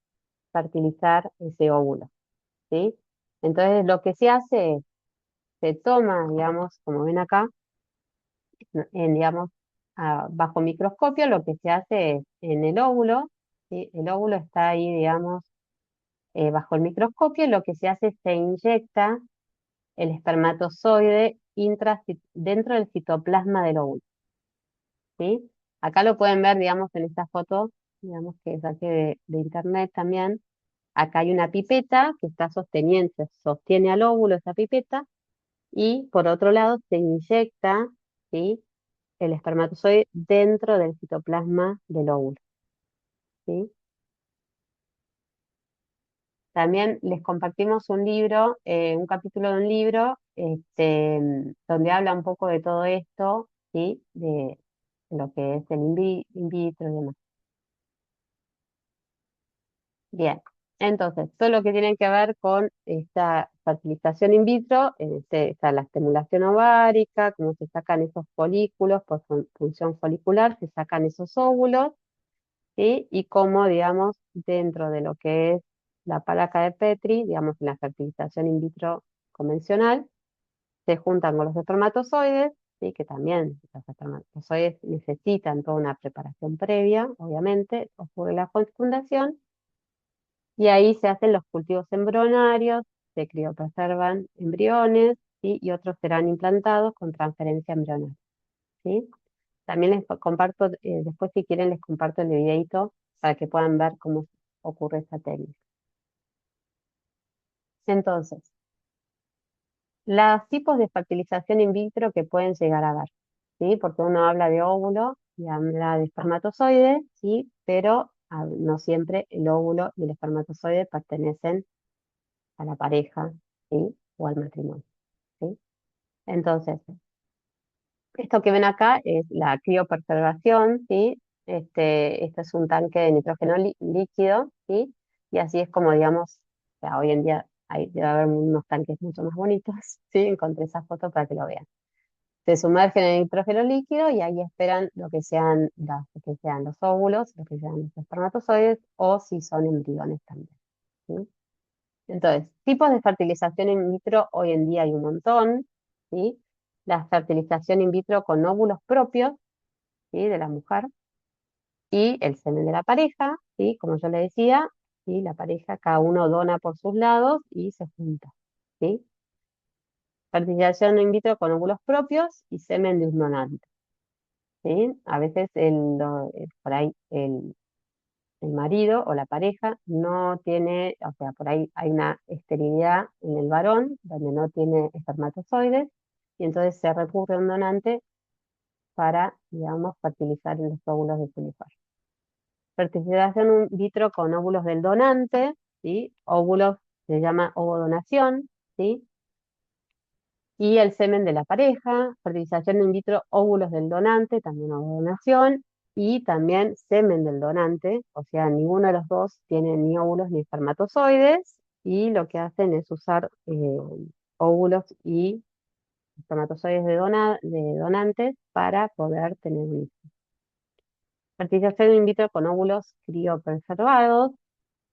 fertilizar ese óvulo, ¿sí? Entonces, lo que se hace es, se toma, digamos, como ven acá, digamos, bajo microscopio, lo que se hace es, en el óvulo, ¿sí? El óvulo está ahí, digamos, bajo el microscopio, lo que se hace es se inyecta el espermatozoide dentro del citoplasma del óvulo, ¿sí? Acá lo pueden ver, digamos, en esta foto, digamos, que saqué de internet también. Acá hay una pipeta que está sosteniendo, sostiene al óvulo esa pipeta, y por otro lado se inyecta, ¿sí? El espermatozoide dentro del citoplasma del óvulo, ¿sí? También les compartimos un libro, un capítulo de un libro, donde habla un poco de todo esto, ¿sí? De lo que es el in vitro y demás. Bien, entonces, todo lo que tiene que ver con esta fertilización in vitro, está la estimulación ovárica, cómo se sacan esos folículos por función folicular, se sacan esos óvulos, ¿sí? Y cómo, digamos, dentro de lo que es la placa de Petri, digamos, en la fertilización in vitro convencional, se juntan con los espermatozoides, ¿sí? Que también los espermatozoides necesitan toda una preparación previa, obviamente, ocurre la fecundación, y ahí se hacen los cultivos embrionarios, se criopreservan embriones, ¿sí? Y otros serán implantados con transferencia embrionaria, ¿sí? También les comparto, después si quieren les comparto el videito para que puedan ver cómo ocurre esta técnica. Entonces, los tipos de fertilización in vitro que pueden llegar a dar, ¿sí? Porque uno habla de óvulo y habla de espermatozoide, ¿sí? Pero no siempre el óvulo y el espermatozoide pertenecen a la pareja, ¿sí? O al matrimonio, ¿sí? Entonces, esto que ven acá es la criopreservación, ¿sí? Este es un tanque de nitrógeno líquido, ¿sí? Y así es como, digamos, o sea, hoy en día debe haber unos tanques mucho más bonitos, ¿sí? Encontré esa foto para que lo vean. Se sumergen en nitrógeno líquido y ahí esperan lo que sean los óvulos, lo que sean los espermatozoides, o si son embriones también, ¿sí? Entonces, tipos de fertilización in vitro hoy en día hay un montón, ¿sí? La fertilización in vitro con óvulos propios, ¿sí? De la mujer y el semen de la pareja, ¿sí? Como yo le decía, ¿sí? La pareja, cada uno dona por sus lados y se junta, ¿sí? Fertilización in vitro con óvulos propios y semen de un donante, ¿sí? A veces por ahí el marido o la pareja no tiene, o sea, por ahí hay una esterilidad en el varón donde no tiene espermatozoides y entonces se recurre a un donante para, digamos, fertilizar los óvulos de su mujer. Fertilización in vitro con óvulos del donante, ¿sí? Óvulos se llama ovodonación, ¿sí? Y el semen de la pareja, fertilización in vitro, óvulos del donante, también ovodonación, y también semen del donante, o sea, ninguno de los dos tiene ni óvulos ni espermatozoides, y lo que hacen es usar óvulos y espermatozoides de donantes para poder tener un hijo. Fertilización in vitro con óvulos criopreservados,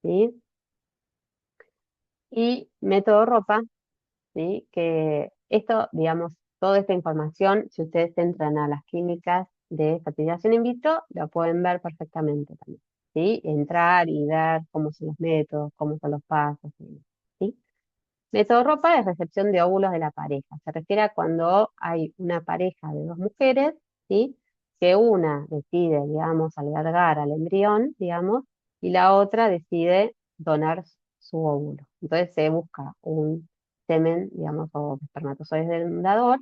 ¿sí? Y método ropa, ¿sí? Que esto, digamos, toda esta información, si ustedes entran a las clínicas de fertilización in vitro, la pueden ver perfectamente también, ¿sí? Entrar y ver cómo son los métodos, cómo son los pasos, ¿sí? Método ropa es recepción de óvulos de la pareja. Se refiere a cuando hay una pareja de dos mujeres, ¿sí? Que una decide, digamos, albergar al embrión, digamos, y la otra decide donar su óvulo. Entonces se busca un semen, digamos, o espermatozoides del dador,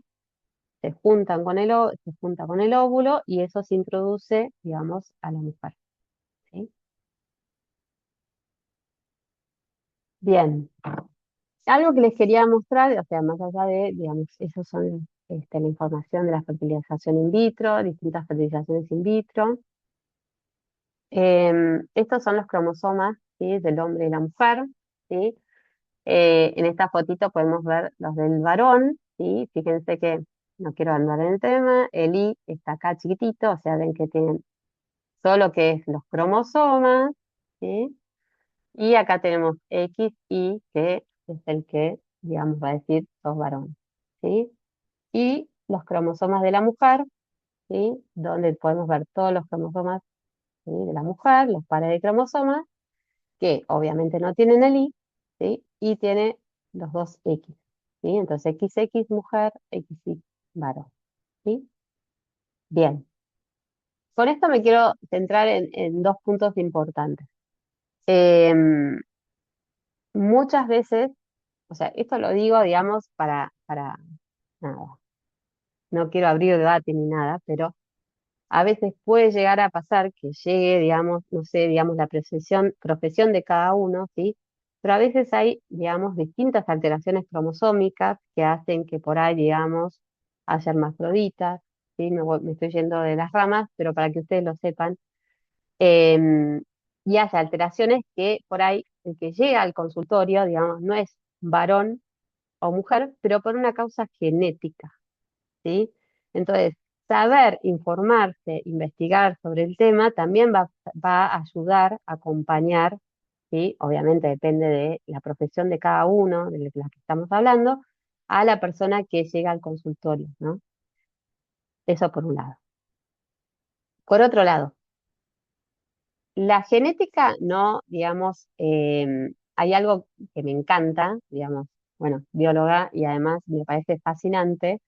se junta con el óvulo y eso se introduce, digamos, a la mujer, ¿sí? Bien, algo que les quería mostrar, o sea, más allá de, digamos, esos son la información de la fertilización in vitro, distintas fertilizaciones in vitro. Estos son los cromosomas, ¿sí? Del hombre y la mujer, ¿sí? En esta fotito podemos ver los del varón, ¿sí? Fíjense que no quiero andar en el tema, el I está acá chiquitito, o sea, ven que tienen solo que es los cromosomas, ¿sí? Y acá tenemos X, Y, que es el que, digamos, va a decir sos varón, ¿sí? Y los cromosomas de la mujer, ¿sí? Donde podemos ver todos los cromosomas, ¿sí? De la mujer, los pares de cromosomas, que obviamente no tienen el Y, ¿sí? Y tiene los dos X, ¿sí? Entonces XX mujer, XY varón, ¿sí? Bien, con esto me quiero centrar en dos puntos importantes. Em, Muchas veces, o sea, esto lo digo, digamos, para nada, no quiero abrir debate ni nada, pero a veces puede llegar a pasar que llegue, digamos, no sé, digamos, la profesión de cada uno, ¿sí? Pero a veces hay, digamos, distintas alteraciones cromosómicas que hacen que por ahí, digamos, haya hermafroditas, ¿sí? Me estoy yendo de las ramas, pero para que ustedes lo sepan. em, y haya alteraciones que por ahí el que llega al consultorio, digamos, no es varón o mujer, pero por una causa genética, ¿sí? Entonces, saber informarse, investigar sobre el tema también va a ayudar a acompañar, ¿sí? Obviamente depende de la profesión de cada uno, de la que estamos hablando, a la persona que llega al consultorio, ¿no? Eso por un lado. Por otro lado, la genética no, digamos, hay algo que me encanta, digamos, bueno, bióloga y además me parece fascinante,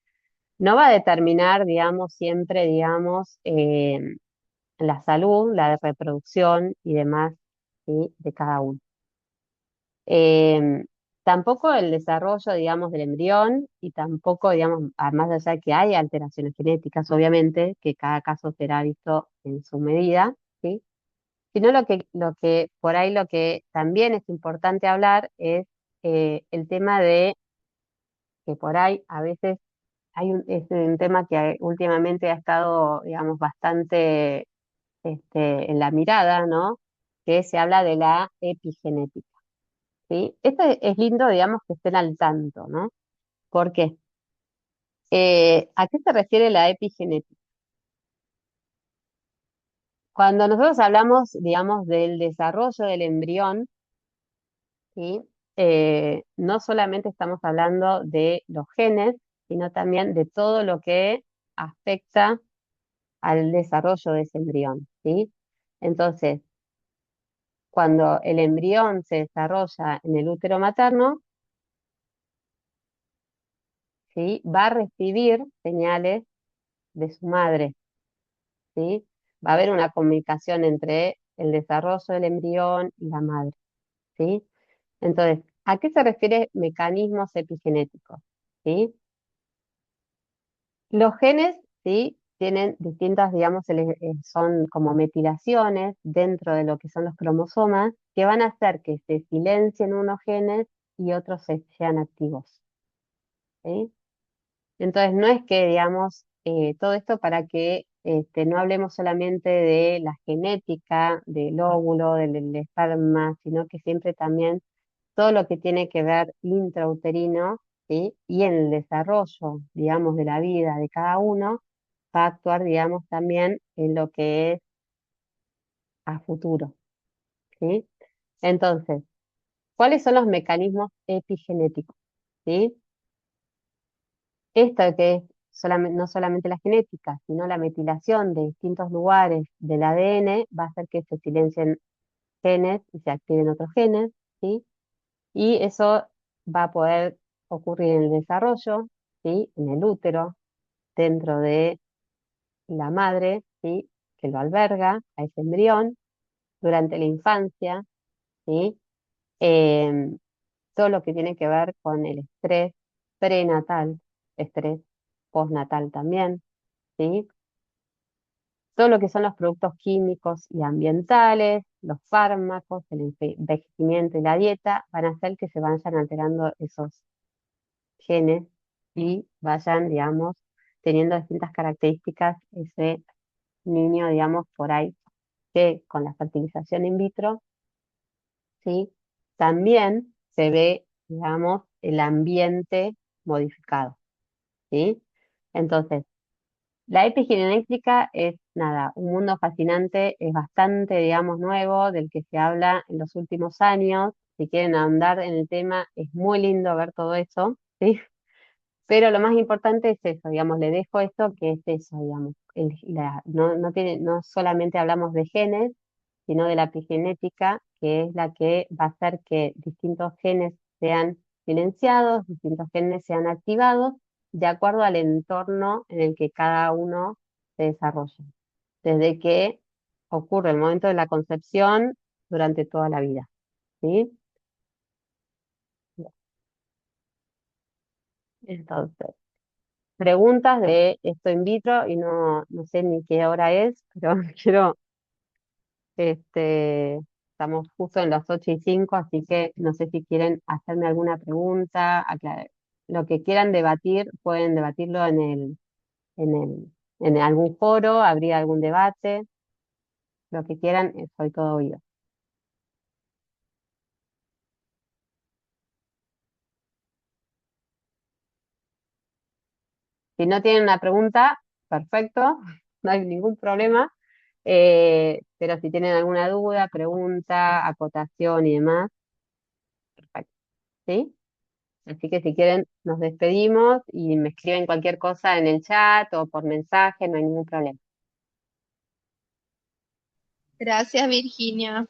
no va a determinar, digamos, siempre, digamos, la salud, la reproducción y demás, ¿sí? De cada uno. Em, Tampoco el desarrollo, digamos, del embrión y tampoco, digamos, más allá de que hay alteraciones genéticas, obviamente, que cada caso será visto en su medida, ¿sí? Sino lo que por ahí lo que también es importante hablar es el tema de que por ahí a veces es un tema que últimamente ha estado, digamos, bastante en la mirada, ¿no? Que se habla de la epigenética, ¿sí? Esto es lindo, digamos, que estén al tanto, ¿no? ¿Por qué? ¿A qué se refiere la epigenética? Cuando nosotros hablamos, digamos, del desarrollo del embrión, ¿sí? No solamente estamos hablando de los genes, sino también de todo lo que afecta al desarrollo de ese embrión, ¿sí? Entonces, cuando el embrión se desarrolla en el útero materno, ¿sí? Va a recibir señales de su madre, ¿sí? Va a haber una comunicación entre el desarrollo del embrión y la madre, ¿sí? Entonces, ¿a qué se refiere mecanismos epigenéticos? ¿Sí? Los genes, ¿sí? Tienen distintas, digamos, son como metilaciones dentro de lo que son los cromosomas que van a hacer que se silencien unos genes y otros sean activos, ¿sí? Entonces, no es que, digamos, todo esto para que no hablemos solamente de la genética del óvulo, del esperma, sino que siempre también todo lo que tiene que ver intrauterino, ¿sí? Y en el desarrollo, digamos, de la vida de cada uno, va a actuar, digamos, también en lo que es a futuro, ¿sí? Entonces, ¿cuáles son los mecanismos epigenéticos? ¿Sí? Esto que es no solamente la genética, sino la metilación de distintos lugares del ADN va a hacer que se silencien genes y se activen otros genes, ¿sí? Y eso va a poder ocurrir en el desarrollo, ¿sí? En el útero, dentro de la madre, ¿sí? Que lo alberga a ese embrión durante la infancia, ¿sí? Em, Todo lo que tiene que ver con el estrés prenatal, estrés postnatal también, ¿sí? Todo lo que son los productos químicos y ambientales, los fármacos, el envejecimiento y la dieta van a hacer que se vayan alterando esos genes y vayan, digamos, teniendo distintas características ese niño, digamos, por ahí, que con la fertilización in vitro, ¿sí? También se ve, digamos, el ambiente modificado, ¿sí? Entonces, la epigenética es nada, un mundo fascinante, es bastante, digamos, nuevo, del que se habla en los últimos años. Si quieren ahondar en el tema, es muy lindo ver todo eso, ¿sí? Pero lo más importante es eso, digamos, le dejo esto que es eso, digamos. No solamente hablamos de genes, sino de la epigenética, que es la que va a hacer que distintos genes sean silenciados, distintos genes sean activados, de acuerdo al entorno en el que cada uno se desarrolla, desde que ocurre el momento de la concepción durante toda la vida, ¿sí? Entonces, preguntas de esto in vitro y no sé ni qué hora es, pero quiero, estamos justo en las 8:05, así que no sé si quieren hacerme alguna pregunta, lo que quieran debatir, pueden debatirlo en el, en algún foro, habría algún debate, lo que quieran, soy todo oído. Si no tienen una pregunta, perfecto, no hay ningún problema. Pero si tienen alguna duda, pregunta, acotación y demás, perfecto, ¿sí? Así que si quieren, nos despedimos y me escriben cualquier cosa en el chat o por mensaje, no hay ningún problema. Gracias, Virginia.